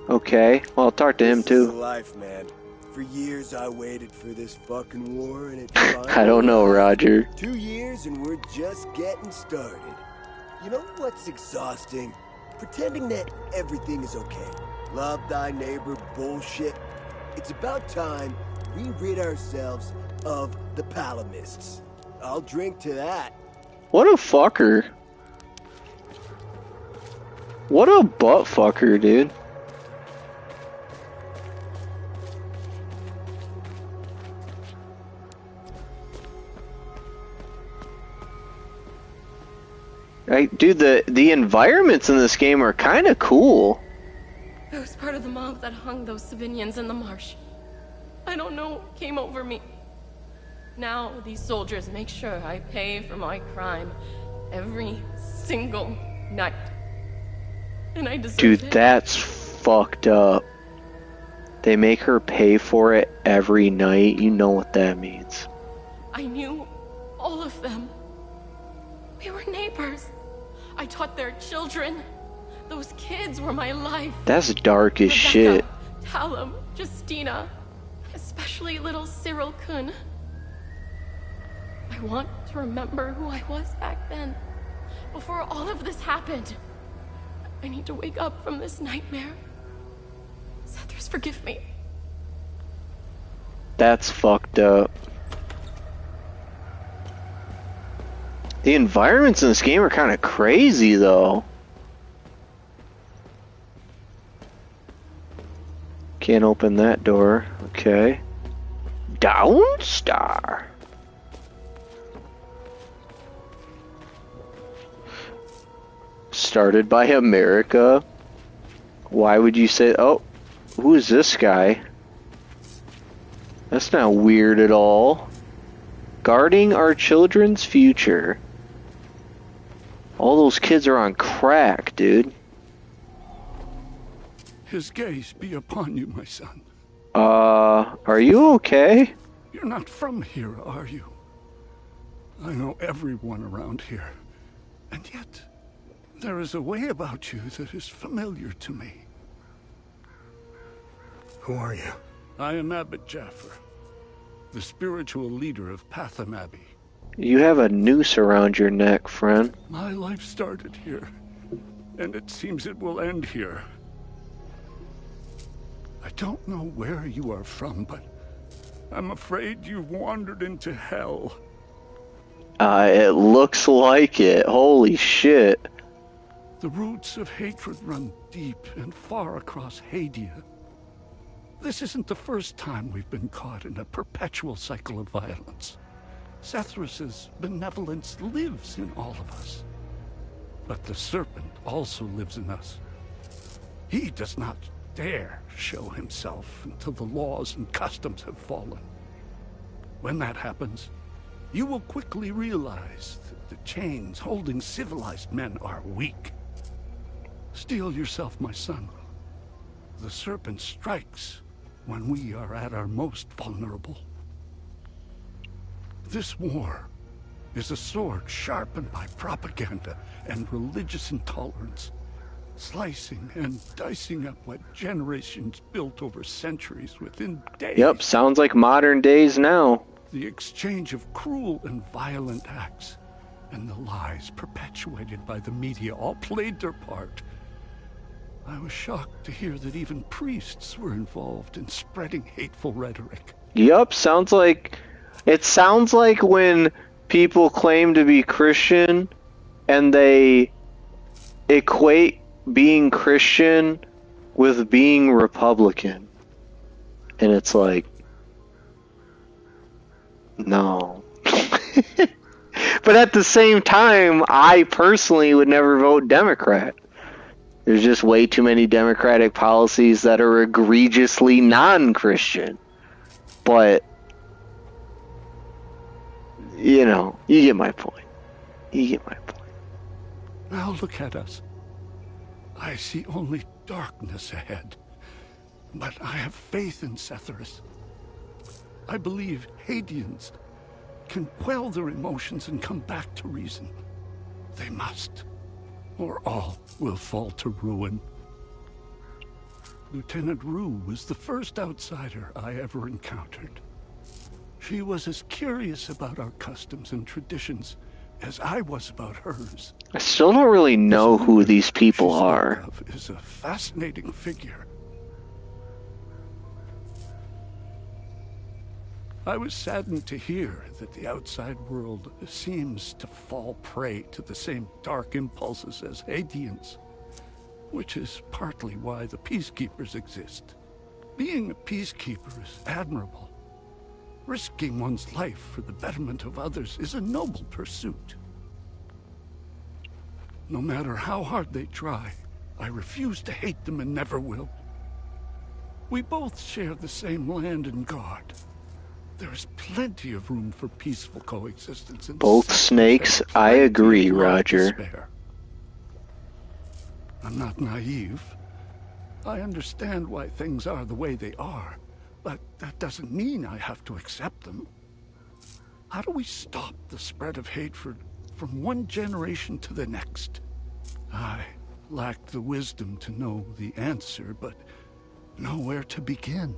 Okay. Well, I'll talk to him This is too. life, man. For years I waited for this fucking war, and it finally I don't know, Roger. 2 years and we're just getting started. You know what's exhausting? Pretending that everything is okay. Love thy neighbor bullshit. It's about time we rid ourselves of the Palamists. I'll drink to that. What a fucker. What a butt fucker, dude. Right, dude, the environments in this game are kind of cool. I was part of the mob that hung those civilians in the marsh. I don't know what came over me. Now these soldiers make sure I pay for my crime every single night. And I deserve Dude, it. that's fucked up. They make her pay for it every night. You know what that means. I knew all of them. We were neighbors. I taught their children. Those kids were my life. That's dark as Rebecca, shit. Talum, Justina, especially little Cyril Kun. I want to remember who I was back then, before all of this happened. I need to wake up from this nightmare. Sethras, forgive me. That's fucked up. The environments in this game are kind of crazy, though. Can't open that door. Okay. Dawnstar. Started by America. Why would you say... Oh, who is this guy? That's not weird at all. Guarding our children's future. All those kids are on crack, dude. His gaze be upon you, my son. Are you okay? You're not from here, are you? I know everyone around here. And yet, there is a way about you that is familiar to me. Who are you? I am Abbot Jaffer, the spiritual leader of Patham Abbey. You have a noose around your neck, friend. My life started here, and it seems it will end here. I don't know where you are from, but I'm afraid you've wandered into hell. It looks like it. Holy shit. The roots of hatred run deep and far across Hadia. This isn't the first time we've been caught in a perpetual cycle of violence. Sethrus's benevolence lives in all of us. But the serpent also lives in us. He does not dare show himself until the laws and customs have fallen. When that happens, you will quickly realize that the chains holding civilized men are weak. Steel yourself, my son. The serpent strikes when we are at our most vulnerable. This war is a sword sharpened by propaganda and religious intolerance, slicing and dicing up what generations built over centuries within days. Yep, sounds like modern days now. The exchange of cruel and violent acts and the lies perpetuated by the media all played their part. I was shocked to hear that even priests were involved in spreading hateful rhetoric. Yup, it sounds like when people claim to be Christian and they equate being Christian with being Republican. And it's like, no. But at the same time, I personally would never vote Democrat. There's just way too many Democratic policies that are egregiously non-Christian. But, you know, you get my point. You get my point. Now look at us. I see only darkness ahead. But I have faith in Sethrus. I believe Hadians can quell their emotions and come back to reason. They must, or all will fall to ruin. Lieutenant Rue was the first outsider I ever encountered. She was as curious about our customs and traditions as I was about hers. I still don't really know who these people are. Is a fascinating figure. I was saddened to hear that the outside world seems to fall prey to the same dark impulses as Hadians, which is partly why the Peacekeepers exist. Being a Peacekeeper is admirable. Risking one's life for the betterment of others is a noble pursuit. No matter how hard they try, I refuse to hate them and never will. We both share the same land and God. There's plenty of room for peaceful coexistence. Both snakes, I agree, Roger. Despair. I'm not naive. I understand why things are the way they are, but that doesn't mean I have to accept them. How do we stop the spread of hatred from one generation to the next? I lack the wisdom to know the answer, but know where to begin.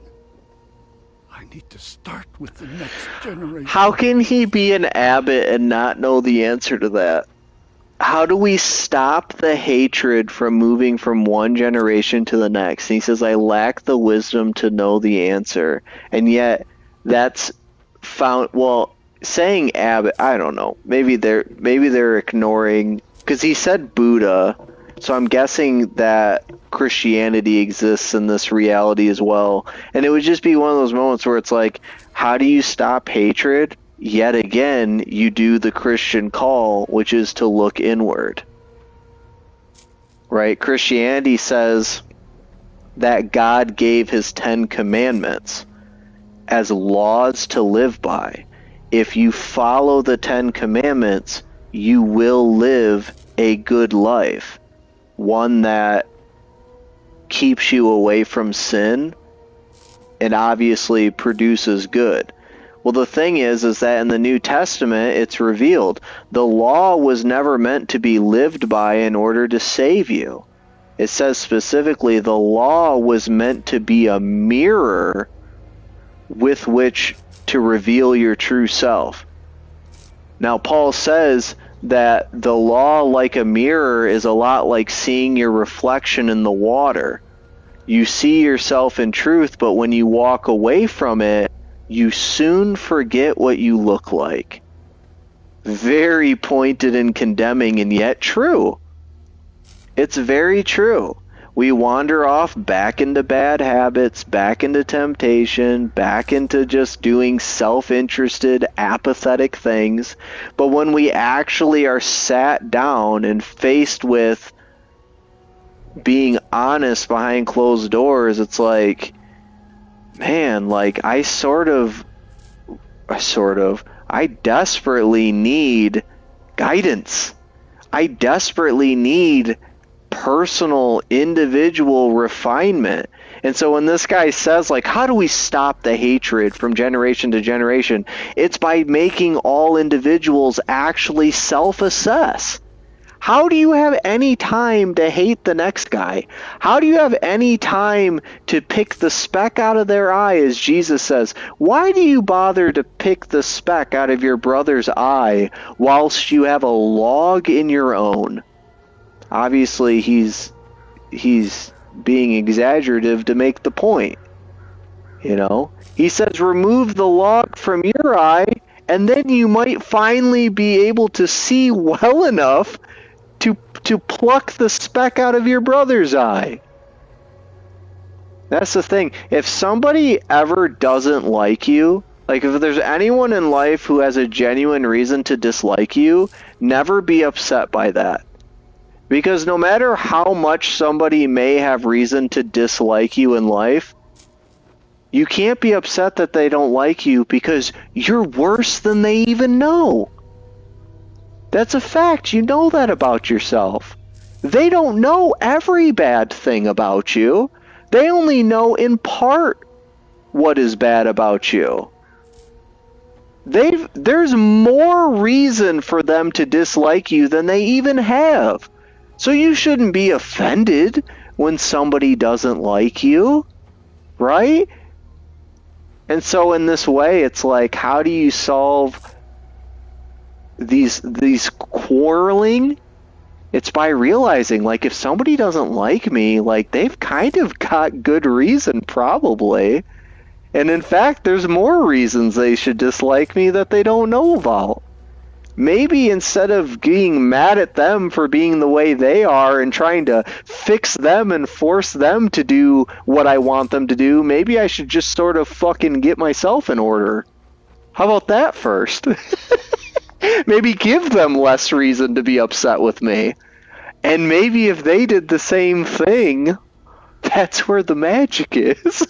I need to start with the next generation. How can he be an abbot and not know the answer to that? How do we stop the hatred from moving from one generation to the next? And he says, I lack the wisdom to know the answer. And yet, that's found. Well, saying Abbott, I don't know. Maybe they're ignoring, because he said Buddha, so I'm guessing that Christianity exists in this reality as well. And it would just be one of those moments where it's like, how do you stop hatred? Yet again, you do the Christian call, which is to look inward. Right? Christianity says that God gave his 10 commandments as laws to live by. If you follow the 10 commandments, you will live a good life. One that keeps you away from sin and obviously produces good. Well, the thing is that in the New Testament, it's revealed the law was never meant to be lived by in order to save you. It says specifically the law was meant to be a mirror with which to reveal your true self. Now, Paul says that the law, like a mirror, is a lot like seeing your reflection in the water. You see yourself in truth, but when you walk away from it, you soon forget what you look like. Very pointed and condemning, and yet true. It's very true. We wander off back into bad habits, back into temptation, back into just doing self-interested, apathetic things. But when we actually are sat down and faced with being honest behind closed doors, it's like, man, like I desperately need guidance. I desperately need personal, individual refinement. And so when this guy says, like, how do we stop the hatred from generation to generation? It's by making all individuals actually self-assess. How do you have any time to hate the next guy? How do you have any time to pick the speck out of their eye, as Jesus says? Why do you bother to pick the speck out of your brother's eye whilst you have a log in your own? Obviously, he's being exaggerative to make the point. You know? He says, remove the log from your eye, and then you might finally be able to see well enough to pluck the speck out of your brother's eye. That's the thing. If somebody ever doesn't like you, like if there's anyone in life who has a genuine reason to dislike you, never be upset by that. Because no matter how much somebody may have reason to dislike you in life, you can't be upset that they don't like you because you're worse than they even know. That's a fact. You know that about yourself. They don't know every bad thing about you. They only know in part what is bad about you. There's more reason for them to dislike you than they even have. So you shouldn't be offended when somebody doesn't like you, right? And so in this way, it's like, how do you solve these quarreling? It's by realizing, like, if somebody doesn't like me, like, they've kind of got good reason, probably. And in fact, there's more reasons they should dislike me that they don't know about. Maybe instead of being mad at them for being the way they are and trying to fix them and force them to do what I want them to do, maybe I should just sort of fucking get myself in order. How about that first? Maybe give them less reason to be upset with me. And maybe if they did the same thing, that's where the magic is.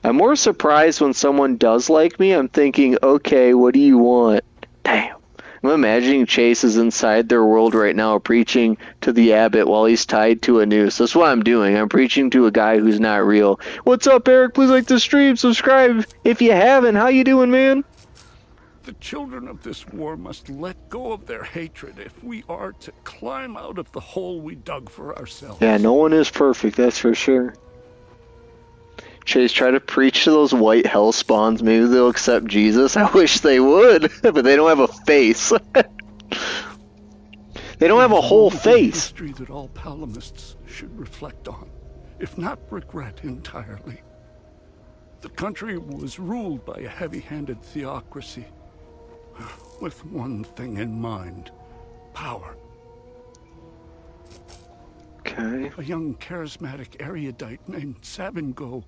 I'm more surprised when someone does like me. I'm thinking, okay, what do you want? Damn. I'm imagining Chase is inside their world right now preaching to the abbot while he's tied to a noose. That's what I'm doing. I'm preaching to a guy who's not real. What's up, Eric? Please like the stream. Subscribe if you haven't. How you doing, man? The children of this war must let go of their hatred if we are to climb out of the hole we dug for ourselves. Yeah, no one is perfect, that's for sure. Chase, try to preach to those white hell spawns. Maybe they'll accept Jesus. I wish they would, but they don't have a face. They don't have a whole face. History that all Palamists should reflect on, if not regret entirely. The country was ruled by a heavy-handed theocracy, with one thing in mind: power. Okay. A young charismatic erudite named Savingo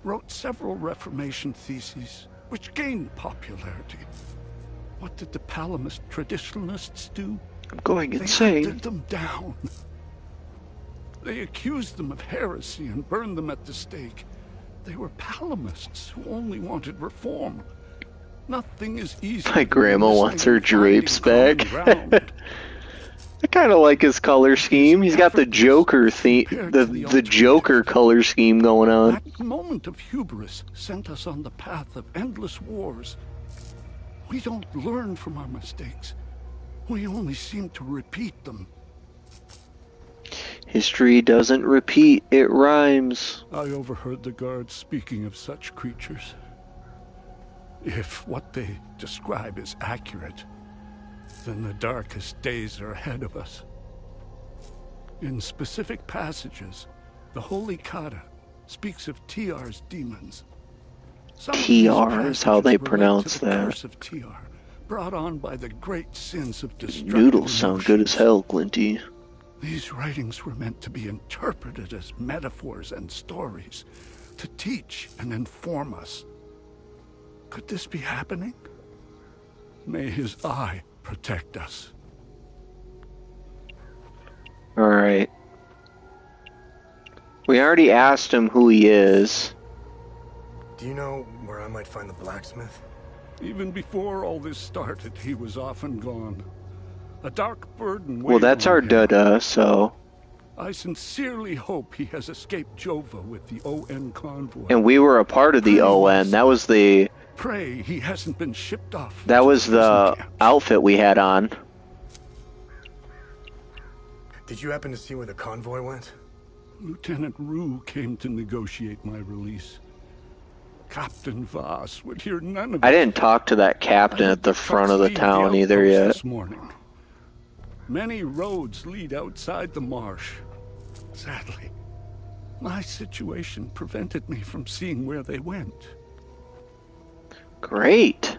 wrote several Reformation theses, which gained popularity. What did the Palamist traditionalists do? I'm going They insane. hunted them down. They accused them of heresy and burned them at the stake. They were Palamists who only wanted reform. Nothing is easy. My grandma wants her drapes back. I kind of like his color scheme. He's got the Joker theme, the Joker color scheme going on. That moment of hubris sent us on the path of endless wars. We don't learn from our mistakes. We only seem to repeat them. History doesn't repeat, it rhymes. I overheard the guards speaking of such creatures. If what they describe is accurate, then the darkest days are ahead of us. In specific passages, the Holy Kata speaks of TR's demons. TR is how they pronounce the that. curse of TR, brought on by the great sins of destructive Noodles sound good as hell, Glinty. These writings were meant to be interpreted as metaphors and stories, to teach and inform us. Could this be happening? May his eye protect us. Alright. We already asked him who he is. Do you know where I might find the blacksmith? Even before all this started, he was off and gone. A dark burden Well, weighed that's on our him. Dada, so... I sincerely hope he has escaped Jova with the ON convoy. And we were a part of the ON. That was the... Pray he hasn't been shipped off. That was the outfit we had on. Did you happen to see where the convoy went? Lieutenant Rue came to negotiate my release. Captain Voss would hear none of it. I didn't talk to that captain at the front of the town either yet. This morning. Many roads lead outside the marsh. Sadly, my situation prevented me from seeing where they went. Great.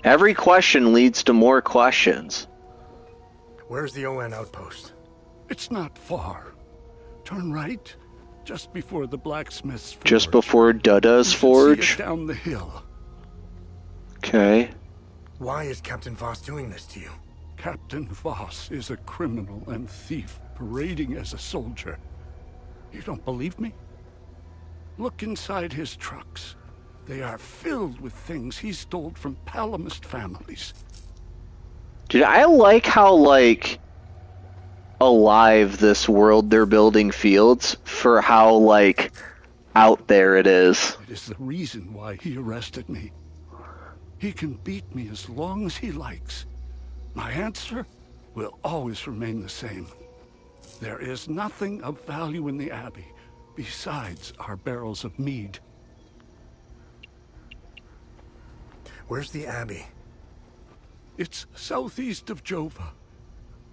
Every question leads to more questions. Where's the ON outpost? It's not far. Turn right, just before the blacksmith's forge. Just before Dada's forge? See it down the hill. Okay. Why is Captain Voss doing this to you? Captain Voss is a criminal and thief parading as a soldier. You don't believe me? Look inside his trucks. They are filled with things he stole from Palamist families. Dude, I like how, like, alive this world they're building fields for how, like, out there it is. It is the reason why he arrested me. He can beat me as long as he likes. My answer will always remain the same. There is nothing of value in the Abbey besides our barrels of mead. Where's the Abbey? It's southeast of Jova,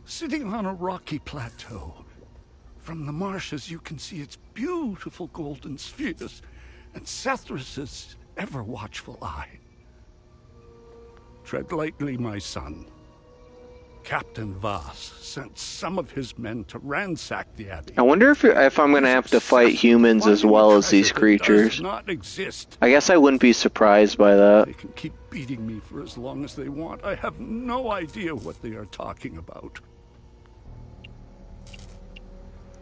sitting on a rocky plateau. From the marshes you can see its beautiful golden spheres and Sethrus's ever-watchful eye. Tread lightly, my son. Captain Voss sent some of his men to ransack the Abbey. I wonder if I'm gonna have to fight humans as well as these creatures. Does not exist. I guess I wouldn't be surprised by that. They can keep beating me for as long as they want. I have no idea what they are talking about.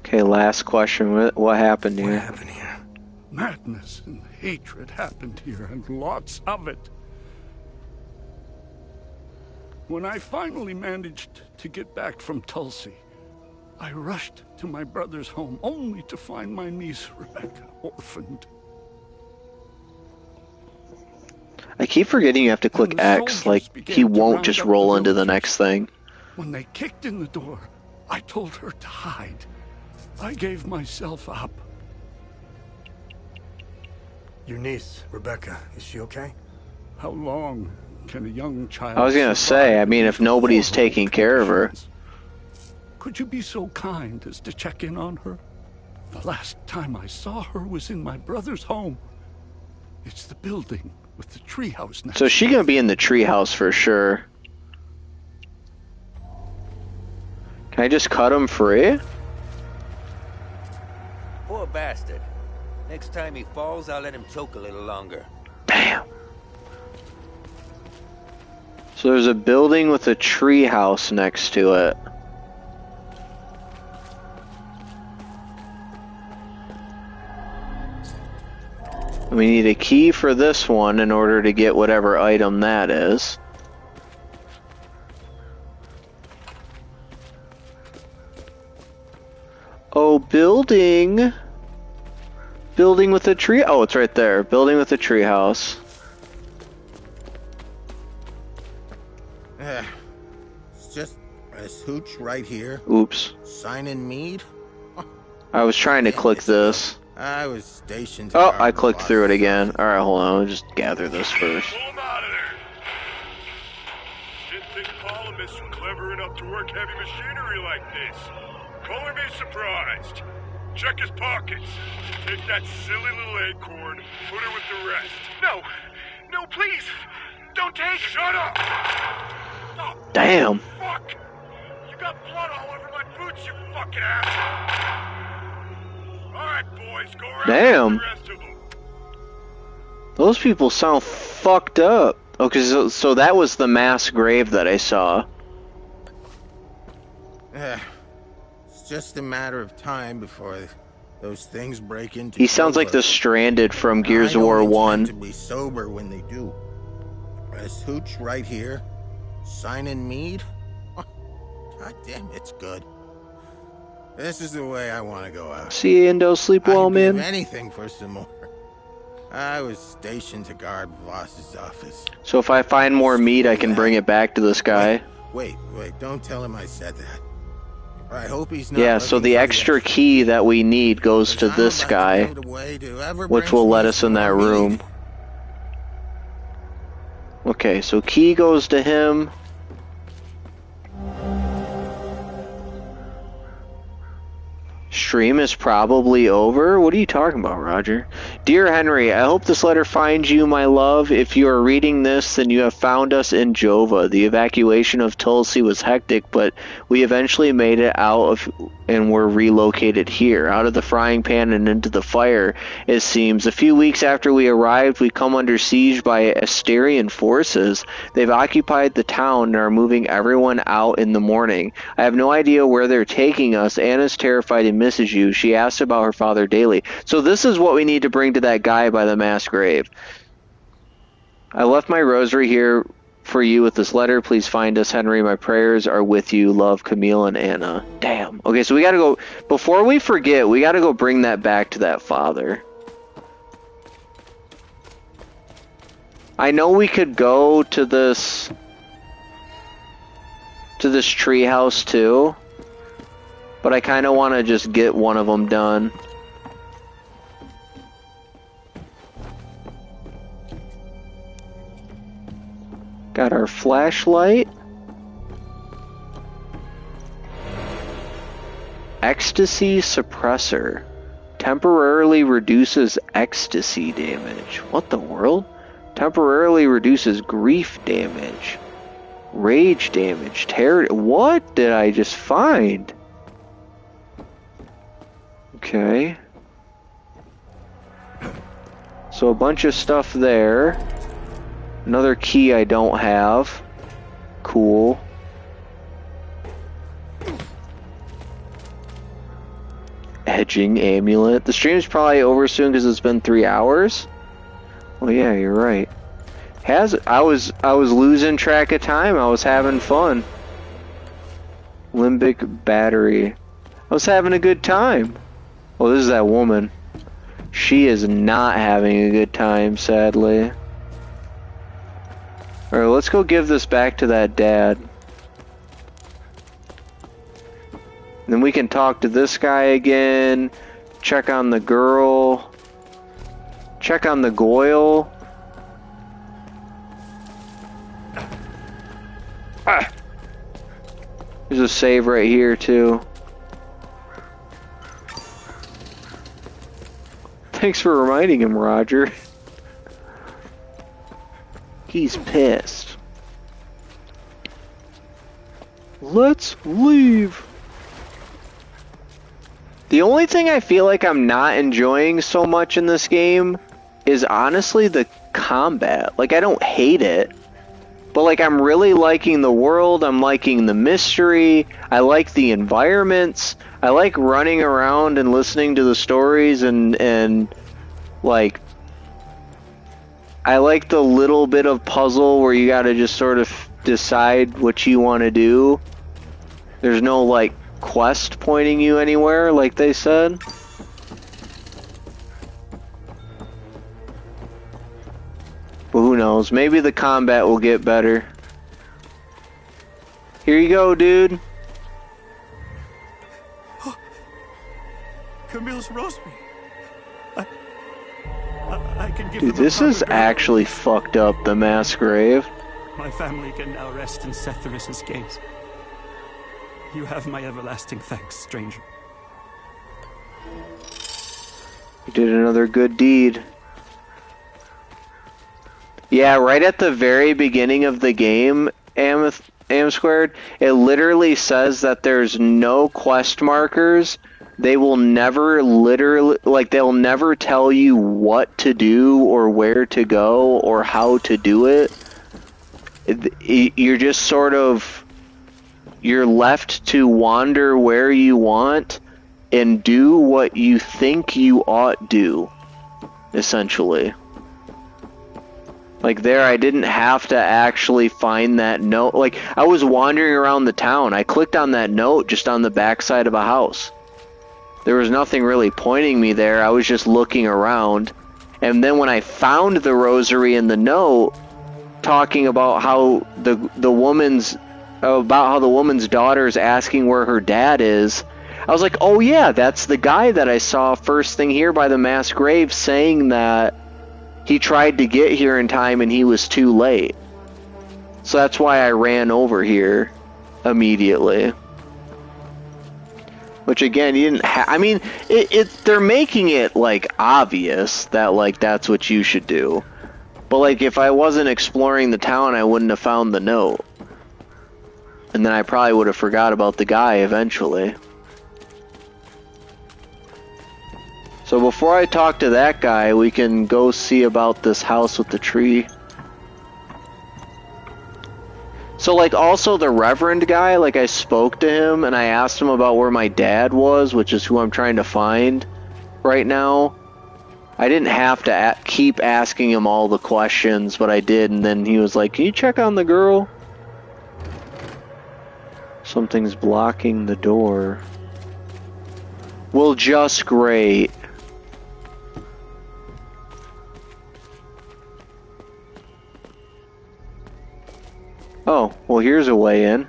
Okay, last question. What happened here? What happened here? Madness and hatred happened here, and lots of it. When I finally managed to get back from Tulsi, I rushed to my brother's home only to find my niece Rebecca orphaned. I keep forgetting you have to click X, like, he won't just roll into the next thing. When they kicked in the door, I told her to hide. I gave myself up. Your niece, Rebecca, is she okay? How long can a young child... I was gonna say, I mean, if nobody's taking care of her. Could you be so kind as to check in on her? The last time I saw her was in my brother's home. It's the building with the treehouse next So she gonna be in the treehouse for sure. Can I just cut him free? Poor bastard. Next time he falls, I'll let him choke a little longer. Damn. So there's a building with a treehouse next to it. We need a key for this one in order to get whatever item that is. Oh, building. Building with a tree. Oh, it's right there. Building with a tree house. It's just a hooch right here. Oops. Sign in Mead. I was trying to click this. I was stationed. Oh, I clicked through it again. Alright, hold on. I'll just gather this first. Pull him out of there. Didn't think Polymus was clever enough to work heavy machinery like this. Color me surprised. Check his pockets. Take that silly little acorn, put her with the rest. No! No, please! Don't take it! Shut up! Oh, damn. Fuck! You got blood all over my boots, you fucking asshole! Alright, boys, go around damn. with the rest of them. Those people sound fucked up. Okay, so that was the mass grave that I saw. It's just a matter of time before those things break into. He sounds like the Stranded from Gears of War 1. To be sober when they do. Press hooch right here. Sign in Mead. God damn, it's good. This is the way I want to go out. See you, Indo. Sleep well, I'd man. give anything for some more. I was stationed to guard Voss's office. So if I find more meat, I can bring it back to this guy. Wait, don't tell him I said that. I hope he's not. Yeah, so the extra key that we need goes to this guy, which will let us in that room. Okay, so key goes to him. Stream is probably over? What are you talking about, Roger? Dear Henry, I hope this letter finds you, my love. If you are reading this, then you have found us in Jova. The evacuation of Tulsi was hectic, but we eventually made it out and were relocated here, out of the frying pan and into the fire, it seems. A few weeks after we arrived, we come under siege by Asterian forces. They've occupied the town and are moving everyone out in the morning. I have no idea where they're taking us. Anna's terrified and misses you. She asks about her father daily. So this is what we need to bring to that guy by the mass grave. I left my rosary here for you with this letter. Please find us, Henry. My prayers are with you. Love, Camille and Anna. Damn. Okay, so we gotta go, before we forget, we gotta go bring that back to that father. I know we could go to this treehouse too, but I kind of want to just get one of them done. Got our flashlight. Ecstasy suppressor. Temporarily reduces ecstasy damage. What the world? Temporarily reduces grief damage. Rage damage. Terror. What did I just find? Okay. So a bunch of stuff there. Another key I don't have. Cool. Edging amulet. The stream's probably over soon because it's been 3 hours. Oh yeah, you're right. I was losing track of time. I was having fun. Limbic battery. I was having a good time. Oh, this is that woman. She is not having a good time, sadly. Alright, let's go give this back to that dad. And then we can talk to this guy again. Check on the girl. Check on the Goyle. Ah. There's a save right here too. Thanks for reminding him, Roger. He's pissed. Let's leave. The only thing I feel like I'm not enjoying so much in this game is honestly the combat. Like, I don't hate it, but like I'm really liking the world, I'm liking the mystery, I like the environments, I like running around and listening to the stories and like I like the little bit of puzzle where you gotta just sort of decide what you want to do. There's no like quest pointing you anywhere, like they said. But who knows? Maybe the combat will get better. Here you go, dude. Oh, Camille's rosary. I can give Dude, them a this is proper burial. actually fucked up, the mass grave. My family can now rest in Setharus' gaze. You have my everlasting thanks, stranger. You did another good deed. Yeah, right at the very beginning of the game, Am Squared, it literally says that there's no quest markers. They will never they'll never tell you what to do or where to go or how to do it. You're just sort of, you're left to wander where you want and do what you think you ought do, essentially. Like there, I didn't have to actually find that note. Like, I was wandering around the town. I clicked on that note just on the backside of a house. There was nothing really pointing me there. I was just looking around. And then when I found the rosary in the note, talking about how the woman's daughter's asking where her dad is, I was like, oh yeah, that's the guy that I saw first thing here by the mass grave saying that he tried to get here in time and he was too late. So that's why I ran over here immediately. Which again, you didn't I mean, they're making it like obvious that like that's what you should do. But like if I wasn't exploring the town, I wouldn't have found the note. And then I probably would have forgot about the guy eventually. So before I talk to that guy, we can go see about this house with the tree. So like also the Reverend guy, like I spoke to him and I asked him about where my dad was, which is who I'm trying to find right now. I didn't have to keep asking him all the questions, but I did, and then he was like, can you check on the girl? Something's blocking the door. Well, just great. Oh, well here's a way in.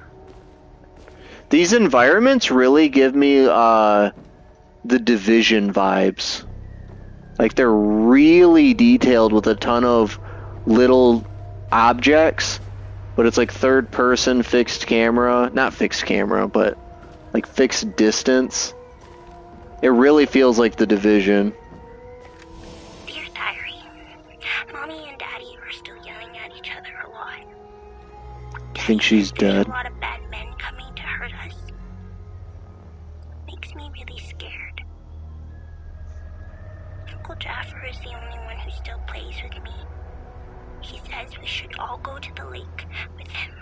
These environments really give me the Division vibes. Like they're really detailed with a ton of little objects, but it's like third person, fixed camera, not fixed camera, but like fixed distance. It really feels like the Division. Dear Diary, Mommy and Daddy are still yelling at each other a lot. I think she's dead. A lot of bad men coming to hurt us. Makes me really scared. Uncle Jaffer is the only one who still plays with me. He says we should all go to the lake with him.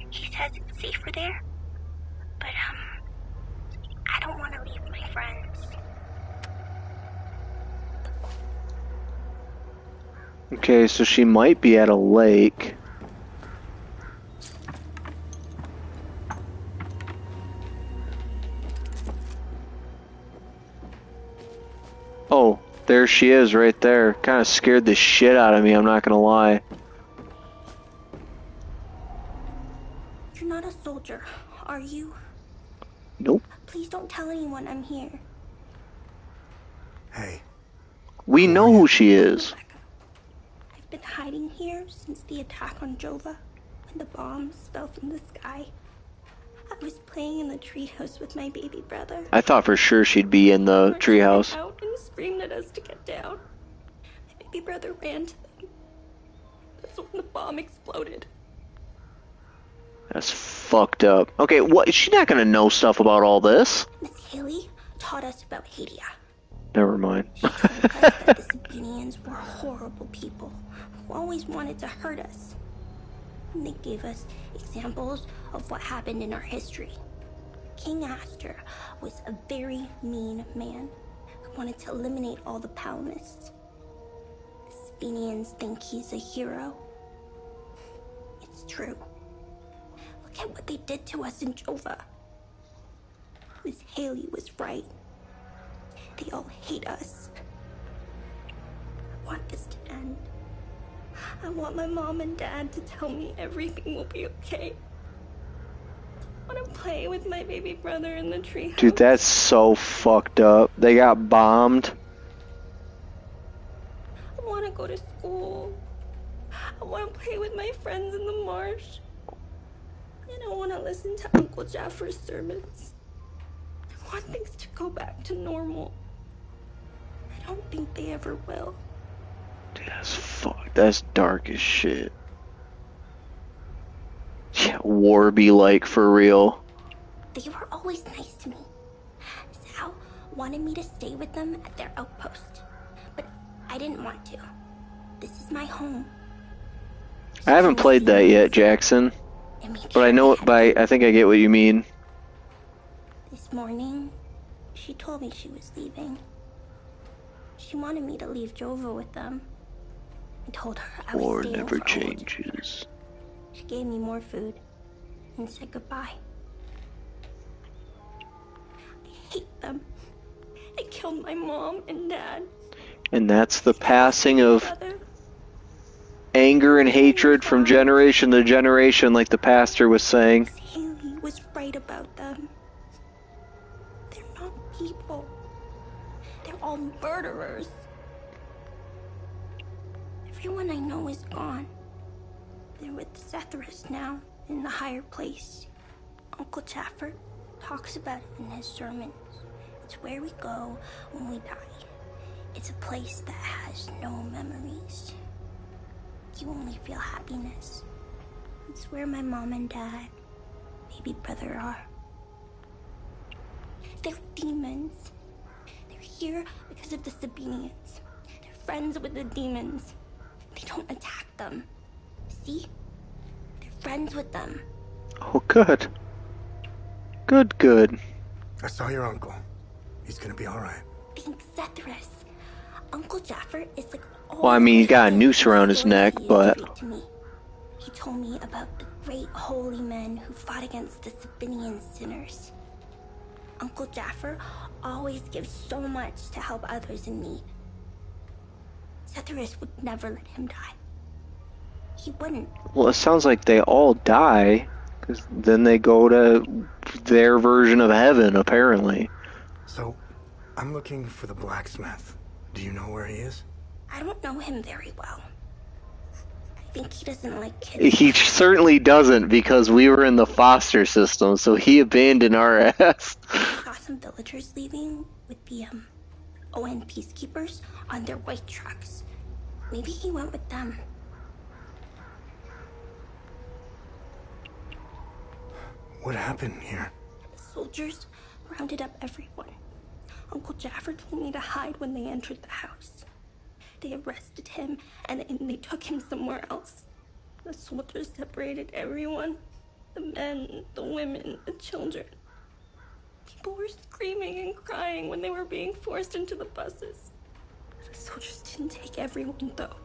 He says it's safer there, but I don't want to leave my friends. Okay, so she might be at a lake. Oh, there she is right there. Kind of scared the shit out of me, I'm not gonna lie. You're not a soldier, are you? Nope. Please don't tell anyone I'm here. Hey. We know who she is. I've been hiding here since the attack on Jova, when the bombs fell from the sky. I was playing in the treehouse with my baby brother. I thought for sure she'd be in the treehouse. Out and screamed at us to get down. My baby brother ran to them. That's when the bomb exploded. That's fucked up. Okay, what? She's not gonna know stuff about all this. Miss Haley taught us about Hadia. Never mind. She told us that the Sabinians were horrible people who always wanted to hurt us. And they gave us examples of what happened in our history. King Astor was a very mean man who wanted to eliminate all the Palamists. The Sabinians think he's a hero. It's true. Look at what they did to us in Jova. Miss Haley was right. They all hate us. I want this to end. I want my mom and dad to tell me everything will be okay. I want to play with my baby brother in the treehouse. Dude, that's so fucked up. They got bombed. I want to go to school. I want to play with my friends in the marsh. And I want to listen to Uncle Jaffer's sermons. I want things to go back to normal. I don't think they ever will. Dude, that's fuck. That's dark as shit. Yeah, war be like for real. They were always nice to me. Sal wanted me to stay with them at their outpost, but I didn't want to. This is my home. I haven't played that yet, Jackson. But I know it by. I think I get what you mean. This morning, she told me she was leaving. She wanted me to leave Jova with them. I told her I War would stay never over a week. changes. She gave me more food and said goodbye. I hate them. They killed my mom and dad. And that's the passing of anger and hatred from generation to generation, like the pastor was saying. Haley was right about them. They're not people. They're all murderers. Everyone I know is gone. They're with Zethris now, in the higher place. Uncle Jaffer talks about it in his sermons. It's where we go when we die. It's a place that has no memories. You only feel happiness. It's where my mom and dad, baby brother are. They're demons. They're here because of the Sabinians. They're friends with the demons. They don't attack them. See? They're friends with them. Oh, good. Good. I saw your uncle. He's gonna be alright. Thanks, Zethris. Uncle Jaffer is like all Well, I mean, he's got a noose around his neck, but... to me. He told me about the great holy men who fought against the Sabinian sinners. Uncle Jaffer always gives so much to help others in need. Zethris would never let him die. He wouldn't. Well, it sounds like they all die, because then they go to their version of heaven, apparently. So, I'm looking for the blacksmith. Do you know where he is? I don't know him very well. I think he doesn't like kids. He certainly doesn't, because we were in the foster system, so he abandoned our ass. I saw some villagers leaving with the ON peacekeepers on their white trucks. Maybe he went with them. What happened here? The soldiers rounded up everyone. Uncle Jaffer told me to hide when they entered the house. They arrested him and they took him somewhere else. The soldiers separated everyone. The men, the women, the children. People were screaming and crying when they were being forced into the buses. The soldiers didn't take everyone, though.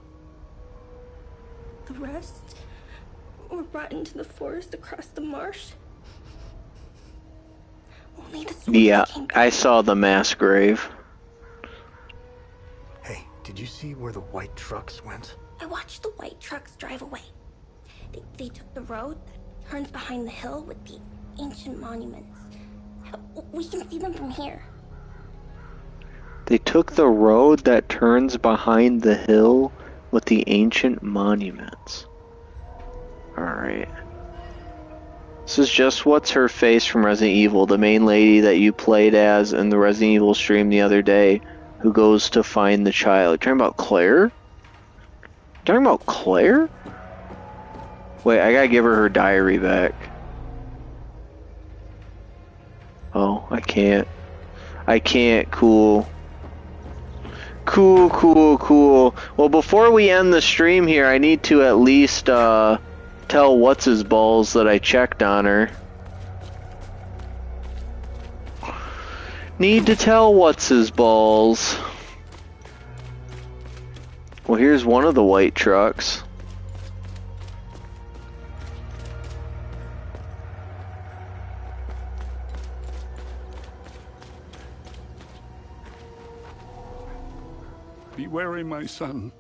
The rest were brought into the forest across the marsh. Only the soldiers Yeah, came back. I saw the mass grave. Hey, did you see where the white trucks went? I watched the white trucks drive away. They took the road that turns behind the hill with the ancient monuments. We can see them from here. They took the road that turns behind the hill with the ancient monuments. Alright. This is just what's-her-face from Resident Evil, the main lady that you played as in the Resident Evil stream the other day, who goes to find the child. You're talking about Claire? You're talking about Claire? Wait, I gotta give her diary back. Oh, I can't. I can't. Cool. Cool. Well, before we end the stream here, I need to at least tell What's-His-Balls that I checked on her. Need to tell What's-His-Balls. Well, here's one of the white trucks. Be wary, my son.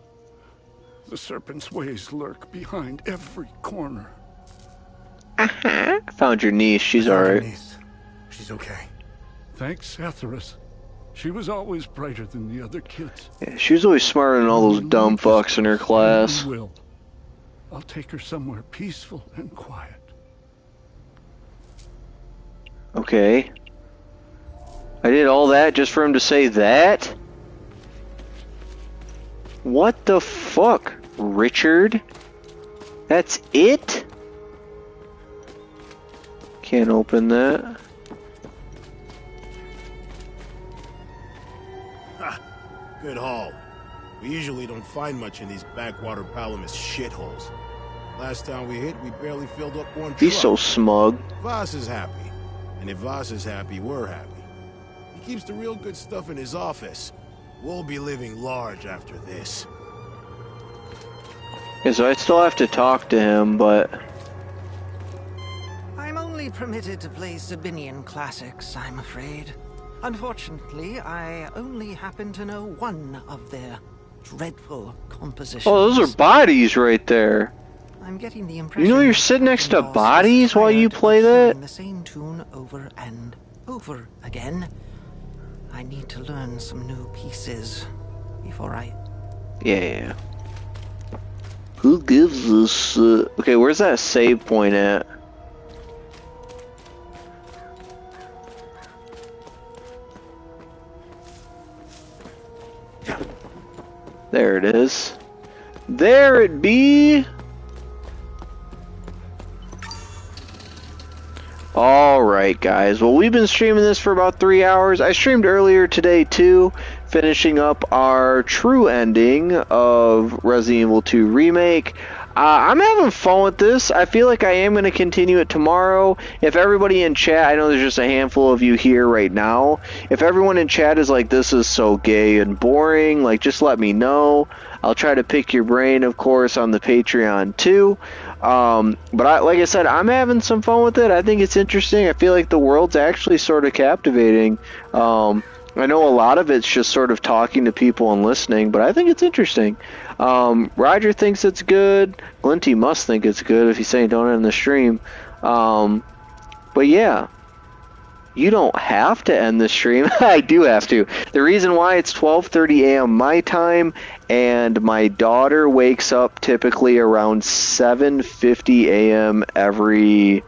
The serpent's ways lurk behind every corner. I found your niece. She's alright. She's okay. Thanks, Atheris. She was always brighter than the other kids. Yeah, she was always smarter than all those dumb fucks in her class. Will. I'll take her somewhere peaceful and quiet. Okay. I did all that just for him to say that? What the fuck, Richard? That's it? Can't open that. Ha! Good haul. We usually don't find much in these backwater Palamas shitholes. Last time we hit, we barely filled up one truck. He's so smug. Voss is happy. And if Voss is happy, we're happy. He keeps the real good stuff in his office. We'll be living large after this. Yeah, so I still have to talk to him, but... I'm only permitted to play Sabinian classics, I'm afraid. Unfortunately, I only happen to know one of their dreadful compositions. Oh, those are bodies right there. I'm getting the impression you know you're sitting next to bodies while you play that? The same tune over and over again. I need to learn some new pieces before I... Yeah. Who gives us... Okay, where's that save point at? There it is. There it be! Alright guys, well we've been streaming this for about 3 hours. I streamed earlier today too, finishing up our true ending of Resident Evil 2 Remake. I'm having fun with this. I feel like I am going to continue it tomorrow. If everybody in chat, I know there's just a handful of you here right now. If everyone in chat is like, this is so gay and boring, like just let me know. I'll try to pick your brain, of course, on the Patreon too. But like I said, I'm having some fun with it. I think it's interesting. I feel like the world's actually sort of captivating. I know a lot of it's just sort of talking to people and listening, but I think it's interesting. Roger thinks it's good. Glinty must think it's good if he's saying don't end the stream. But yeah, you don't have to end the stream. I do have to. The reason why it's 12:30 a.m. my time, and my daughter wakes up typically around 7:50 a.m. every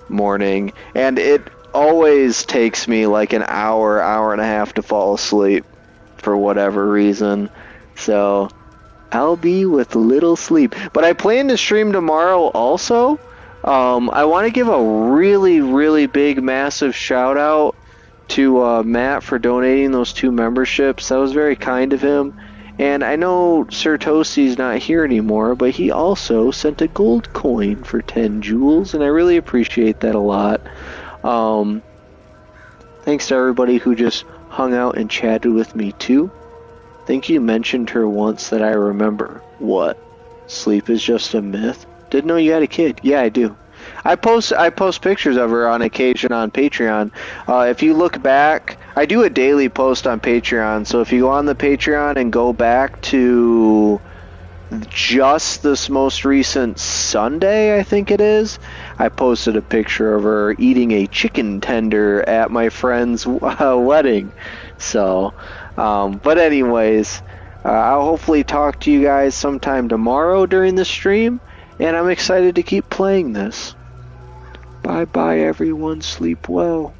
morning, and it always takes me like an hour and a half to fall asleep for whatever reason. So I'll be with little sleep. But I plan to stream tomorrow also. I want to give a really big massive shout out to Matt for donating those 2 memberships. That was very kind of him. And I know Sir Toasty's not here anymore, but he also sent a gold coin for 10 jewels, and I really appreciate that a lot. Thanks to everybody who just hung out and chatted with me too. I think you mentioned her once that I remember. What? Sleep is just a myth? Didn't know you had a kid. Yeah, I do. I post pictures of her on occasion on Patreon. If you look back, I do a daily post on Patreon, so if you go on the Patreon and go back to just this most recent Sunday, I think it is, I posted a picture of her eating a chicken tender at my friend's wedding. So, but anyways, I'll hopefully talk to you guys sometime tomorrow during the stream, and I'm excited to keep playing this. Bye bye everyone, sleep well.